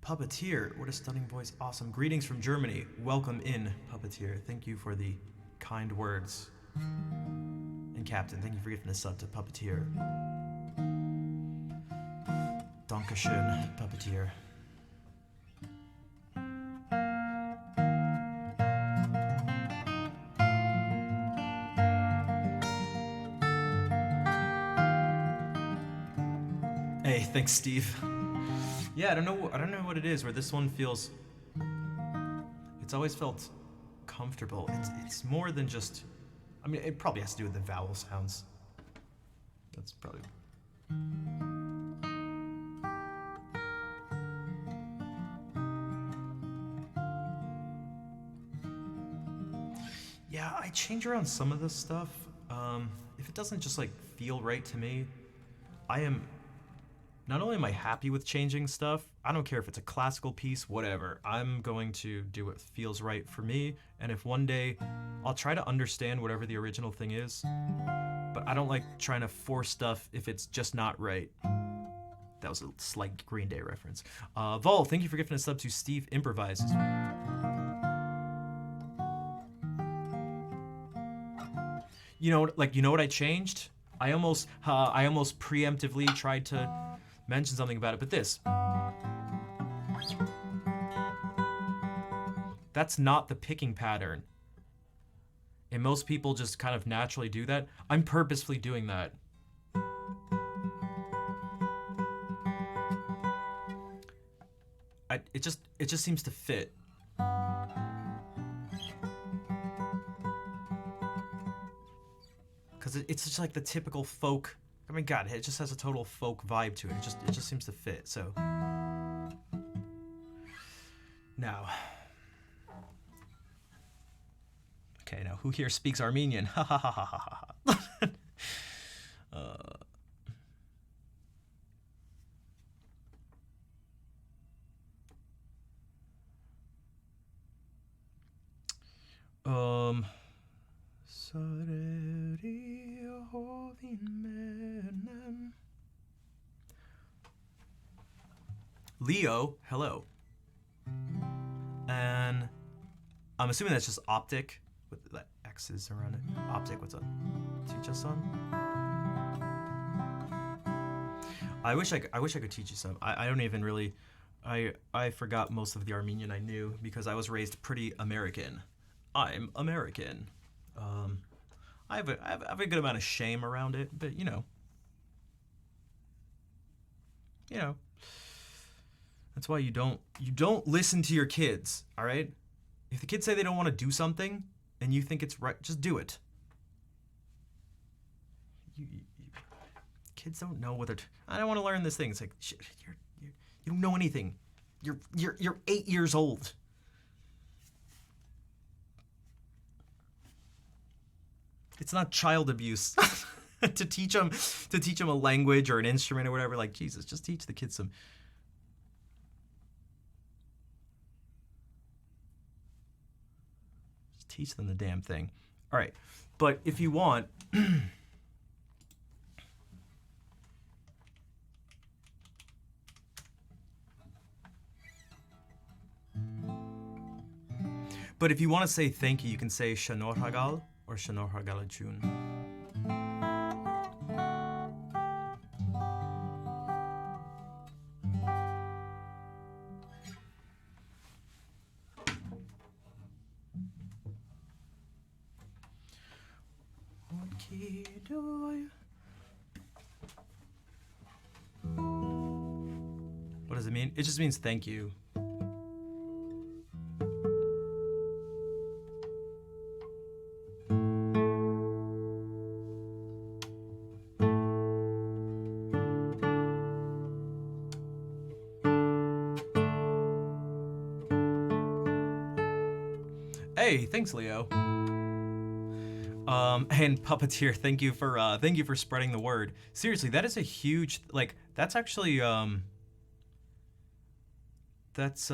Puppeteer, what a stunning voice. Awesome. Greetings from Germany. Welcome in, Puppeteer. Thank you for the kind words. And Captain, thank you for giving a sub to Puppeteer. Dankeschön, Puppeteer. Hey, thanks, Steve. Yeah, I don't know what it is where this one feels. It's always felt comfortable. It's more than just. I mean, it probably has to do with the vowel sounds. That's probably. Yeah, I change around some of this stuff. If it doesn't just like feel right to me, I am. Not only am I happy with changing stuff, I don't care if it's a classical piece, whatever. I'm going to do what feels right for me, and if one day I'll try to understand whatever the original thing is, but I don't like trying to force stuff if it's just not right. That was a slight Green Day reference. Vol, thank you for gifting a sub to Steve Improvises. You know what I changed? I almost preemptively tried to mention something about it, but this. That's not the picking pattern. And most people just kind of naturally do that. I'm purposefully doing that. It just seems to fit. Cause it's just like the typical folk. I mean, God, it just has a total folk vibe to it. It just seems to fit. So now, okay, now who here speaks Armenian? Ha ha ha ha ha ha. Leo, hello. And I'm assuming that's just Optic with the X's around it. Optic, what's up? Teach us some? I wish I could teach you some. I don't even really. I forgot most of the Armenian I knew because I was raised pretty American. I'm American. I have a good amount of shame around it, but you know. That's why you don't listen to your kids, all right? If the kids say they don't want to do something and you think it's right, just do it. Kids don't know what I don't want to learn this thing. It's like shit, you don't know anything. You're 8 years old. It's not child abuse to teach them a language or an instrument or whatever. Like Jesus, just teach the kids some. Just teach them the damn thing. All right, but if you want. But if you want to say thank you, you can say Shanor Hagal or Shanor Hagalachun. What key do I? What does it mean? It just means thank you. Hey, thanks, Leo. And Puppeteer, thank you for spreading the word. Seriously, that is a huge that's actually that's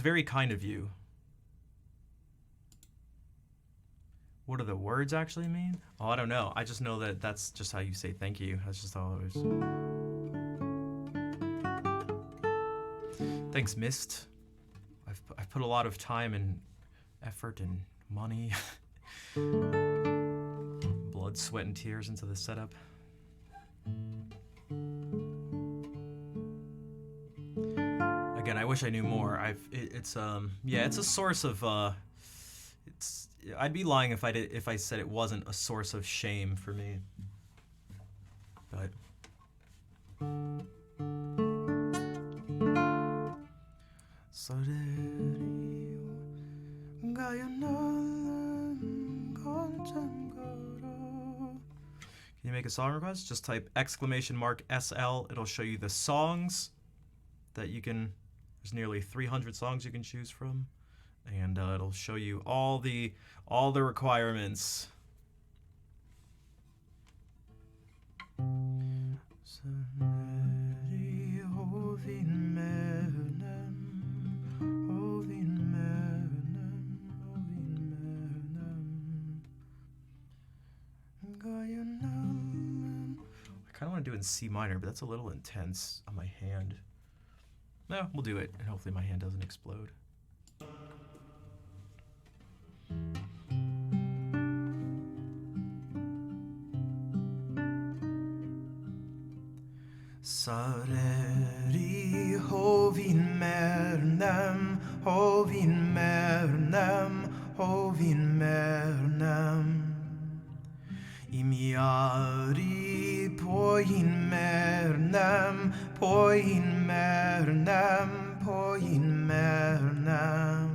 very kind of you. What do the words actually mean? Oh, I don't know. I just know that that's just how you say thank you. That's just all it is. Thanks, Mist. I've put a lot of time and effort and money, blood, sweat, and tears into the setup. Again, I wish I knew more. It's a source of I'd be lying if I said it wasn't a source of shame for me. But Can you make a song request? Just type !SL. It'll show you the songs that you can. There's nearly 300 songs you can choose from, and it'll show you all the requirements. I kind of want to do it in C minor, but that's a little intense on my hand. No, we'll do it, and hopefully my hand doesn't explode. Sareri hovin mernem, hovin mernem, hovin mernem. Imiari poin mernem, poin mernem, poin mernem.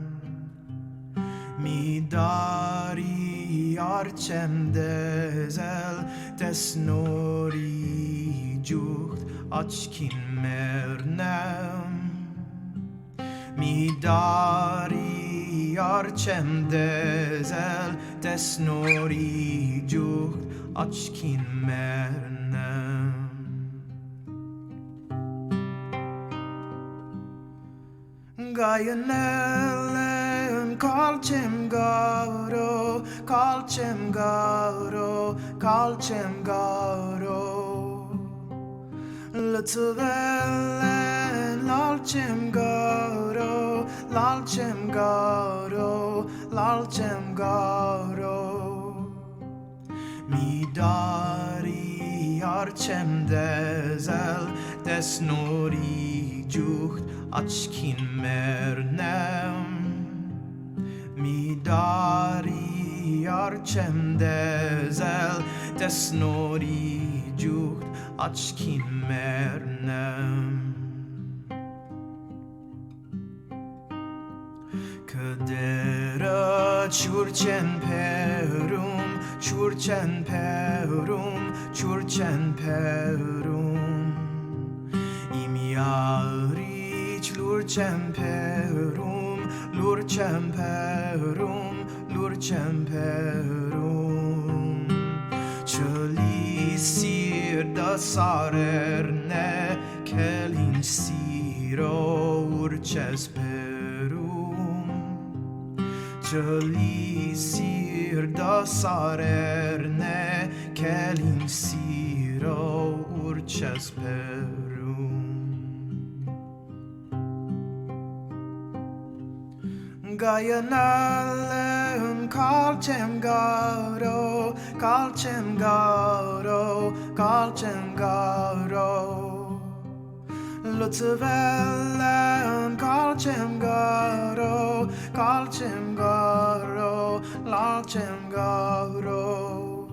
Midari arcem dezel desnori jucht açkin mernem. Midari arcem dezel desnori jucht açkin mernem. Gayanelen kalcem garo, kalcem garo, kalcem garo. Lütfelen lalcem garo, lalcem garo, lalcem garo. Midari arcem dezel desnori jucht açkin mernem. Midari arcem dezel desnori jucht açkin mernem. Kadera churchen perum, churchen perum, churchen perum. Imiari lurchen perum, lurchen perum, lurchen perum. Çöli sirda sarerne, kelin siro urches perum. Çöli sirda sarerne, kelin siro urches perum. Gayanalen kalcem garo, kalcem garo, kalcem garo. Lütfelen kalcem garo, kalcem garo, lalcem garo.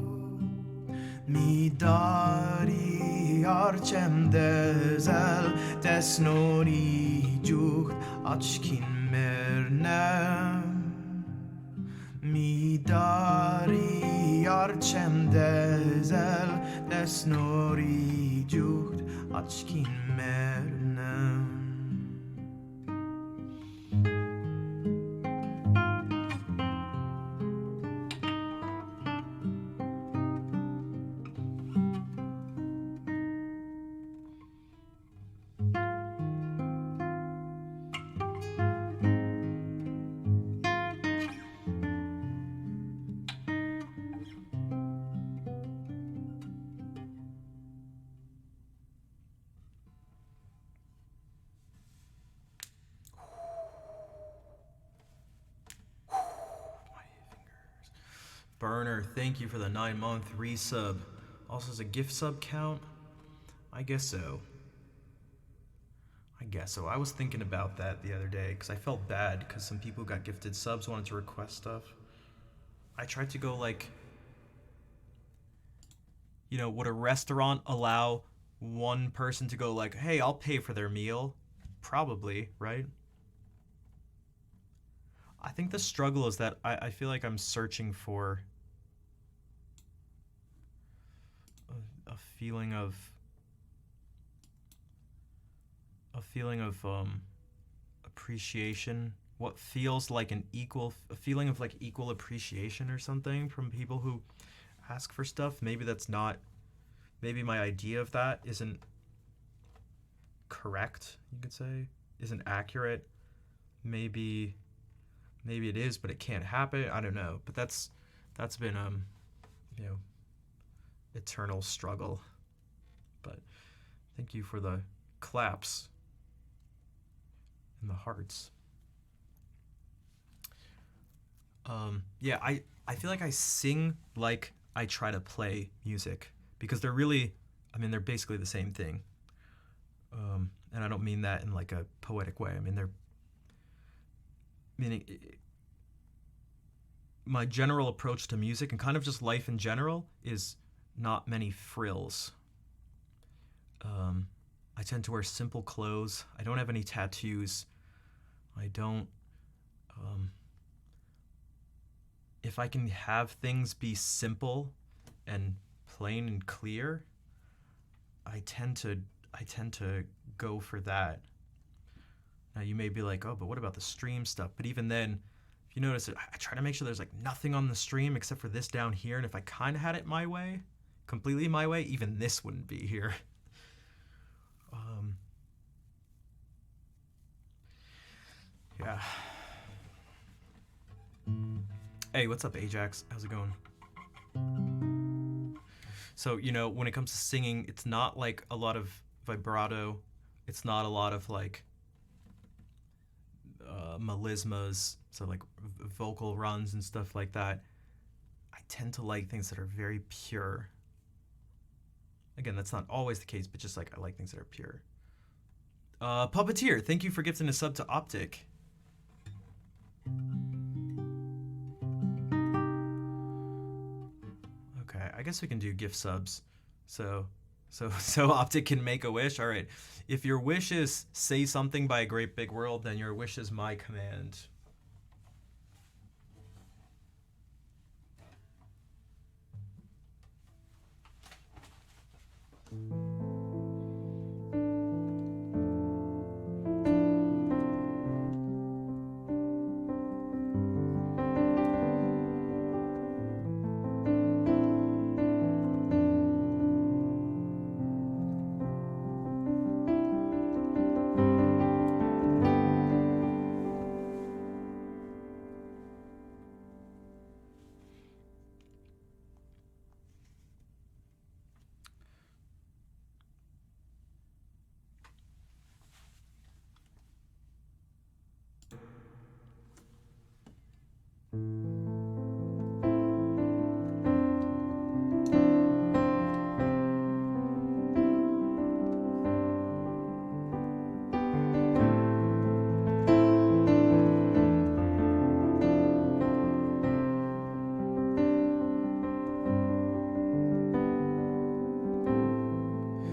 Midari arcem dezel desnori jucht açkin mernem. Midari arcem dezel desnori jucht açkin mernem. Burner, thank you for the 9-month resub. Also, is a gift sub count? I guess so. I was thinking about that the other day because I felt bad because some people who got gifted subs wanted to request stuff. I tried to go like, would a restaurant allow one person to go like, hey, I'll pay for their meal? Probably, right? I think the struggle is that I feel like I'm searching for a feeling of appreciation, what feels like a feeling of like equal appreciation or something from people who ask for stuff. Maybe that's not, maybe my idea of that isn't correct, you could say, isn't accurate. Maybe it is, but it can't happen. I don't know. But that's been you know, eternal struggle. But thank you for the claps and the hearts. Yeah, I feel like I sing like I try to play music, because they're really, I mean, they're basically the same thing. And I don't mean that in like a poetic way. I mean, they're meaning my general approach to music and kind of just life in general is not many frills. I tend to wear simple clothes. I don't have any tattoos. I don't. If I can have things be simple and plain and clear, I tend to go for that. Now you may be like, oh, but what about the stream stuff? But even then, if you notice it, I try to make sure there's like nothing on the stream except for this down here. And if I kind of had it my way, completely my way, even this wouldn't be here. Yeah. Hey, what's up, Ajax? How's it going? So, you know, when it comes to singing, it's not like a lot of vibrato. It's not a lot of like melismas, so like vocal runs and stuff like that. I tend to like things that are very pure. Again, that's not always the case, but just like I like things that are pure. Puppeteer, thank you for gifting a sub to Optic. Okay, I guess we can do gift subs. So Optic can make a wish. All right. If your wish is say something by a great big world, then your wish is my command.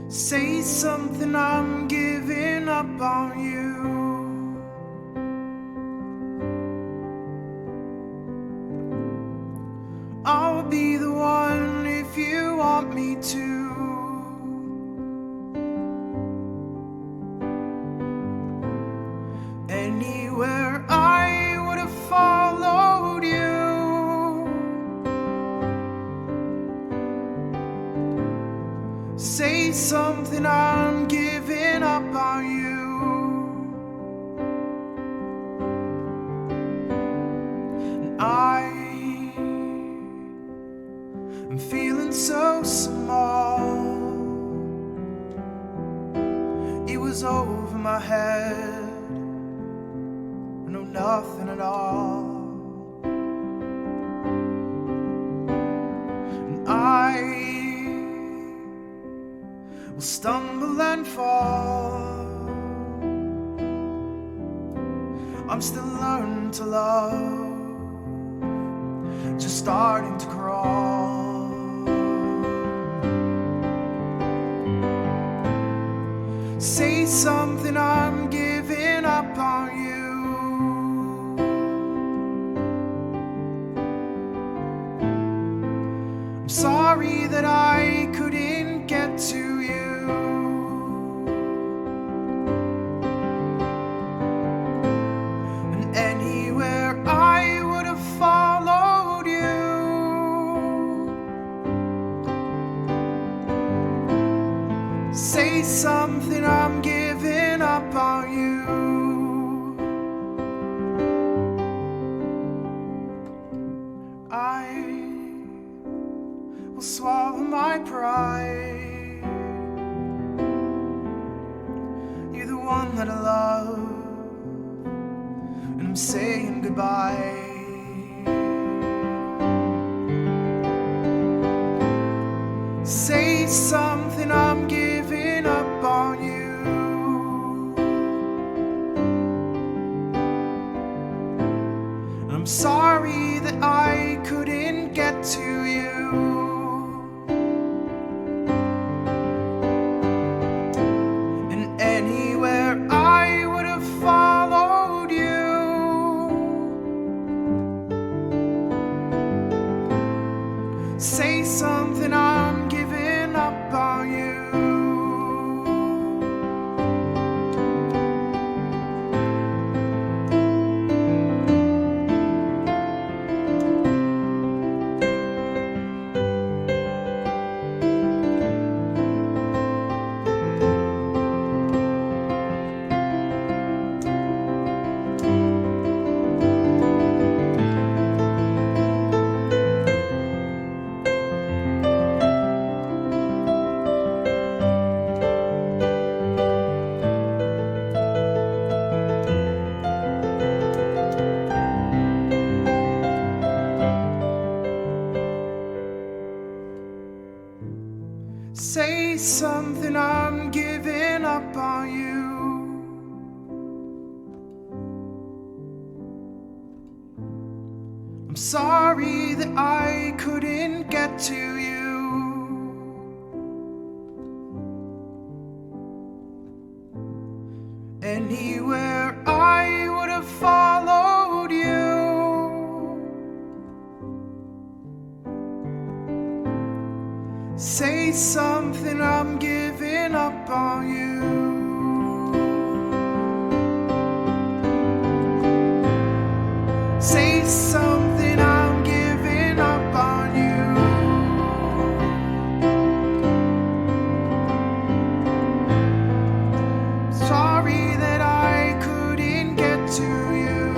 Say something, I'm giving up on you. I'll be the one if you want me to. Anywhere I would have followed you. Say something, I'm giving up on you. And I'm feeling so small. It was over my head. I know nothing at all. And I will stumble and fall. I'm still learning to love, just starting to crawl. Say something, I'm giving up on you. sorry that I couldn't get to you. And anywhere I would have followed you. Say something, I'm giving up on you. I will swallow my pride. You're the one that I love, and I'm saying goodbye. Say something, I'm giving up on you. And I'm sorry that I couldn't get to you. And anywhere I would have followed you. Say something, I'm giving up on you. Say something, I'm giving up on you. I'm sorry that I couldn't get to you. Anywhere I would have followed you. Say something, I'm giving up on you. Say something, I'm giving up on you. Sorry that I couldn't get to you.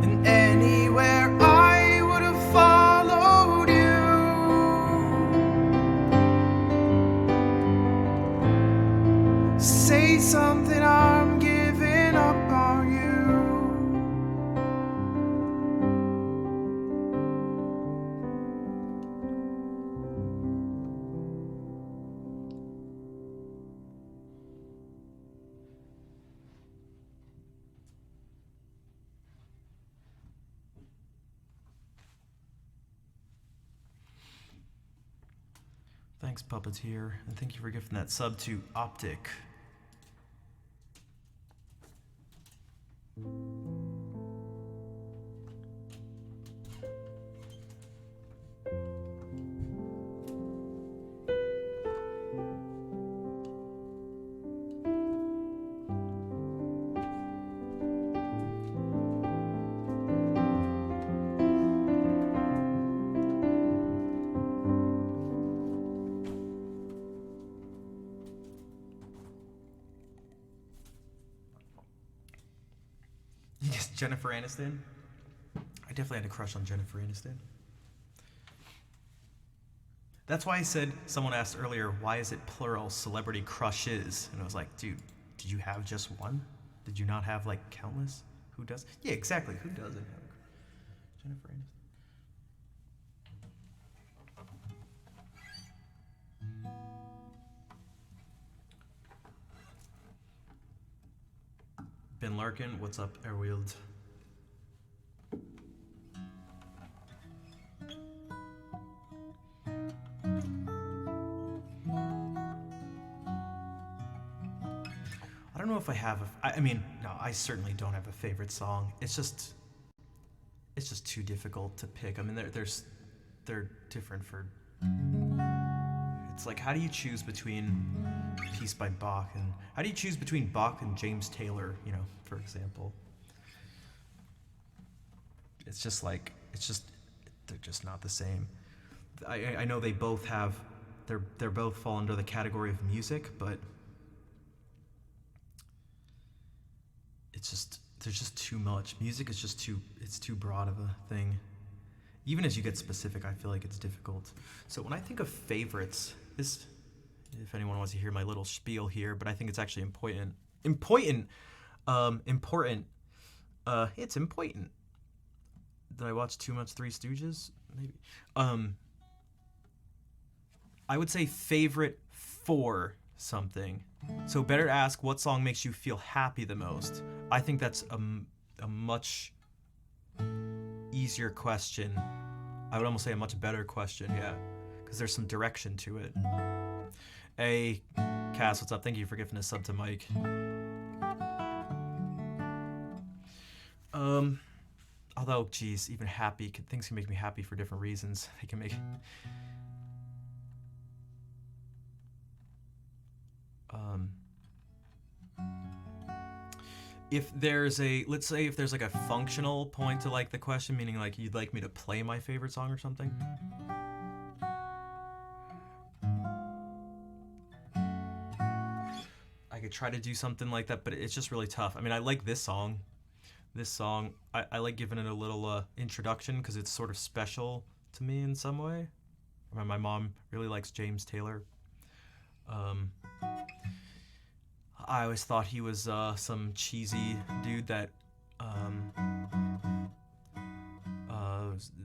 And anywhere I would have followed you. Say something, I'm giving up on you. Thanks, Puppeteer, and thank you for gifting that sub to Optic. Yes, Jennifer Aniston. I definitely had a crush on Jennifer Aniston. That's why I said, someone asked earlier, why is it plural celebrity crushes? And I was like, dude, did you have just one? Did you not have like countless? Who does? Yeah, exactly. Who doesn't have a crush? Jennifer Aniston. Ben Larkin, what's up, Airwheeled? I don't know if I have I mean, no, I certainly don't have a favorite song. It's just, it's just too difficult to pick. I mean, they're different for. It's like, how do you choose between a piece by Bach and how do you choose between Bach and James Taylor? You know, for example. It's just like they're just not the same. I know they both have they're both fall under the category of music, but there's just too much. Music is just too broad of a thing. Even as you get specific, I feel like it's difficult. So when I think of favorites, this, if anyone wants to hear my little spiel here, but I think it's actually important. It's important. Did I watch too much Three Stooges? Maybe. I would say favorite for something. So better ask what song makes you feel happy the most. I think that's a much easier question. I would almost say a much better question, yeah, because there's some direction to it. Hey, Cass, what's up? Thank you for giving a sub to Mike. Although, geez, even happy, things can make me happy for different reasons. They can make... If there's let's say if there's like a functional point to like the question, meaning like you'd like me to play my favorite song or something. I could try to do something like that, but it's just really tough. I mean, I like this song. I like giving it a little introduction because it's sort of special to me in some way. My mom really likes James Taylor. I always thought he was some cheesy dude that,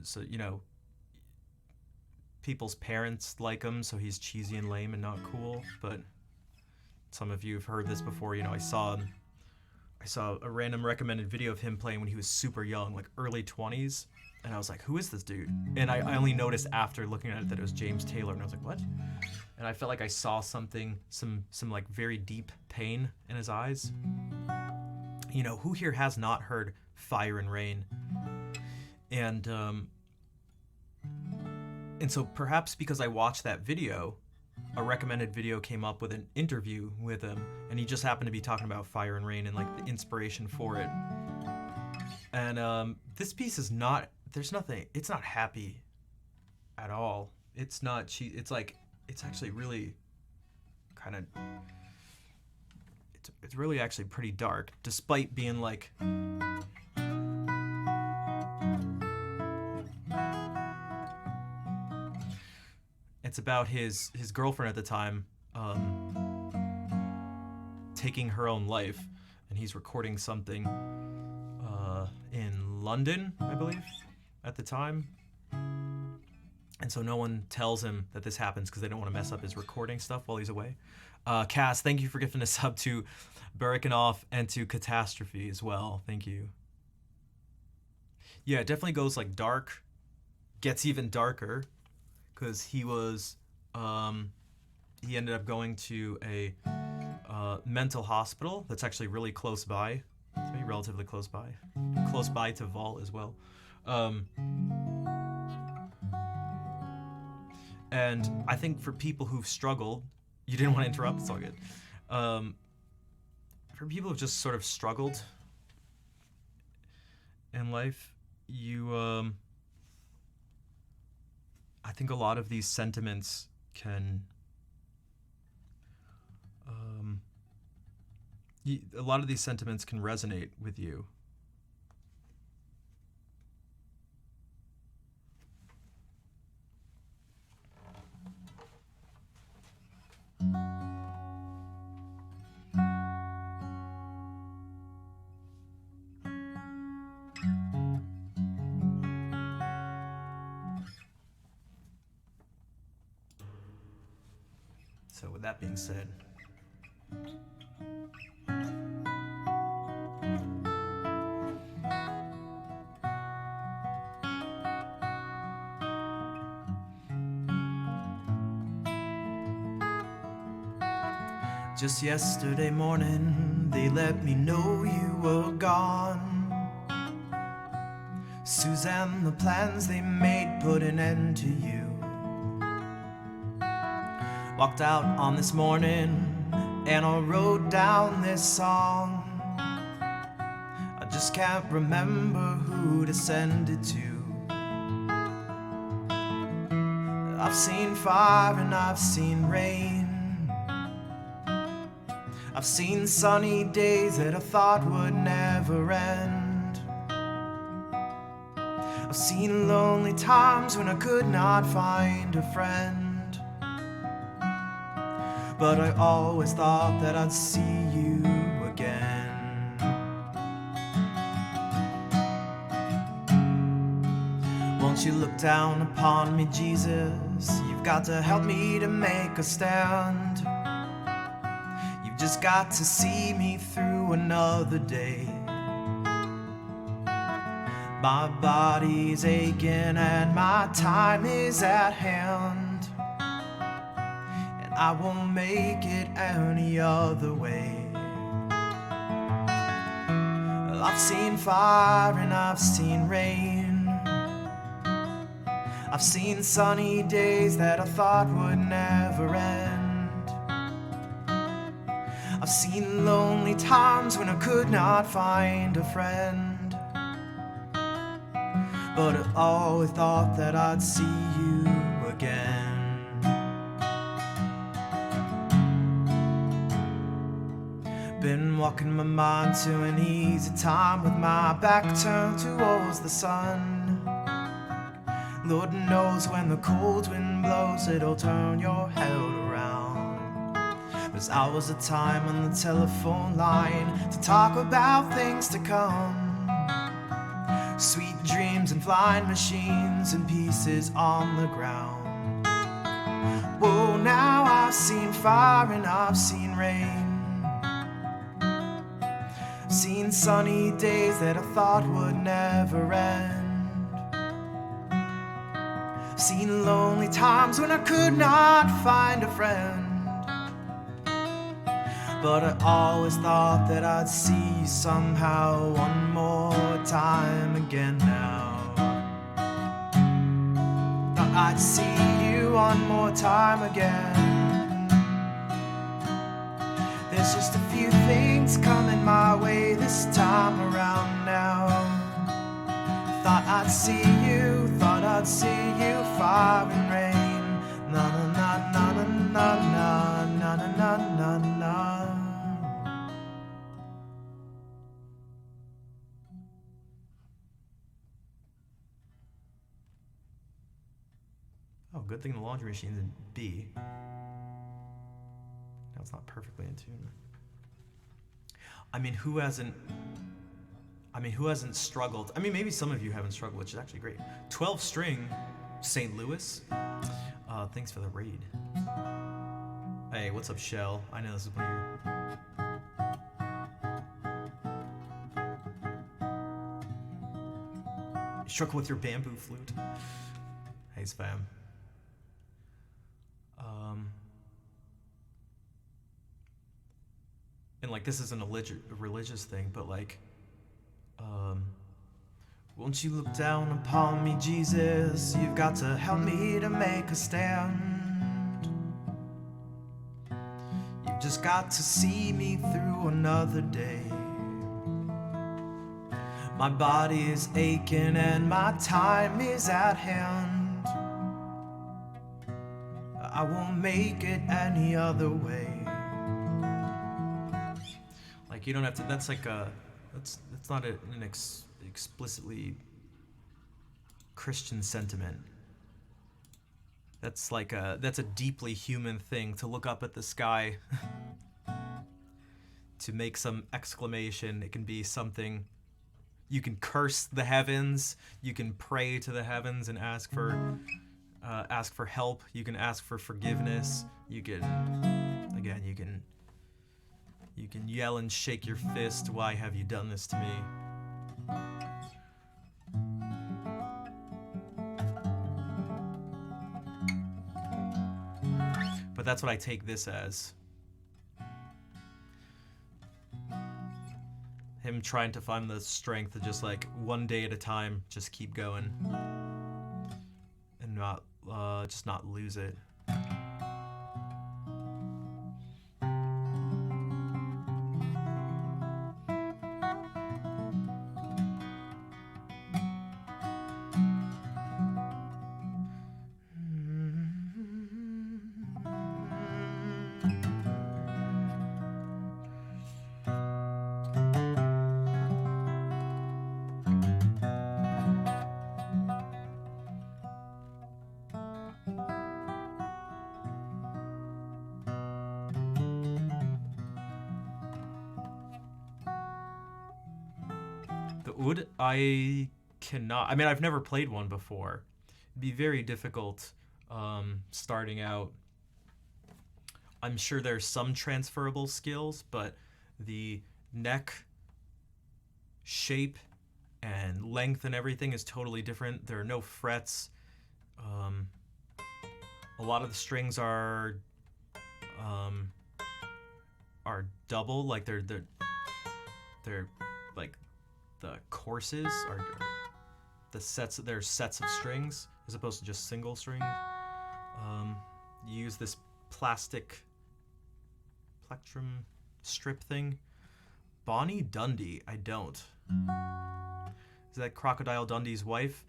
so, you know, people's parents like him, so he's cheesy and lame and not cool. But some of you have heard this before. You know, I saw a random recommended video of him playing when he was super young, like early 20s. And I was like, who is this dude? And I only noticed after looking at it that it was James Taylor. And I was like, what? And I felt like I saw something, some like very deep pain in his eyes. You know, who here has not heard Fire and Rain? And so perhaps because I watched that video, a recommended video came up with an interview with him, and he just happened to be talking about Fire and Rain and like the inspiration for it. And this piece is not, it's not happy at all. It's not, it's actually really kind of, it's really actually pretty dark, despite being like, it's about his girlfriend at the time taking her own life, and he's recording something in London, I believe, at the time. And so no one tells him that this happens because they don't want to mess up his recording stuff while he's away. Cass, thank you for gifting a sub to Barakanov and to Catastrophe as well. Thank you. Yeah, it definitely goes like dark, gets even darker, because he ended up going to a mental hospital that's actually really close by. It's maybe relatively close by to Vault as well. And I think for people who've struggled, you didn't want to interrupt, it's all good. For people who've just sort of struggled in life, I think a lot of these sentiments can, a lot of these sentiments can resonate with you. So with that being said, just yesterday morning, they let me know you were gone. Suzanne, the plans they made put an end to you. Walked out on this morning and I wrote down this song. I just can't remember who to send it to. I've seen fire and I've seen rain. I've seen sunny days that I thought would never end. I've seen lonely times when I could not find a friend. But I always thought that I'd see you again. Won't you look down upon me, Jesus? You've got to help me to make a stand. You've just got to see me through another day. My body's aching and my time is at hand, and I won't make it any other way. Well, I've seen fire and I've seen rain. I've seen sunny days that I thought would never end. I've seen lonely times when I could not find a friend. But I always thought that I'd see you again. Been walking my mind to an easy time with my back turned towards the sun. Lord knows when the cold wind blows, it'll turn your head around. There's hours of time on the telephone line to talk about things to come. Sweet dreams and flying machines and pieces on the ground. Whoa, now I've seen fire and I've seen rain. I've seen sunny days that I thought would never end. Seen lonely times when I could not find a friend. But I always thought that I'd see you somehow one more time again now. Thought I'd see you one more time again. There's just a few things coming my way this time around now. Thought I'd see you, fire and rain. Na na na na na na na na na na na. Oh, good thing the laundry machine's in B. Now it's not perfectly in tune. I mean, who hasn't struggled? I mean, maybe some of you haven't struggled, which is actually great. 12 string, St. Louis. Thanks for the raid. Hey, what's up, Shell? I know this is one of your... Struggle with your bamboo flute. Hey, spam. And like, this isn't a religious thing, but like, won't you look down upon me, Jesus? You've got to help me to make a stand. You've just got to see me through another day. My body is aching and my time is at hand. I won't make it any other way. Like, you don't have to, that's like a, that's not an explicitly Christian sentiment. That's like that's a deeply human thing, to look up at the sky, to make some exclamation. It can be something, you can curse the heavens, you can pray to the heavens and ask for help, you can ask for forgiveness, you can yell and shake your fist, why have you done this to me? But that's what I take this as. him trying to find the strength to just like one day at a time, just keep going and not just not lose it. The oud, I cannot. I mean, I've never played one before. It'd be very difficult starting out. I'm sure there's some transferable skills, but the neck shape and length and everything is totally different. There are no frets. A lot of the strings are double, like they're like the courses are the sets. There's sets of strings as opposed to just single string. You use this plectrum strip thing. Bonnie Dundee, I don't. Is that Crocodile Dundee's wife?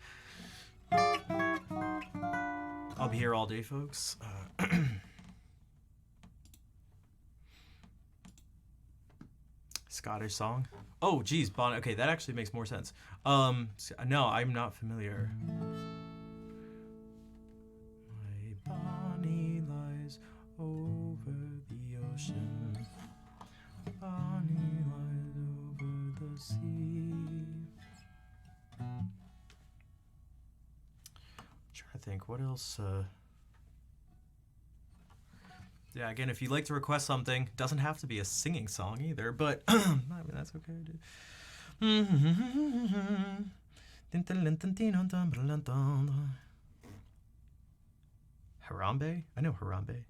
I'll be here all day, folks. Scottish song. Oh, geez, Bonnie. Okay, that actually makes more sense. No, I'm not familiar. My Bonnie lies over the ocean. Bonnie lies over the sea. Trying to think, what else? Yeah, again, if you'd like to request something, doesn't have to be a singing song either, but I mean, that's okay, dude. Harambe? I know Harambe.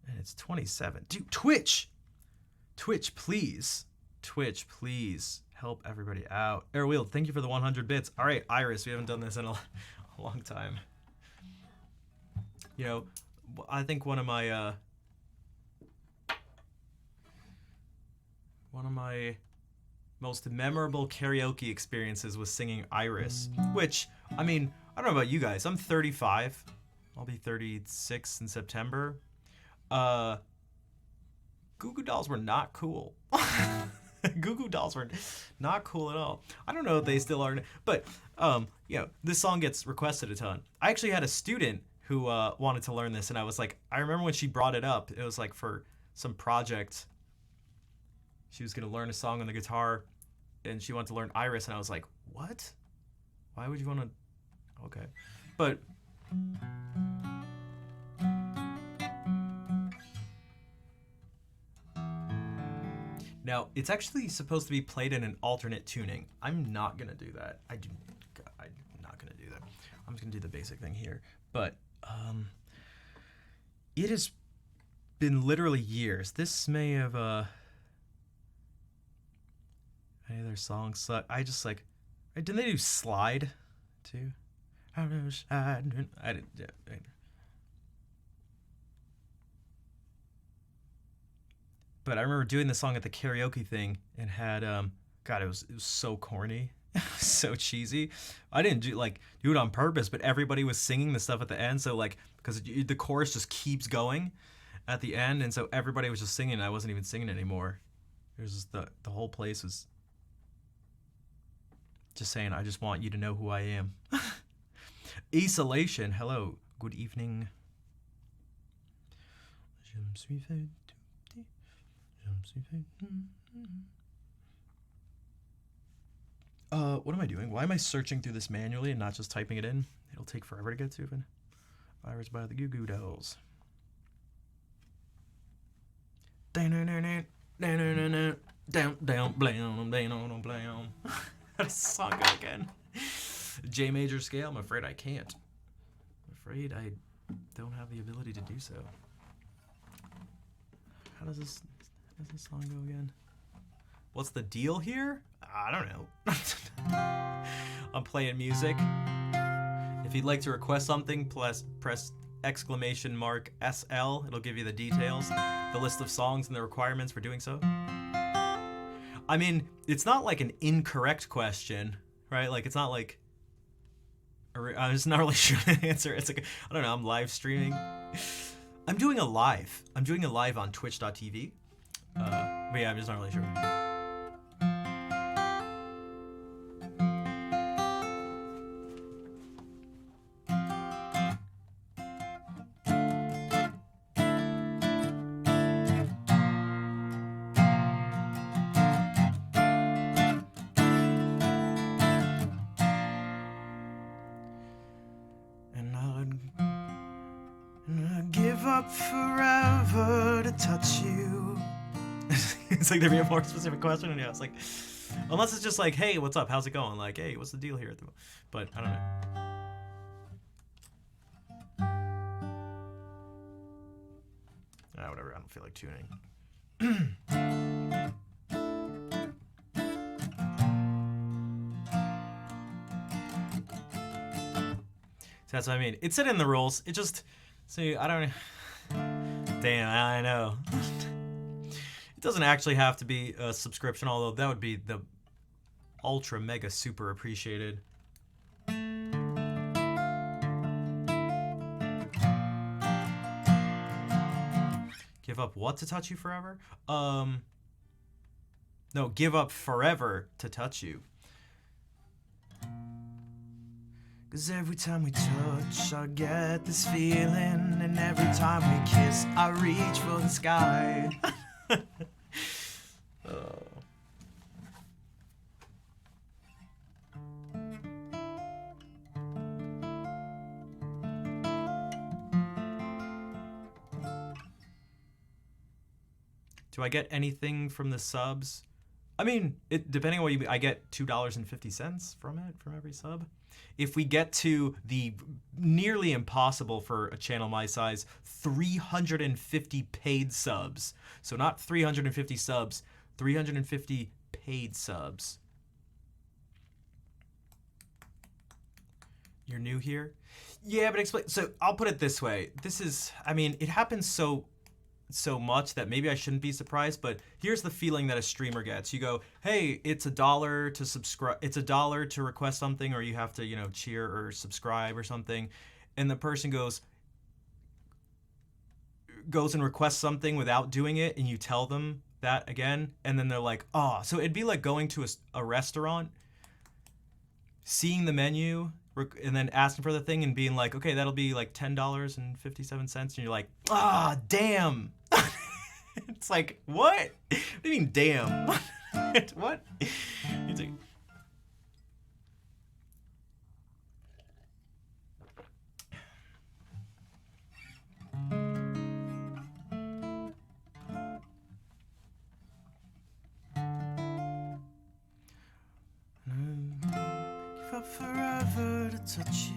And it's 27. Dude, Twitch! Twitch, please. Twitch, please. Help everybody out. Airwheel, thank you for the 100 bits. All right, Iris, we haven't done this in a long time. You know, I think one of my most memorable karaoke experiences was singing Iris, which, I mean, I don't know about you guys. I'm 35. I'll be 36 in September. Goo Goo Dolls were not cool. Goo Goo Dolls were not cool at all. I don't know if they still are, but you know, this song gets requested a ton. I actually had a student who wanted to learn this, and I was like, I remember when she brought it up. It was like for some project. She was gonna learn a song on the guitar, and she wanted to learn Iris, and I was like, what? Why would you want to? Okay, but. Now, it's actually supposed to be played in an alternate tuning. I'm not going to do that. I'm not going to do that. I'm just going to do the basic thing here. But it has been literally years. This may have... any other songs suck. I just like... Didn't they do Slide, too? I didn't... But I remember doing the song at the karaoke thing and had God, it was so corny, so cheesy. I didn't do it on purpose, but everybody was singing the stuff at the end. So like, because the chorus just keeps going at the end, and so everybody was just singing. And I wasn't even singing anymore. It was just the whole place was just saying, "I just want you to know who I am." Isolation. Hello. Good evening. What am I doing? Why am I searching through this manually and not just typing it in? It'll take forever to get to it. Virus by the Goo Goo Dolls. Down, blam. How does the song go again? J major scale? I'm afraid I can't. I'm afraid I don't have the ability to do so. How does this song go again? What's the deal here? I don't know. I'm playing music. If you'd like to request something, press exclamation mark SL. It'll give you the details, the list of songs and the requirements for doing so. I mean, it's not like an incorrect question, right? Like, it's not like... I'm just not really sure the answer. It's like, I don't know, I'm live streaming. I'm doing a live on twitch.tv. But yeah, I'm just not really sure. Give up forever to touch you. It's like there'd be a more specific question, and yeah, it's like, unless it's just like, hey, what's up? How's it going? Like, hey, what's the deal here? But I don't know. Whatever. I don't feel like tuning. So that's what I mean. It said in the rules. It just, see, I don't. Damn, I know. It doesn't actually have to be a subscription, although that would be the ultra mega super appreciated. Give up what to touch you forever? No, give up forever to touch you. 'Cause every time we touch, I get this feeling, and every time we kiss, I reach for the sky. Oh. Do I get anything from the subs? I mean, depending on what you, I get $2.50 from it, from every sub. If we get to the nearly impossible for a channel my size, 350 paid subs. So not 350 subs, 350 paid subs. You're new here? Yeah, but explain. So I'll put it this way. This is, I mean, it happens so much that maybe I shouldn't be surprised, but here's the feeling that a streamer gets. You go, hey, it's $1 to subscribe, it's $1 to request something, or you have to, you know, cheer or subscribe or something, and the person goes and requests something without doing it, and you tell them that again, and then they're like, oh, so it'd be like going to a restaurant, seeing the menu, and then asking for the thing and being like, okay, that'll be like $10.57, and you're like, ah, damn. It's like, what? What do you mean, damn? What? It's like, give up forever to touch you.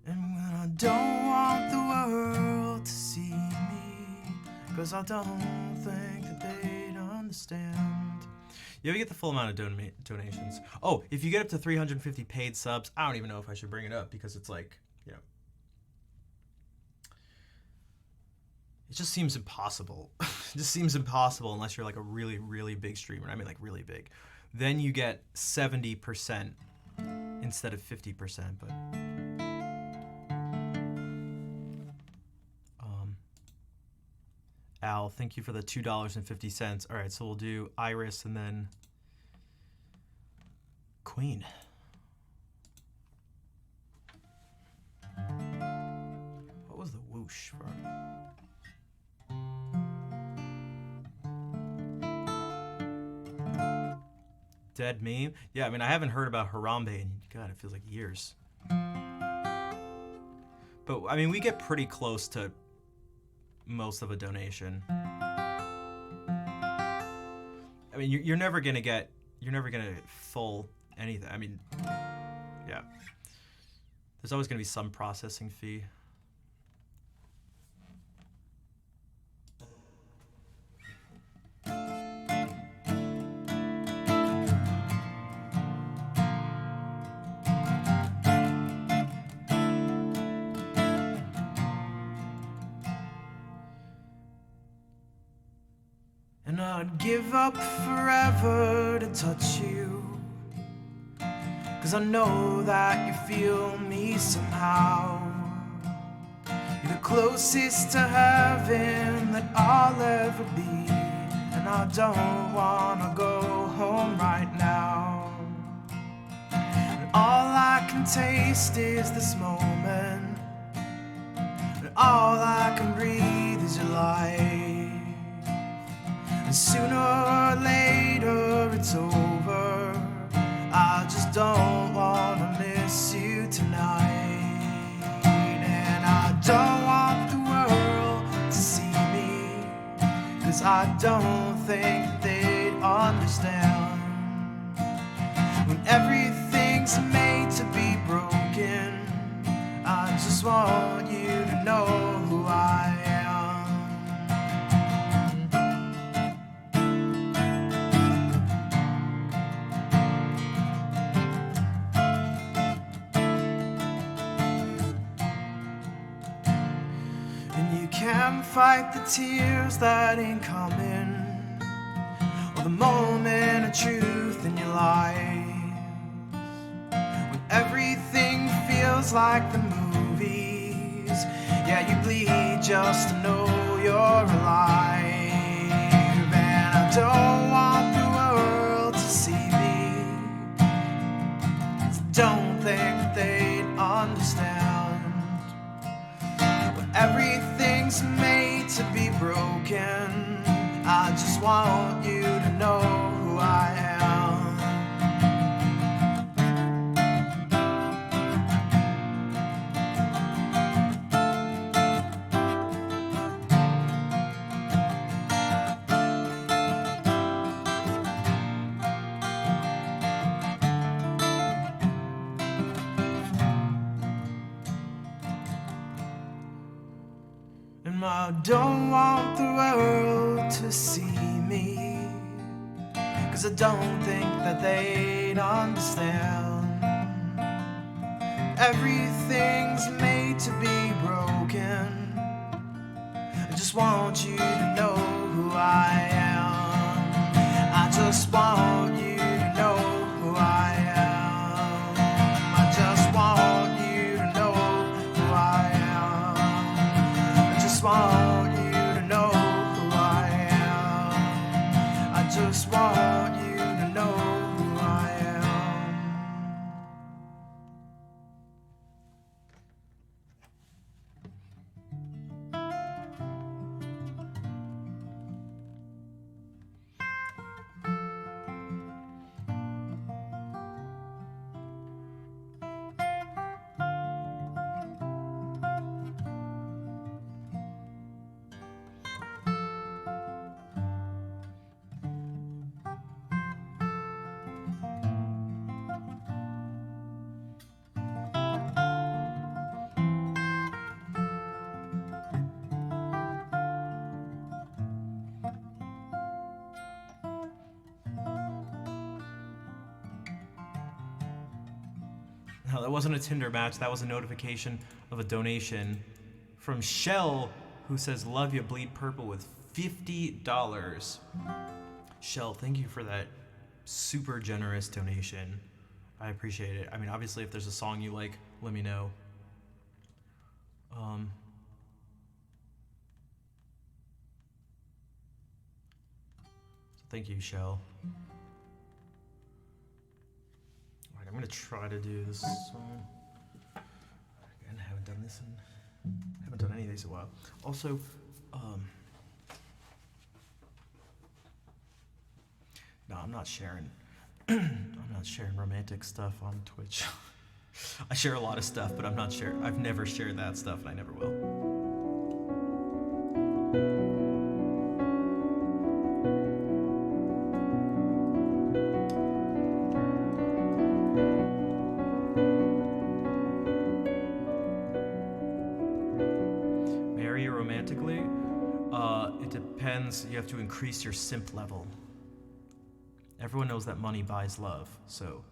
And when I don't want the world to see me, 'cause I don't think that they'd understand. You ever get the full amount of donations? Oh, if you get up to 350 paid subs, I don't even know if I should bring it up, because it's like, you know, it just seems impossible. It just seems impossible unless you're like a really, really big streamer. I mean, like really big. Then you get 70% instead of 50%, but... Al, thank you for the $2.50. All right, so we'll do Iris and then Queen. What was the whoosh for? Dead meme? Yeah, I mean, I haven't heard about Harambe in, God, it feels like years. But, I mean, we get pretty close to most of a donation. I mean, you're never gonna get full anything. I mean, yeah, there's always gonna be some processing fee. And I'd give up forever to touch you, 'cause I know that you feel me somehow. You're the closest to heaven that I'll ever be, and I don't wanna go home right now. And all I can taste is this moment, and all I can breathe is your life. And sooner or later it's over, I just don't wanna miss you tonight. And I don't want the world to see me, 'cause I don't think they'd understand. When everything's made to be broken, I just want you to know who I am. Can't fight the tears that ain't coming, or the moment of truth in your life. When everything feels like the movies, yeah, you bleed just to know you're alive. And I don't want the world to see me, so don't think that they'd understand. Everything's made to be broken, I just want you to know who I am. And I don't want the world to see me, 'cause I don't think that they'd understand. Everything's made to be broken, I just want you to know who I am. I just want you to know who I am. I just want you to know who I am. I just want you to know who I am. I just want you to know who I am. No, that wasn't a Tinder match. That was a notification of a donation from Shell, who says, "Love you, bleed purple," with $50. Shell, thank you for that super generous donation. I appreciate it. I mean, obviously, if there's a song you like, let me know. So thank you, Shell. I'm gonna try to do this song. Again, I haven't done this I haven't done any of these in a while. Also, no, I'm not sharing. I'm not sharing romantic stuff on Twitch. I share a lot of stuff, but I've never shared that stuff, and I never will. You have to increase your simp level. Everyone knows that money buys love, so.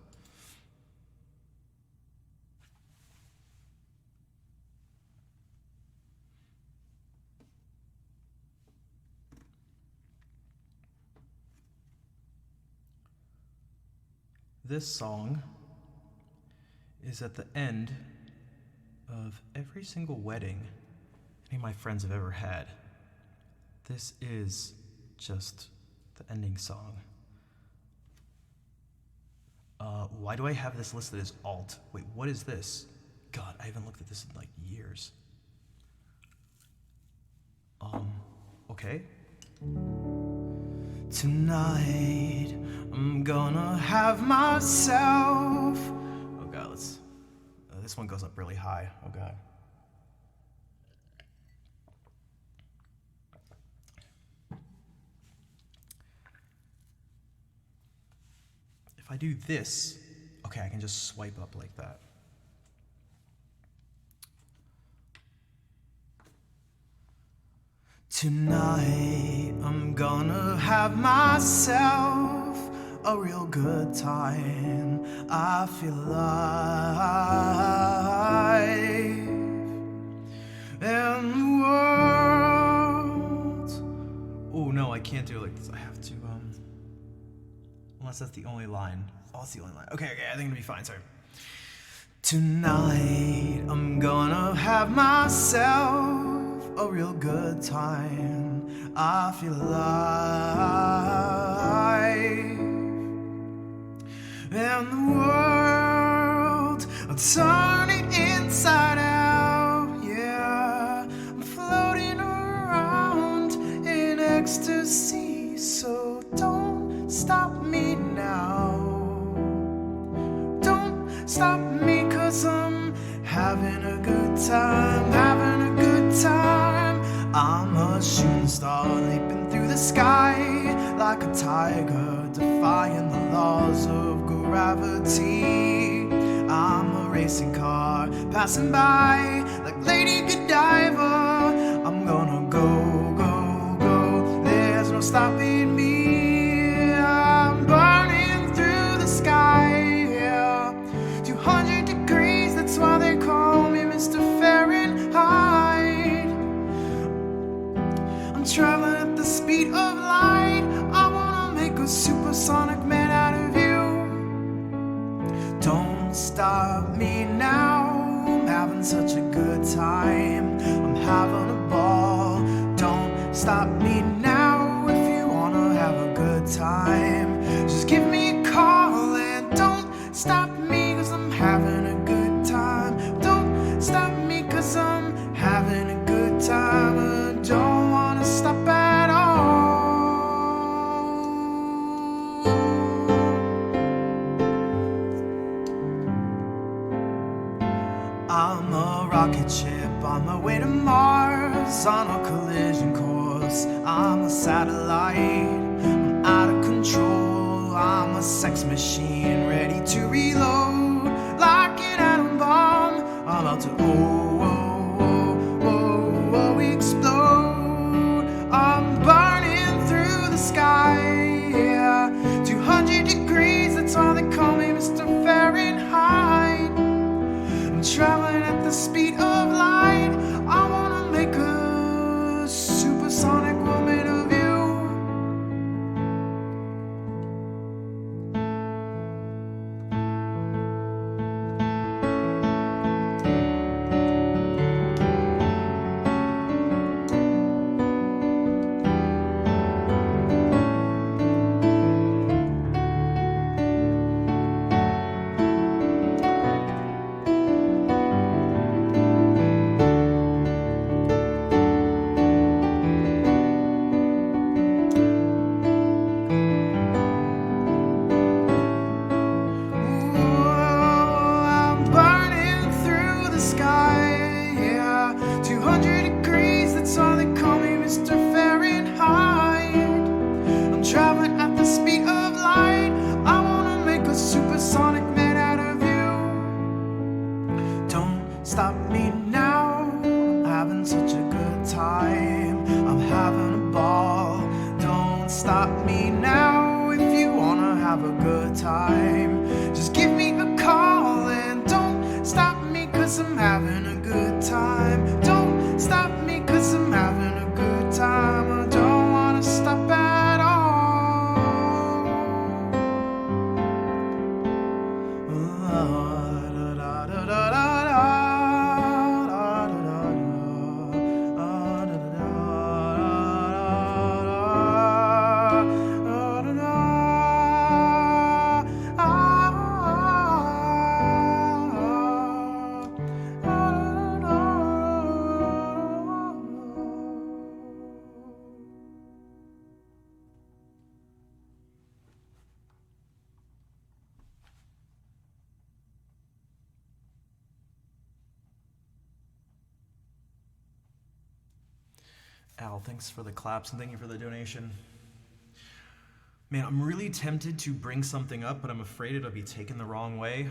this song is at the end of every single wedding any of my friends have ever had. This is just the ending song. Why do I have this listed as alt? Wait, what is this? God, I haven't looked at this in like years. Okay. Tonight, I'm gonna have myself. Oh God, this one goes up really high. Oh God. If I do this, okay, I can just swipe up like that. Tonight, I'm gonna have myself a real good time. I feel alive. And the world. Oh no, I can't do it like this. I have to, unless that's the only line. Oh, that's the only line. Okay, I think it'll be fine, sorry. Tonight, I'm gonna have myself a real good time. I feel alive. And the world, I'll turn it inside out, yeah. I'm floating around in ecstasy, so don't stop me now. Don't stop me, 'cause I'm having a good time, having a good time. I'm a shooting star leaping through the sky like a tiger, defying the laws of gravity. I'm a racing car passing by like Lady Godiva. I'm gonna go, go, go. There's no stopping me. I'm burning through the sky, yeah. 200 degrees, that's why they call me Mr. Fahrenheit. I'm traveling at the speed of light. I wanna make a supersonic man out of you. Don't stop me now. I'm having such a good time. I'm having a ball. Don't stop me now. If you wanna have a good time, just give me a call and don't stop me, 'cause I'm having a good time. Don't stop me, 'cause I'm having a good time. I don't wanna stop at all. I'm a rocket ship on my way to Mars, on a collision course. I'm a satellite, I'm out of control. I'm a sex machine ready to reload like an atom bomb. I'm about to explode. I'm burning through the sky, yeah. 200 degrees, that's why they call me Mr. Fahrenheit. I'm traveling at the speed of light. I wanna make a supersonic woman of you. Stop me now, I'm having such a good time. I'm having a ball. Don't stop me now. If you wanna have a good time, just give me a call and don't stop me, 'cause I'm having a good time. Don't stop me, 'cause I'm having a good time. I don't wanna stop at all. Al, thanks for the claps and thank you for the donation. Man, I'm really tempted to bring something up, but I'm afraid it'll be taken the wrong way.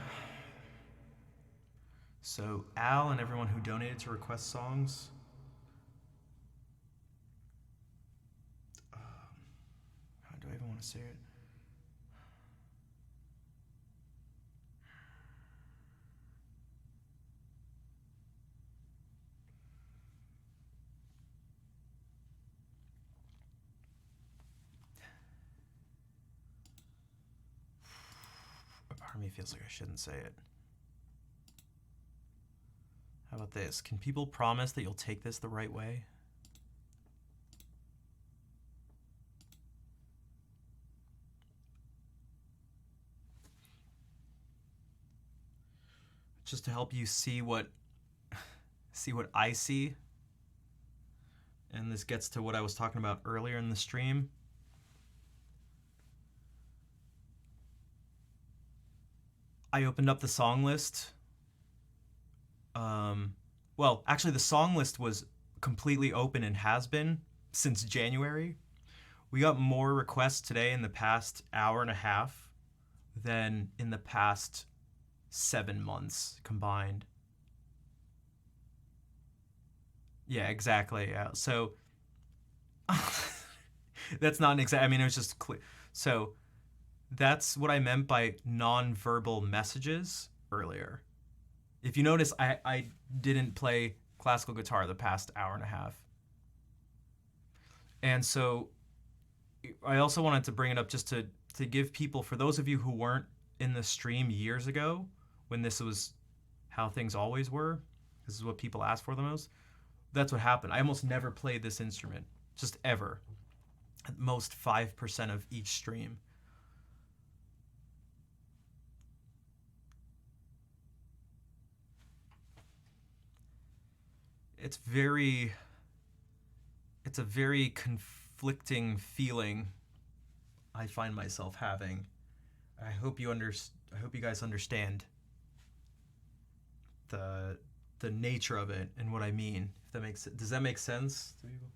So, Al and everyone who donated to request songs. How do I even want to say it? A part of me feels like I shouldn't say it. How about this? Can people promise that you'll take this the right way? Just to help you see what I see. And this gets to what I was talking about earlier in the stream. I opened up the song list. Well, actually, the song list was completely open and has been since January. We got more requests today in the past hour and a half than in the past 7 months combined. Yeah, exactly. Yeah. So that's not an exact. I mean, it was just clear. So that's what I meant by non-verbal messages earlier. If you notice, I didn't play classical guitar the past hour and a half. And so I also wanted to bring it up just to give people, for those of you who weren't in the stream years ago, when this was how things always were, this is what people asked for the most, that's what happened. I almost never played this instrument, just ever. At most 5% of each stream. It's a very conflicting feeling I find myself having. I hope you guys understand the nature of it and what I mean. If that makes does that make sense to people?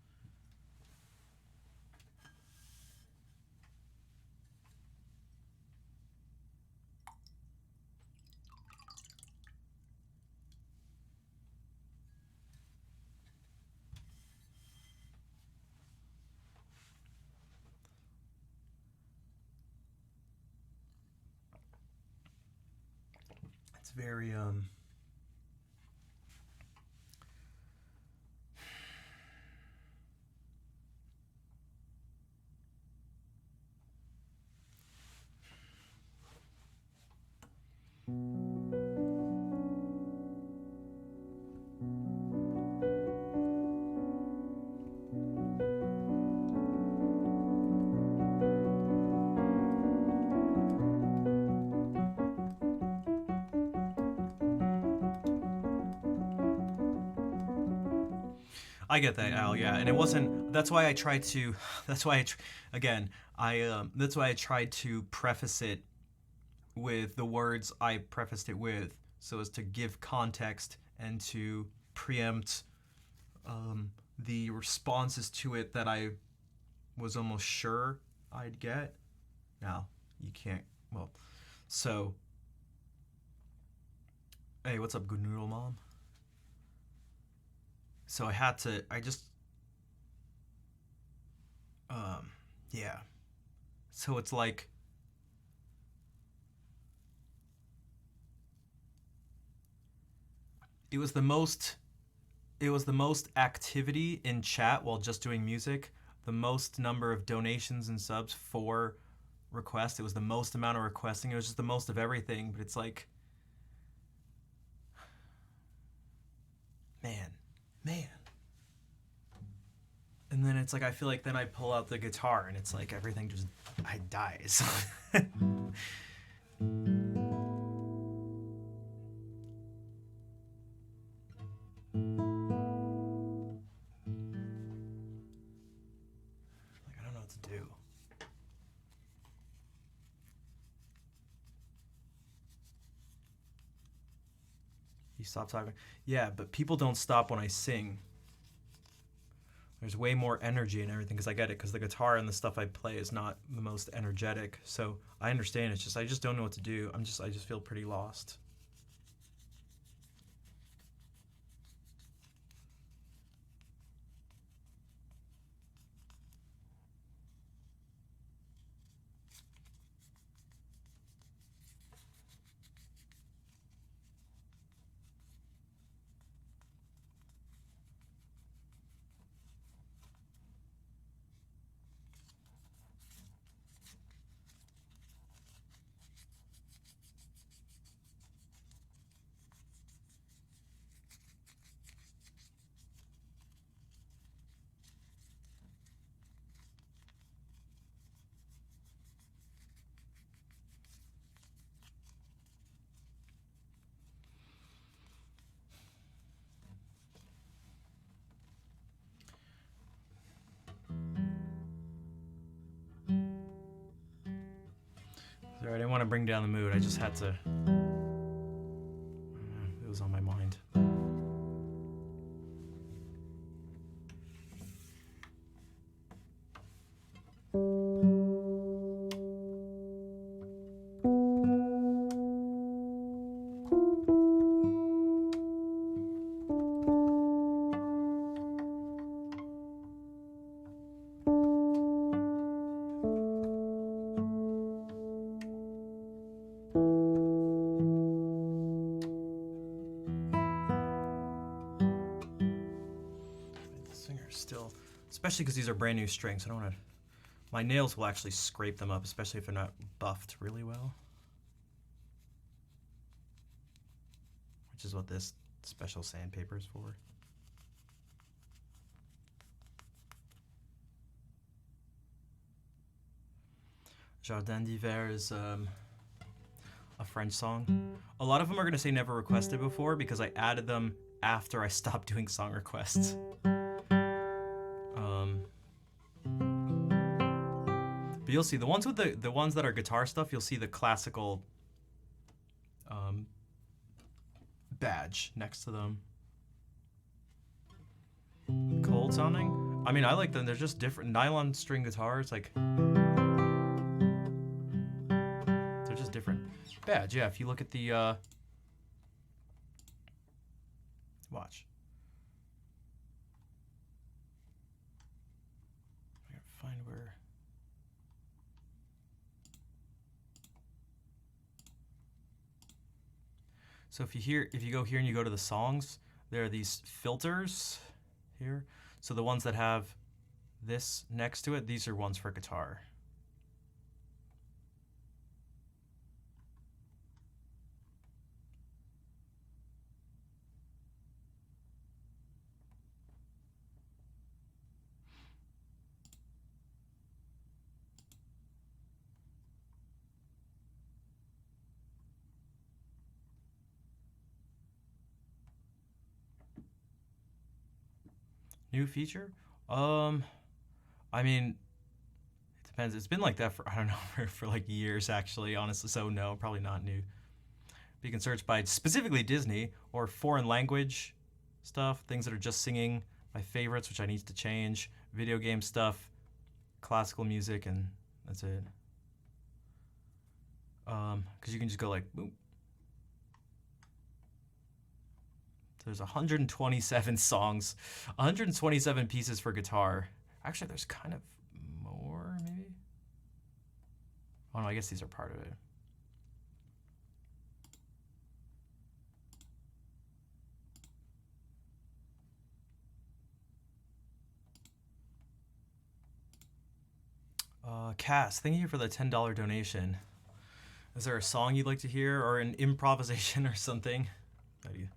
It's very I get that, Al. Yeah, and it wasn't. That's why I tried to. That's why again. That's why I tried to preface it with the words I prefaced it with, so as to give context and to preempt the responses to it that I was almost sure I'd get. Now you can't. Well, so. Hey, what's up, Good Noodle Mom? So I just, yeah. So it's like, it was the most activity in chat while just doing music, the most number of donations and subs for requests. It was the most amount of requesting. It was just the most of everything, but it's like, man. And then it's like, I feel like then I pull out the guitar and it's like everything just, dies. Like, I don't know what to do. You stop talking. Yeah, but people don't stop when I sing. There's way more energy and everything because I get it because the guitar and the stuff I play is not the most energetic. So I understand. It's just I just don't know what to do. I just feel pretty lost. Sorry, I didn't want to bring down the mood. I just had to. It was on my mind. Still, especially because these are brand new strings. I don't want to. My nails will actually scrape them up, especially if they're not buffed really well. Which is what this special sandpaper is for. Jardin d'Hiver is a French song. A lot of them are going to say never requested before because I added them after I stopped doing song requests. But you'll see the ones with the ones that are guitar stuff. You'll see the classical badge next to them. Cold sounding. I mean, I like them. They're just different. Nylon string guitars, like they're just different. Badge, yeah. If you look at the watch. I gotta find where. So if you go here and you go to the songs, there are these filters here. So the ones that have this next to it, these are ones for guitar. New feature? I mean, it depends. It's been like that for, I don't know, for like years actually, honestly. So no, probably not new. But you can search by specifically Disney or foreign language stuff, things that are just singing, my favorites, which I need to change, video game stuff, classical music, and that's it. Because you can just go like, boom. There's 127 songs, 127 pieces for guitar. Actually, there's kind of more, maybe? Oh no, I guess these are part of it. Cass, thank you for the $10 donation. Is there a song you'd like to hear or an improvisation or something? How do you...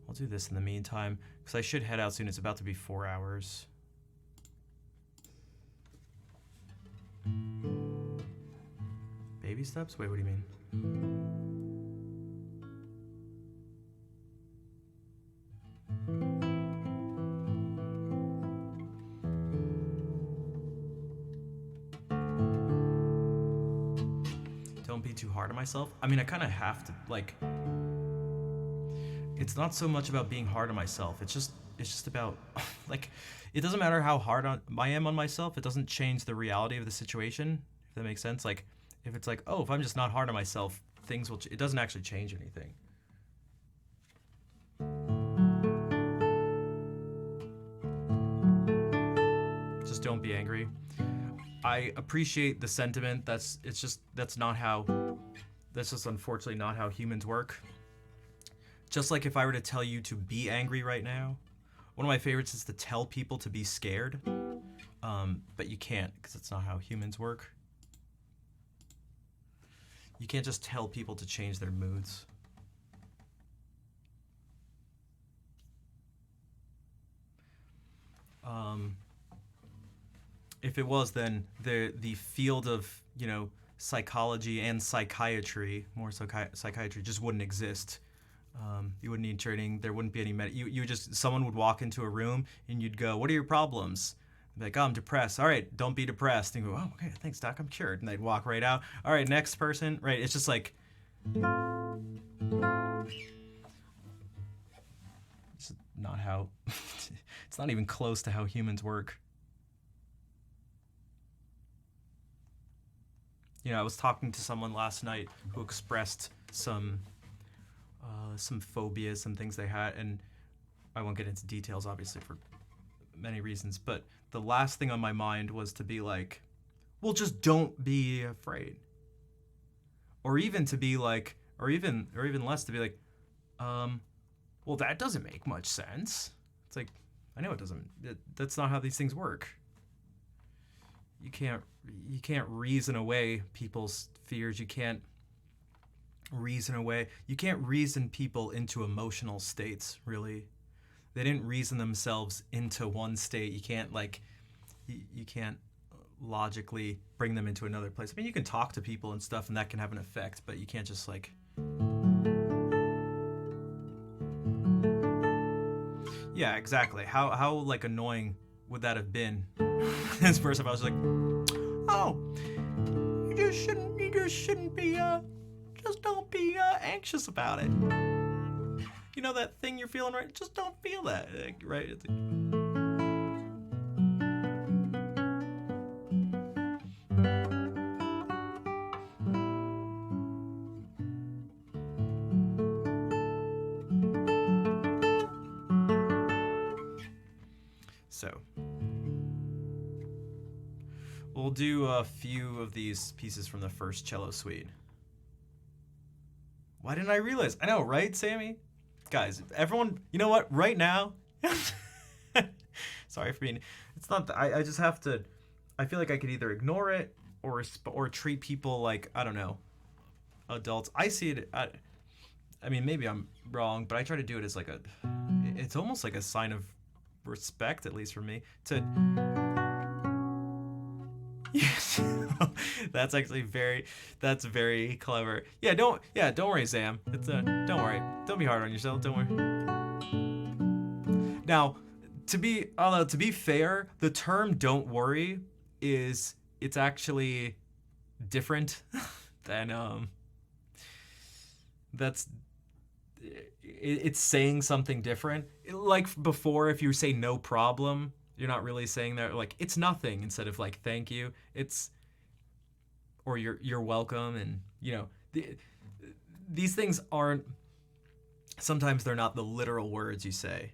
I'll do this in the meantime, because I should head out soon. It's about to be 4 hours. Baby steps? Wait, what do you mean? Don't be too hard on myself. I mean, I kind of have to, like, it's not so much about being hard on myself. It's just about, like, it doesn't matter how hard I am on myself. It doesn't change the reality of the situation, if that makes sense. Like, if it's like, oh, if I'm just not hard on myself, things will, it doesn't actually change anything. Just don't be angry. I appreciate the sentiment. That's just unfortunately not how humans work. Just like if I were to tell you to be angry right now, one of my favorites is to tell people to be scared, but you can't, because it's not how humans work. You can't just tell people to change their moods. If it was, then the field of, you know, psychology and psychiatry, more psychiatry, just wouldn't exist. You wouldn't need training. There wouldn't be any you just, someone would walk into a room and you'd go, "What are your problems?" They'd be like, "Oh, I'm depressed." "All right, don't be depressed." And you go, "Oh, okay, thanks, doc, I'm cured." And they'd walk right out. "All right, next person." Right? It's just like, it's not how. It's not even close to how humans work. You know, I was talking to someone last night who expressed some phobias, some things they had, and I won't get into details, obviously, for many reasons, but the last thing on my mind was to be like, well, just don't be afraid. Or even to be like, or even less, to be like, well, that doesn't make much sense. It's like, I know it doesn't. That's not how these things work. You can't reason away people's fears. You can't reason people into emotional states, really. They didn't reason themselves into one state. You can't, like, you can't logically bring them into another place. I mean, you can talk to people and stuff, and that can have an effect, but you can't just, like... Yeah, exactly. How like, annoying would that have been? This person, if I was like, "Oh, you just shouldn't be, just don't be anxious about it. You know that thing you're feeling, right? Just don't feel that," right? It's like, so we'll do a few of these pieces from the first cello suite. Why didn't I realize? I know, right, Sammy? Guys, everyone, you know what? Right now, sorry for being, it's not that, I just have to, I feel like I could either ignore it or treat people like, I don't know, adults. I see it, I mean, maybe I'm wrong, but I try to do it as like it's almost like a sign of respect, at least for me, to... Yes. That's actually that's very clever. Yeah, don't worry, Sam. It's don't worry. Don't be hard on yourself. Don't worry. Now, to be fair, the term "don't worry" it's actually different than it's saying something different. Like before, if you say "no problem," you're not really saying that, like, it's nothing, instead of like "thank you." It's, or you're welcome, and you know, these things aren't, sometimes they're not the literal words you say.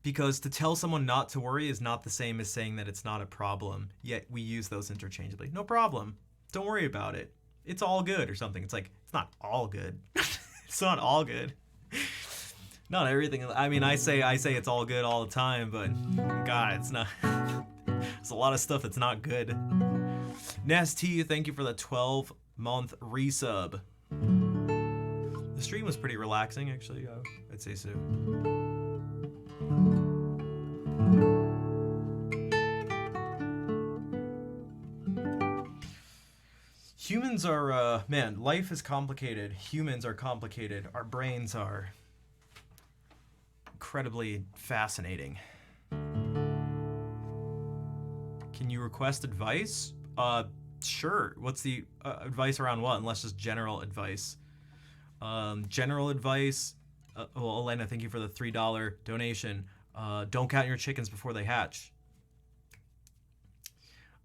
Because to tell someone not to worry is not the same as saying that it's not a problem, yet we use those interchangeably. "No problem. Don't worry about it. It's all good," or something. It's like, it's not all good. It's not all good. Not everything. I mean, I say it's all good all the time, but God, it's not. There's a lot of stuff that's not good. Nest T, thank you for the 12-month resub. The stream was pretty relaxing, actually. I'd say so. Humans are, man, life is complicated. Humans are complicated. Our brains are incredibly fascinating. Can you request advice? Sure. What's the advice around what? Unless just general advice. General advice. Well, Elena, thank you for the $3 donation. Don't count your chickens before they hatch.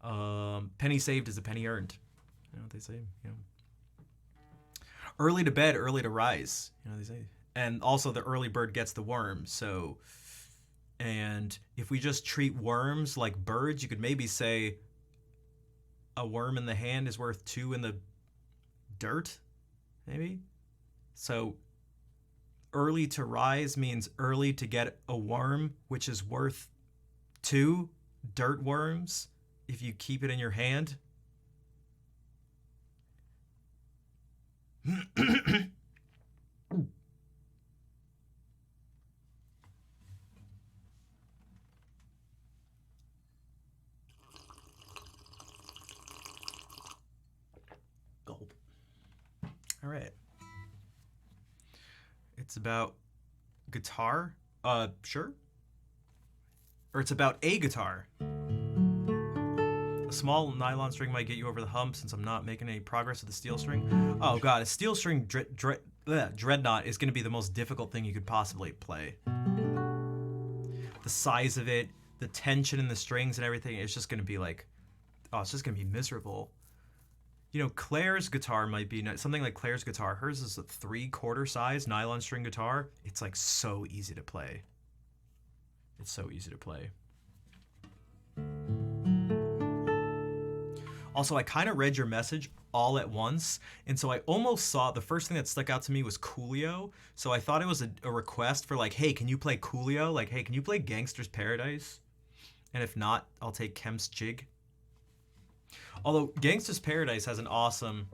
Penny saved is a penny earned. You know what they say? You know. Early to bed, early to rise. You know what they say. And also the early bird gets the worm. So, and if we just treat worms like birds, you could maybe say a worm in the hand is worth 2 in the dirt, maybe. So early to rise means early to get a worm, which is worth 2 dirt worms if you keep it in your hand. Gulp. All right. It's about guitar? Sure. Or it's about a guitar. A small nylon string might get you over the hump since I'm not making any progress with the steel string. Oh god, a steel string dreadnought is going to be the most difficult thing you could possibly play. The size of it, the tension in the strings and everything, it's just going to be like, oh, it's just going to be miserable. You know, Claire's guitar might be, something like Claire's guitar, hers is a 3/4 size nylon string guitar. It's like so easy to play. It's so easy to play. Also, I kind of read your message all at once, and so I almost saw, the first thing that stuck out to me was Coolio, so I thought it was a request for like, hey, can you play Coolio? Like, hey, can you play Gangster's Paradise? And if not, I'll take Kemp's Jig. Although, Gangster's Paradise has an awesome...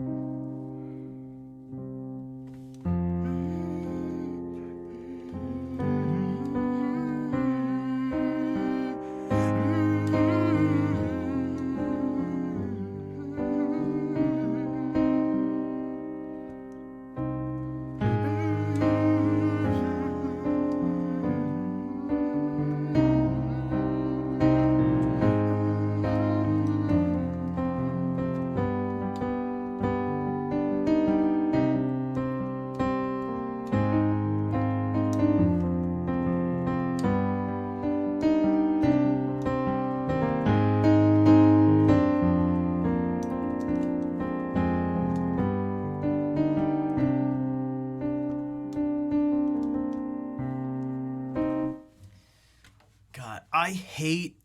I hate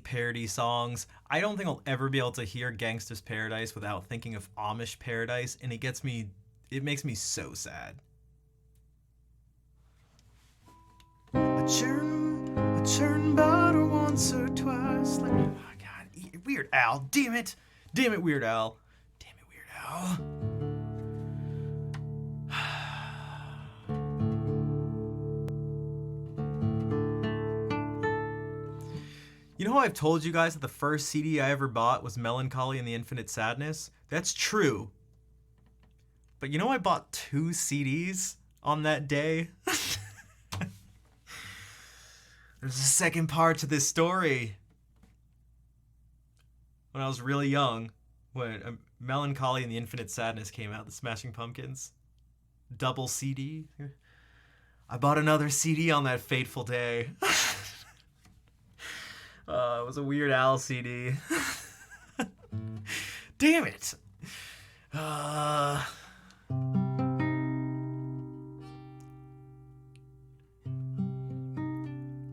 parody songs. I don't think I'll ever be able to hear Gangster's Paradise without thinking of Amish Paradise, and it makes me so sad. I churn butter once or twice. Like, oh god, Weird Al, damn it, Weird Al. damn it, Weird Al. You know how I've told you guys that the first CD I ever bought was Melancholy and the Infinite Sadness? That's true. But you know I bought 2 CDs on that day? There's a second part to this story. When I was really young, when Melancholy and the Infinite Sadness came out, the Smashing Pumpkins double CD. I bought another CD on that fateful day. It was a Weird Al CD. Damn it!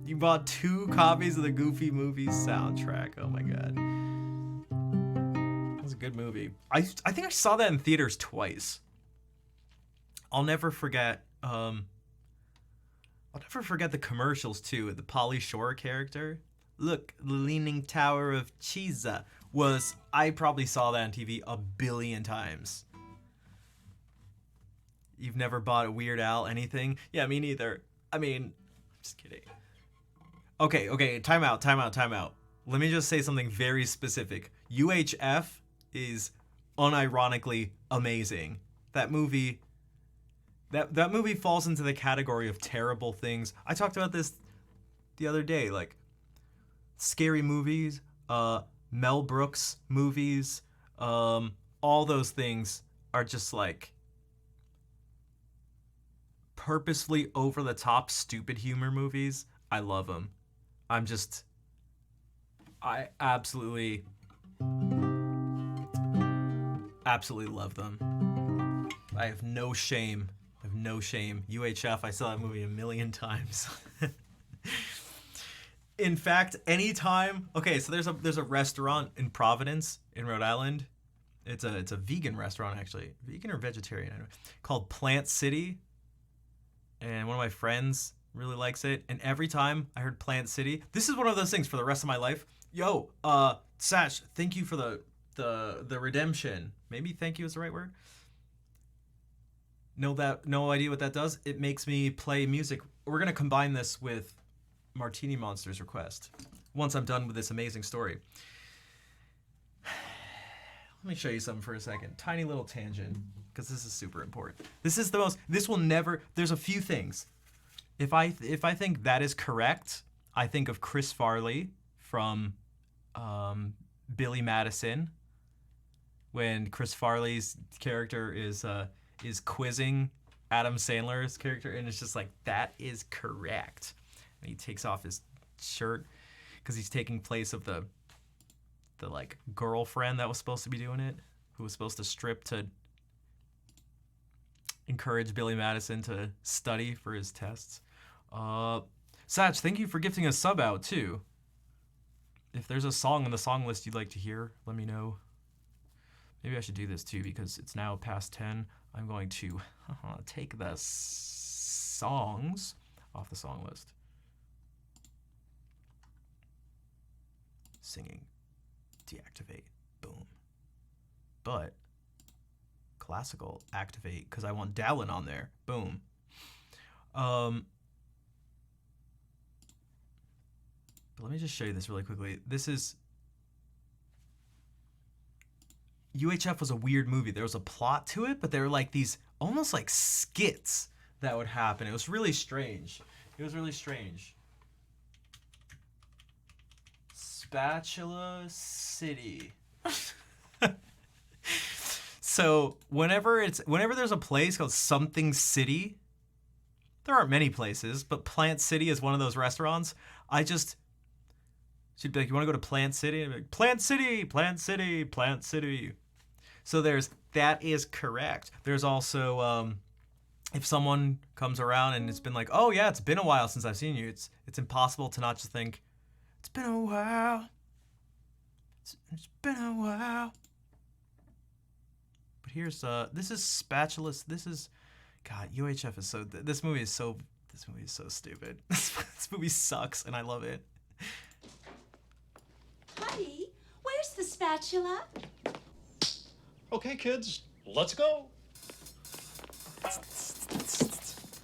You bought 2 copies of the Goofy Movies soundtrack. Oh my god. That was a good movie. I think I saw that in theaters twice. I'll never forget the commercials too. The Pauly Shore character. Look, the Leaning Tower of Pisa I probably saw that on TV a billion times. You've never bought a Weird Al anything? Yeah, me neither. I mean, just kidding. Okay, time out. Let me just say something very specific. UHF is unironically amazing. That movie falls into the category of terrible things. I talked about this the other day, like scary movies, Mel Brooks movies, all those things are just like purposefully over the top stupid humor movies. I love them. I absolutely love them. I have no shame. UHF, I saw that movie a million times. In fact, anytime. Okay, so there's a restaurant in Providence, in Rhode Island. It's a vegan restaurant, actually, vegan or vegetarian, I don't know, called Plant City. And one of my friends really likes it. And every time I heard Plant City, this is one of those things for the rest of my life. Yo, Sash, thank you for the redemption. Maybe thank you is the right word. No idea what that does. It makes me play music. We're gonna combine this with Martini Monster's request once I'm done with this amazing story. Let me show you something for a second. Tiny little tangent, because this is super important. There's a few things. If I think that is correct, I think of Chris Farley from Billy Madison, when Chris Farley's character is quizzing Adam Sandler's character, and it's just like, that is correct. And he takes off his shirt because he's taking place of the like girlfriend that was supposed to be doing it, who was supposed to strip to encourage Billy Madison to study for his tests. Satch, thank you for gifting a sub out too. If there's a song on the song list you'd like to hear, let me know. Maybe I should do this too, because it's now past 10. I'm going to take the songs off the song list. Singing. Deactivate. Boom. But classical activate, because I want Dallin on there. Boom. But let me just show you this really quickly. UHF was a weird movie. There was a plot to it, but there were like these almost like skits that would happen. It was really strange. Spatula City. So whenever there's a place called something city, there aren't many places, but Plant City is one of those restaurants. She'd be like, you want to go to Plant City? And I'd be like, Plant City, Plant City, Plant City. So that is correct. There's also, if someone comes around and it's been like, oh yeah, it's been a while since I've seen you, it's impossible to not just think, it's been a while. It's been a while. But here's, this is Spatula. God, UHF is this movie is so stupid. This movie sucks and I love it. Buddy, where's the spatula? Okay, kids, let's go.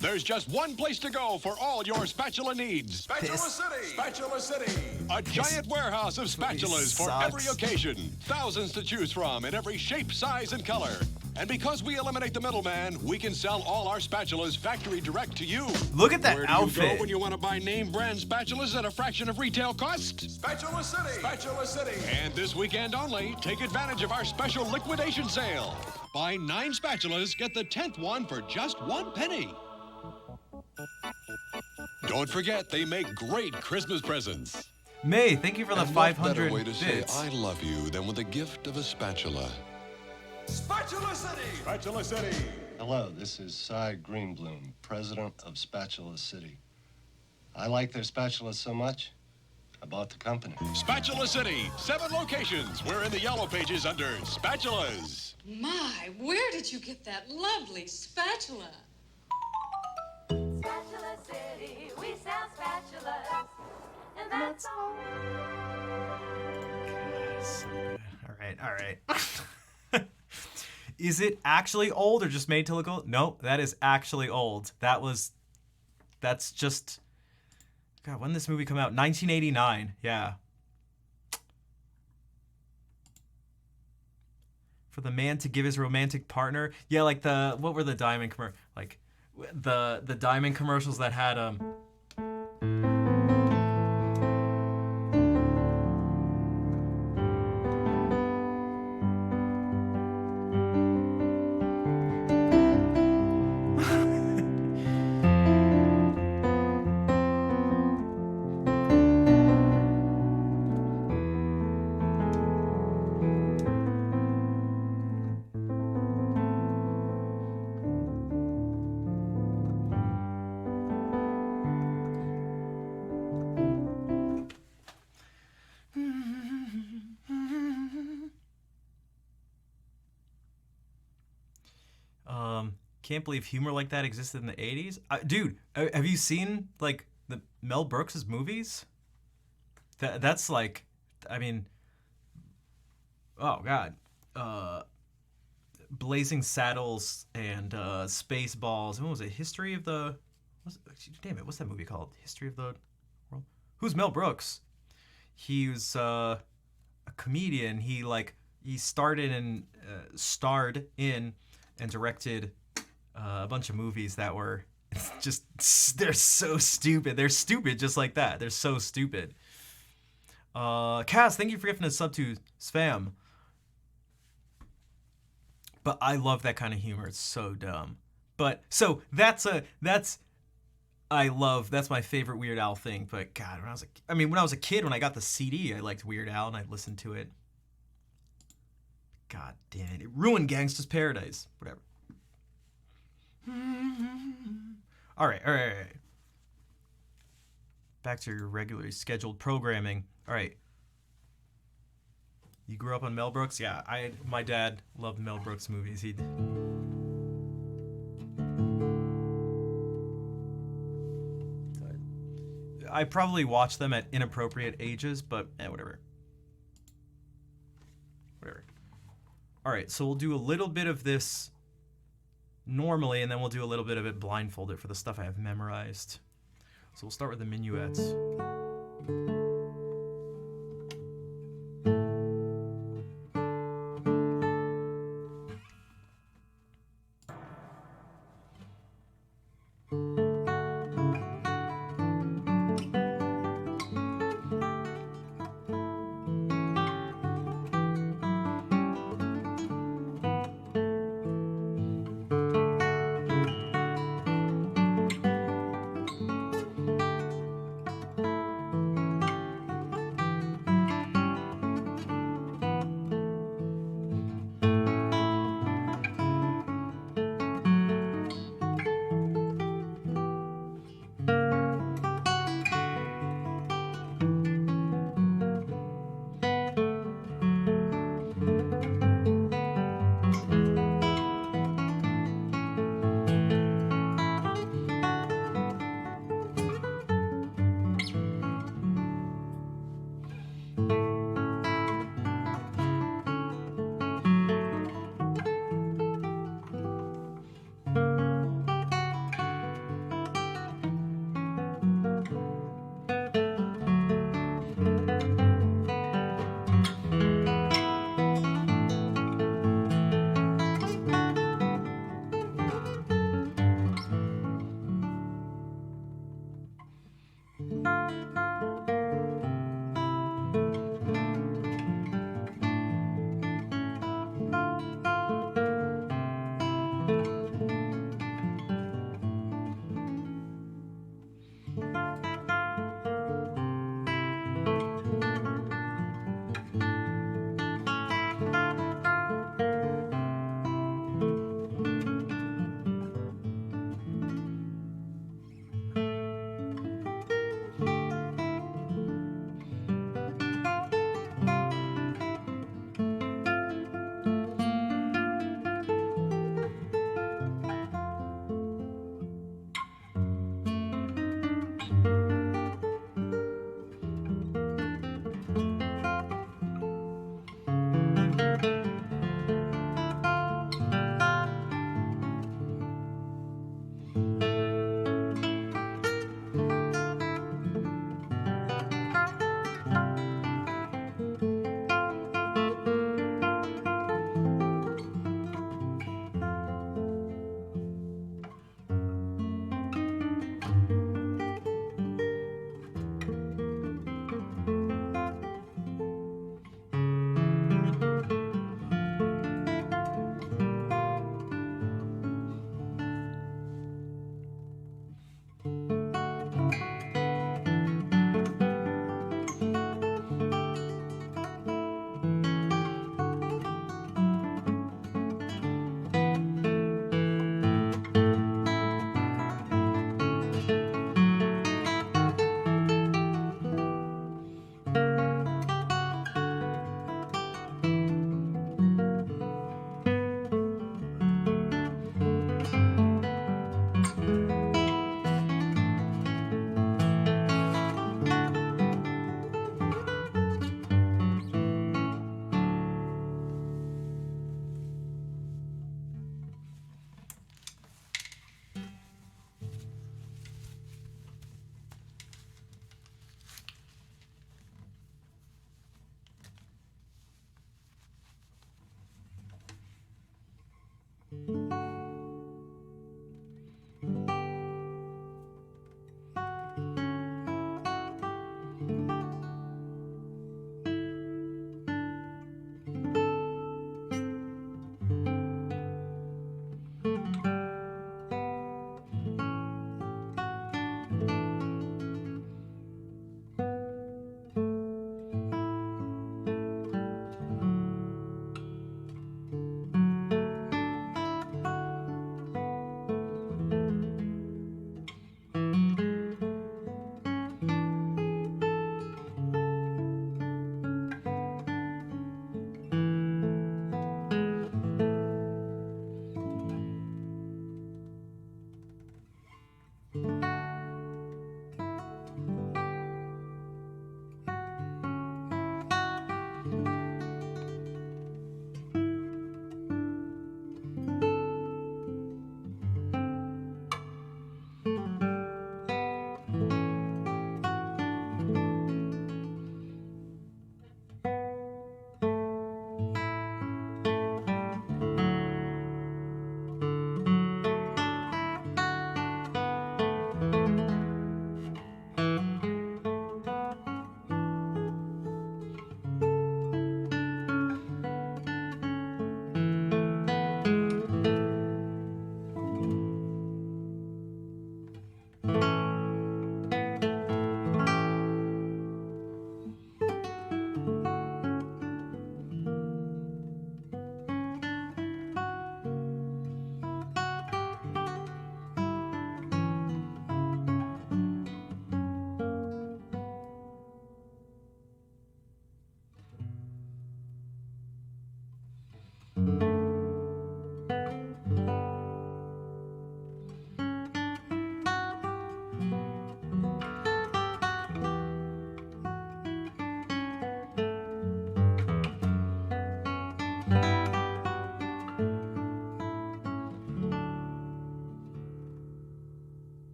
There's just one place to go for all your spatula needs. Spatula City! Spatula City! A giant warehouse of spatulas for every occasion. Thousands to choose from in every shape, size, and color. And because we eliminate the middleman, we can sell all our spatulas factory direct to you. Look at that Where do outfit. you go when you want to buy name brand spatulas at a fraction of retail cost? Spatula City! Spatula City! And this weekend only, take advantage of our special liquidation sale. Buy 9 spatulas, get the 10th one for just 1 penny. Don't forget, they make great Christmas presents. May, thank you for the And 500 what better way to bits. say I love you than with a gift of a spatula? Spatula City! Spatula City! Hello, this is Cy Greenbloom, president of Spatula City. I like their spatulas so much, I bought the company. Spatula City, 7 locations. We're in the yellow pages under spatulas. My, where did you get that lovely spatula? Spatula City, we sell spatulas. And that's all. All right. Is it actually old or just made to look old? No, that is actually old. That's just, God, when did this movie come out? 1989, yeah. For the man to give his romantic partner. Yeah, like what were the diamond like the diamond commercials that had can't believe humor like that existed in the 80s. Dude, have you seen like the Mel Brooks' movies? That's like, I mean, oh God. Blazing Saddles and Spaceballs. What was it? History of the... damn it, what's that movie called? History of the World? Who's Mel Brooks? He was a comedian. He started and starred in and directed a bunch of movies that were just, they're so stupid. They're stupid just like that. They're so stupid. Cass, thank you for gifting a sub to Spam. But I love that kind of humor. It's so dumb. But so that's my favorite Weird Al thing. But God, when I was a kid, when I got the CD, I liked Weird Al and I listened to it. God damn it. It ruined Gangsta's Paradise. Whatever. All right. Back to your regularly scheduled programming. All right. You grew up on Mel Brooks? Yeah, my dad loved Mel Brooks movies. I probably watched them at inappropriate ages, but whatever. Whatever. All right, so we'll do a little bit of this normally, and then we'll do a little bit of it blindfolded for the stuff I have memorized. So we'll start with the minuets.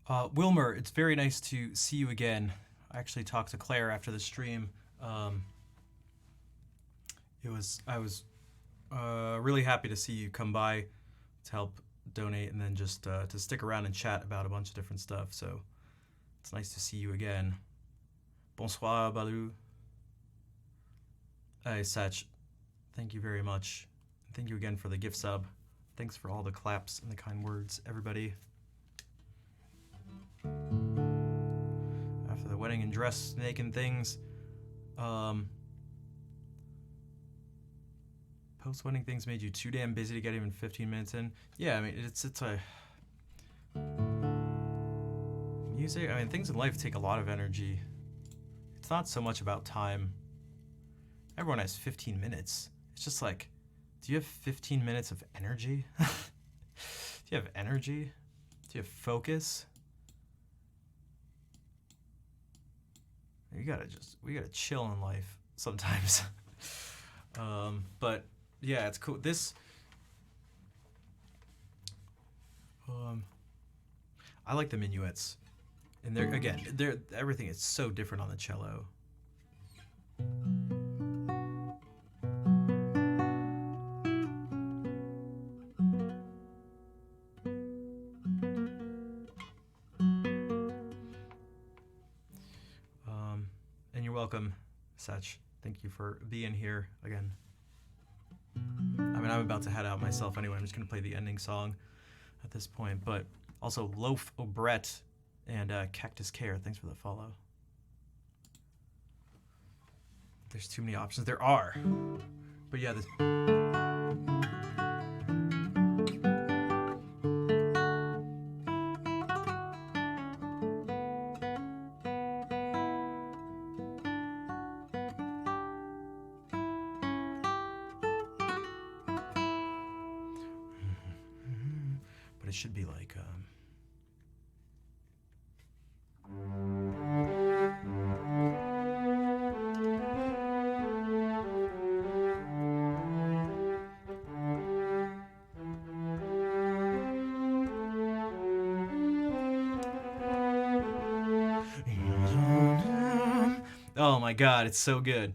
Wilmer, it's very nice to see you again. I actually talked to Claire after the stream. I was really happy to see you come by to help donate and then just to stick around and chat about a bunch of different stuff. So it's nice to see you again. Bonsoir, Baloo. Hey, Satch. Thank you very much. Thank you again for the gift sub. Thanks for all the claps and the kind words, everybody. After the wedding and dressmaking things, post-wedding things made you too damn busy to get even 15 minutes in. Yeah, I mean, it's a... Music, I mean, things in life take a lot of energy. It's not so much about time. Everyone has 15 minutes. It's just like, do you have 15 minutes of energy? Do you have energy? Do you have focus? We gotta chill in life sometimes. But yeah, it's cool. This, I like the minuets, and everything is so different on the cello. And you're welcome, Satch. Thank you for being here again. I mean, I'm about to head out myself anyway. I'm just gonna play the ending song at this point. But also, Loaf O'Brett and Cactus Care. Thanks for the follow. There's too many options. There are, but yeah, this. But it should be like oh my god, it's so good.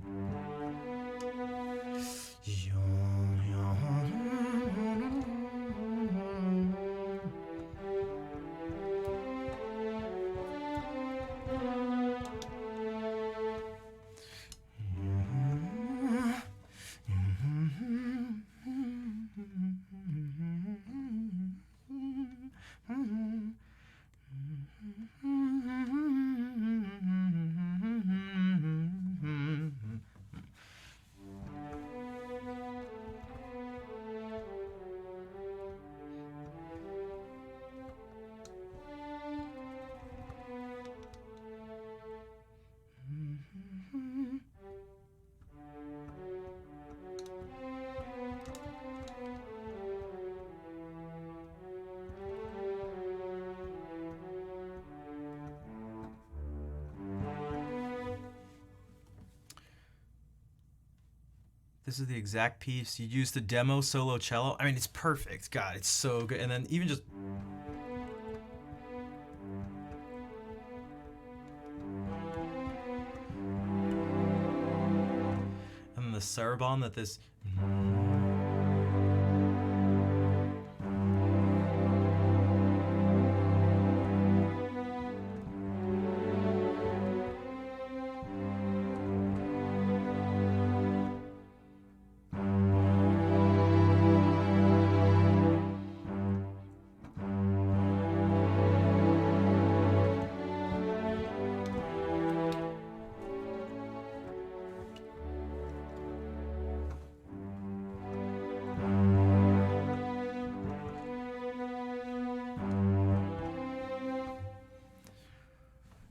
This is the exact piece you used to demo solo cello. I mean, it's perfect. God, it's so good. And then even just... And then the saraband that this...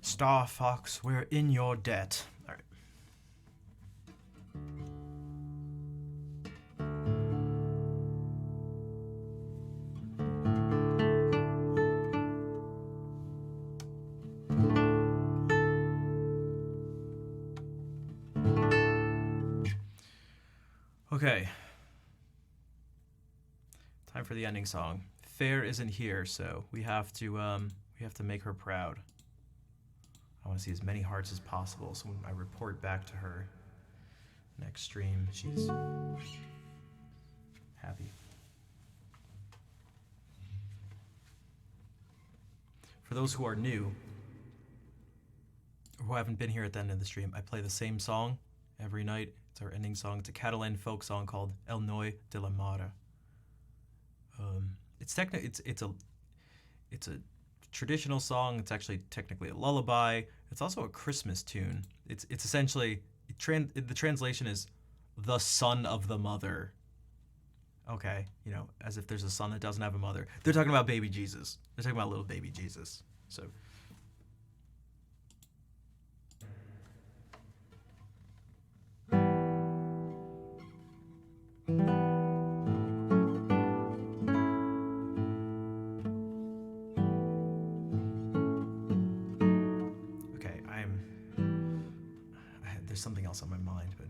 Star Fox, we're in your debt. All right. Okay. Time for the ending song. Fair isn't here, so we have to We have to make her proud. I want to see as many hearts as possible, so when I report back to her next stream, she's happy. For those who are new, or who haven't been here at the end of the stream, I play the same song every night. It's our ending song. It's a Catalan folk song called El Noi de la Mare. It's a traditional song. It's actually technically a lullaby. It's also a Christmas tune. It's essentially the translation is the son of the mother. Okay, you know, as if there's a son that doesn't have a mother. They're talking about baby Jesus. They're talking about little baby Jesus. So. Okay, there's something else on my mind, but.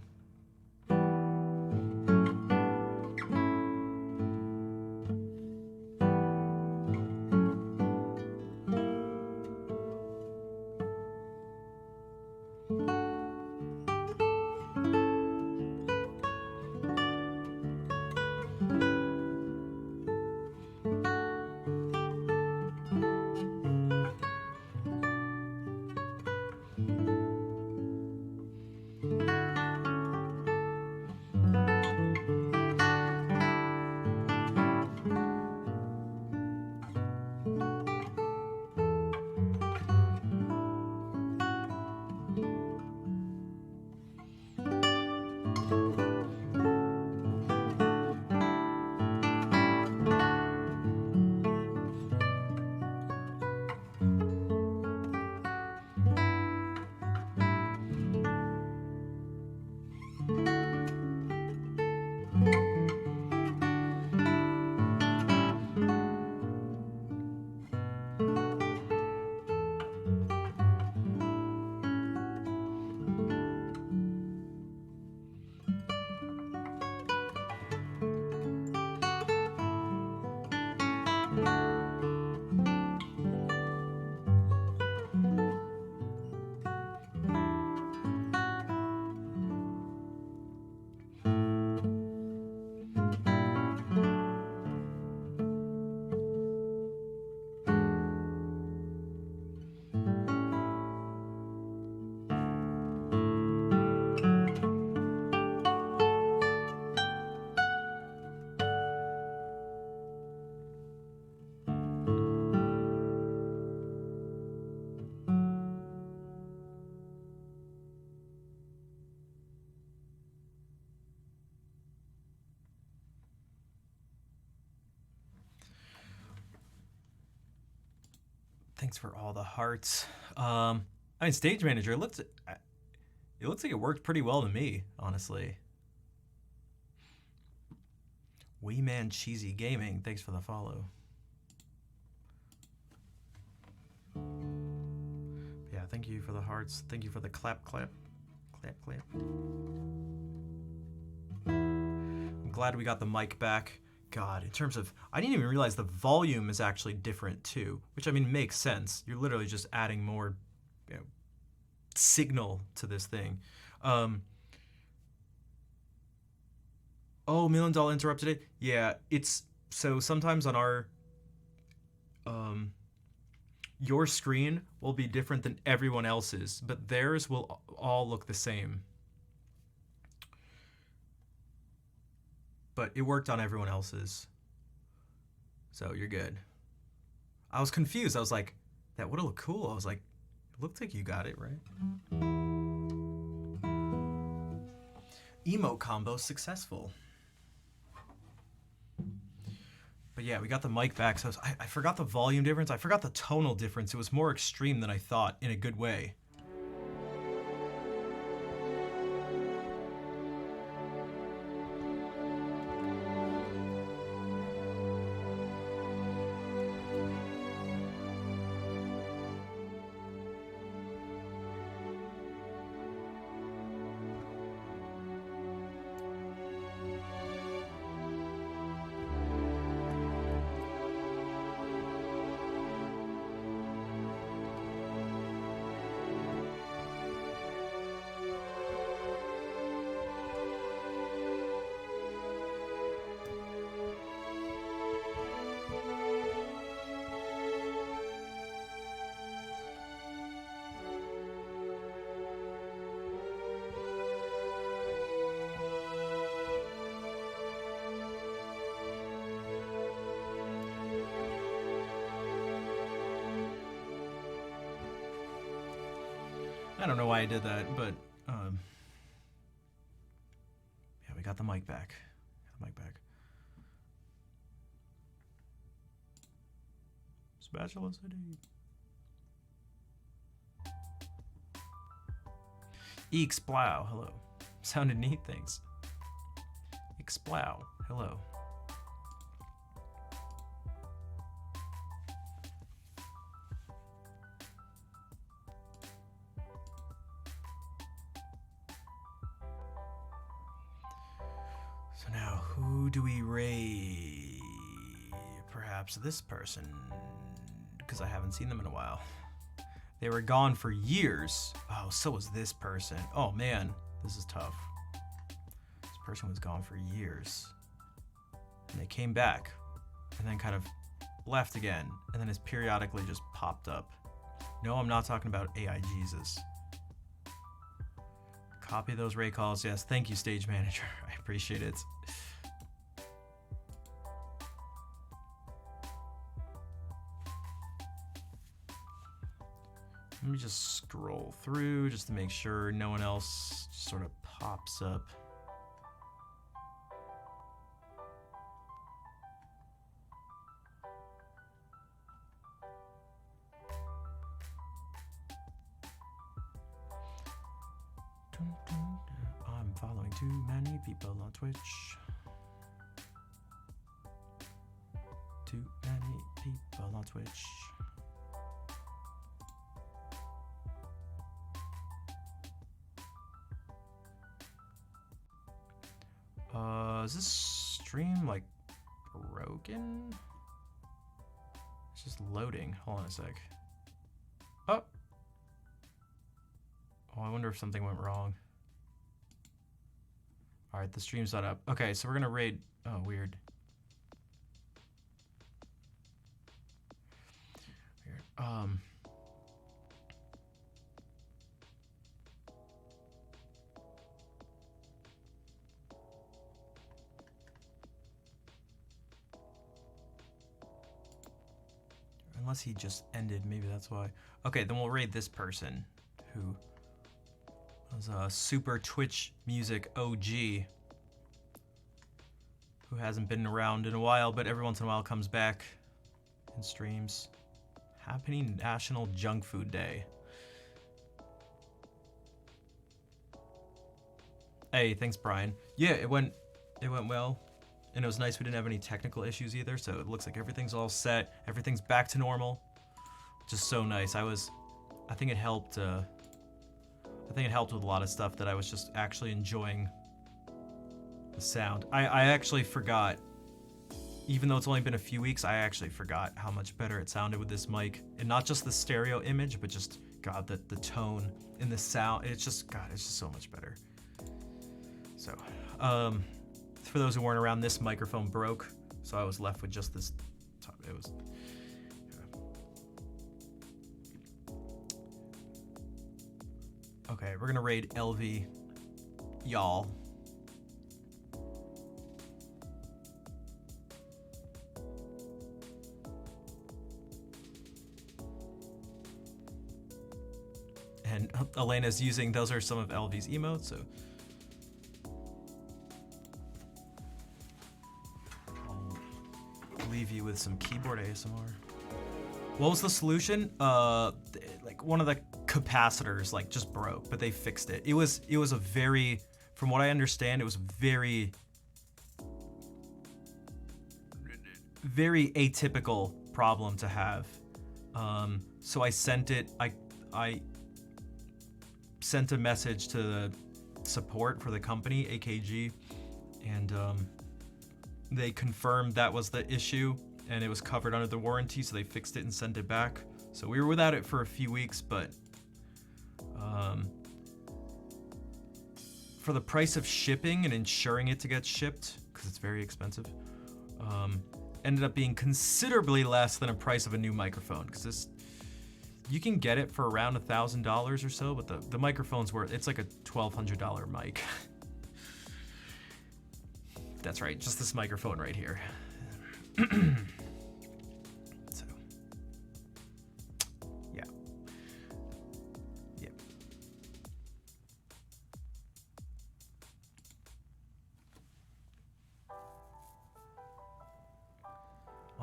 Thanks for all the hearts. I mean, Stage Manager, it looks like it worked pretty well to me, honestly. Wee Man Cheesy Gaming, thanks for the follow. Yeah, thank you for the hearts. Thank you for the clap, clap, clap, clap. I'm glad we got the mic back. God, in terms of, I didn't even realize the volume is actually different too, which I mean makes sense. You're literally just adding more, you know, signal to this thing. Oh, $1 Million interrupted it. Yeah, it's so sometimes on our, your screen will be different than everyone else's, but theirs will all look the same. But it worked on everyone else's. So you're good. I was confused. I was like, that would have looked cool. I was like, it looked like you got it, right? Emo combo successful. But yeah, we got the mic back. So I forgot the volume difference. I forgot the tonal difference. It was more extreme than I thought in a good way. I don't know why I did that, but yeah, we got the mic back. Spatula City. Explow, hello. Sounded neat, thanks. Explow, hello. So now, who do we raid? Perhaps this person, because I haven't seen them in a while. They were gone for years. Oh, so was this person. Oh man, this is tough. This person was gone for years. And they came back, and then kind of left again, and then has periodically just popped up. No, I'm not talking about AI Jesus. Copy those Ray calls. Yes, thank you, stage manager. I appreciate it. Let me just scroll through just to make sure no one else sort of pops up. I'm following too many people on Twitch. Too many people on Twitch. Is this stream like broken? It's just loading. Hold on a sec. Oh. Oh, I wonder if something went wrong. All right, the stream's not up. Okay, so we're gonna raid. Oh, weird. Weird. Unless he just ended, maybe that's why. Okay, then we'll raid this person who was a super Twitch music OG who hasn't been around in a while, but every once in a while comes back and streams. Happy National Junk Food Day. Hey, thanks, Brian. Yeah, it went well. And it was nice we didn't have any technical issues either, so it looks like everything's all set. Everything's back to normal. Just so nice. I think it helped. I think it helped with a lot of stuff that I was just actually enjoying the sound. I actually forgot, even though it's only been a few weeks, I actually forgot how much better it sounded with this mic. And not just the stereo image, but just, God, the tone and the sound. It's just, God, it's just so much better. So, for those who weren't around, this microphone broke, so I was left with just this. It was. Yeah. Okay, we're gonna raid LV, y'all. And Elena's using, those are some of LV's emotes, so. Leave you with some keyboard ASMR. What was the solution? Like one of the capacitors like just broke, but they fixed it. It was a very, from what I understand, it was very atypical problem to have. So I sent it. I sent a message to the support for the company, AKG, and they confirmed that was the issue and it was covered under the warranty, so they fixed it and sent it back. So we were without it for a few weeks, but for the price of shipping and ensuring it to get shipped, because it's very expensive, ended up being considerably less than a price of a new microphone, because this, you can get it for around $1,000 or so, but the microphone's worth, it's like a $1,200 mic. That's right, just this microphone right here. So, yeah.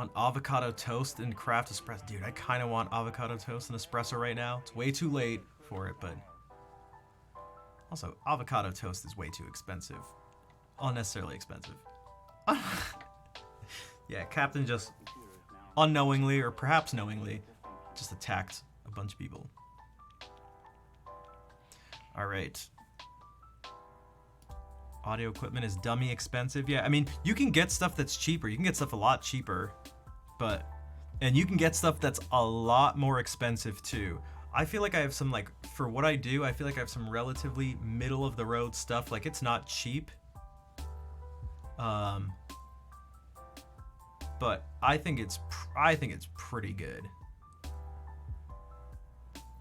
want avocado toast and craft espresso. Dude, I kind of want avocado toast and espresso right now. It's way too late for it, but also avocado toast is way too expensive. Unnecessarily expensive. Yeah, Captain just unknowingly or perhaps knowingly just attacked a bunch of people. All right. Audio equipment is dummy expensive. Yeah, I mean, you can get stuff that's cheaper. You can get stuff a lot cheaper, and you can get stuff that's a lot more expensive too. I feel like I have some, like, for what I do, I feel like I have some relatively middle of the road stuff. Like, it's not cheap. But I think it's pretty good.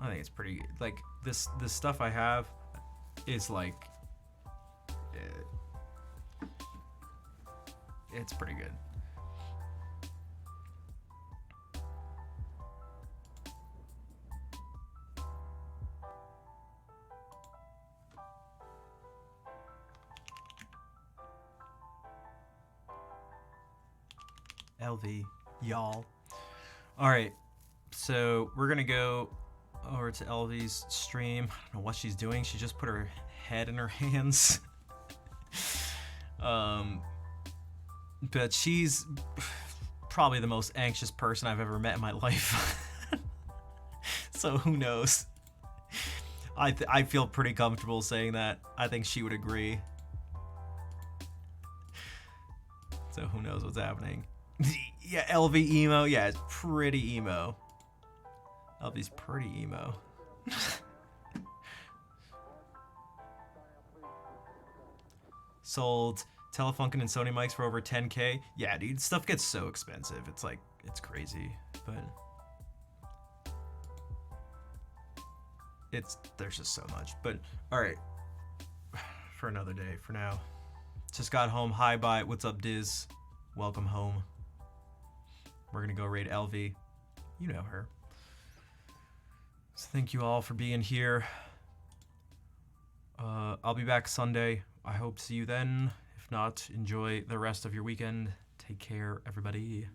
I think it's pretty good. Like, this stuff I have is like, it's pretty good. LV, y'all. All right, so we're gonna go over to LV's stream. I don't know what she's doing. She just put her head in her hands. But she's probably the most anxious person I've ever met in my life. So who knows? I feel pretty comfortable saying that. I think she would agree. So who knows what's happening? Yeah, LV emo. Yeah, it's pretty emo. LV's pretty emo. Sold Telefunken and Sony mics for over 10K. Yeah, dude, stuff gets so expensive. It's like, it's crazy, but there's just so much. But all right, for another day. For now, just got home. Hi, bye. What's up, Diz? Welcome home. We're gonna go raid LV. You know her. So thank you all for being here. I'll be back Sunday. I hope to see you then. If not, enjoy the rest of your weekend. Take care, everybody.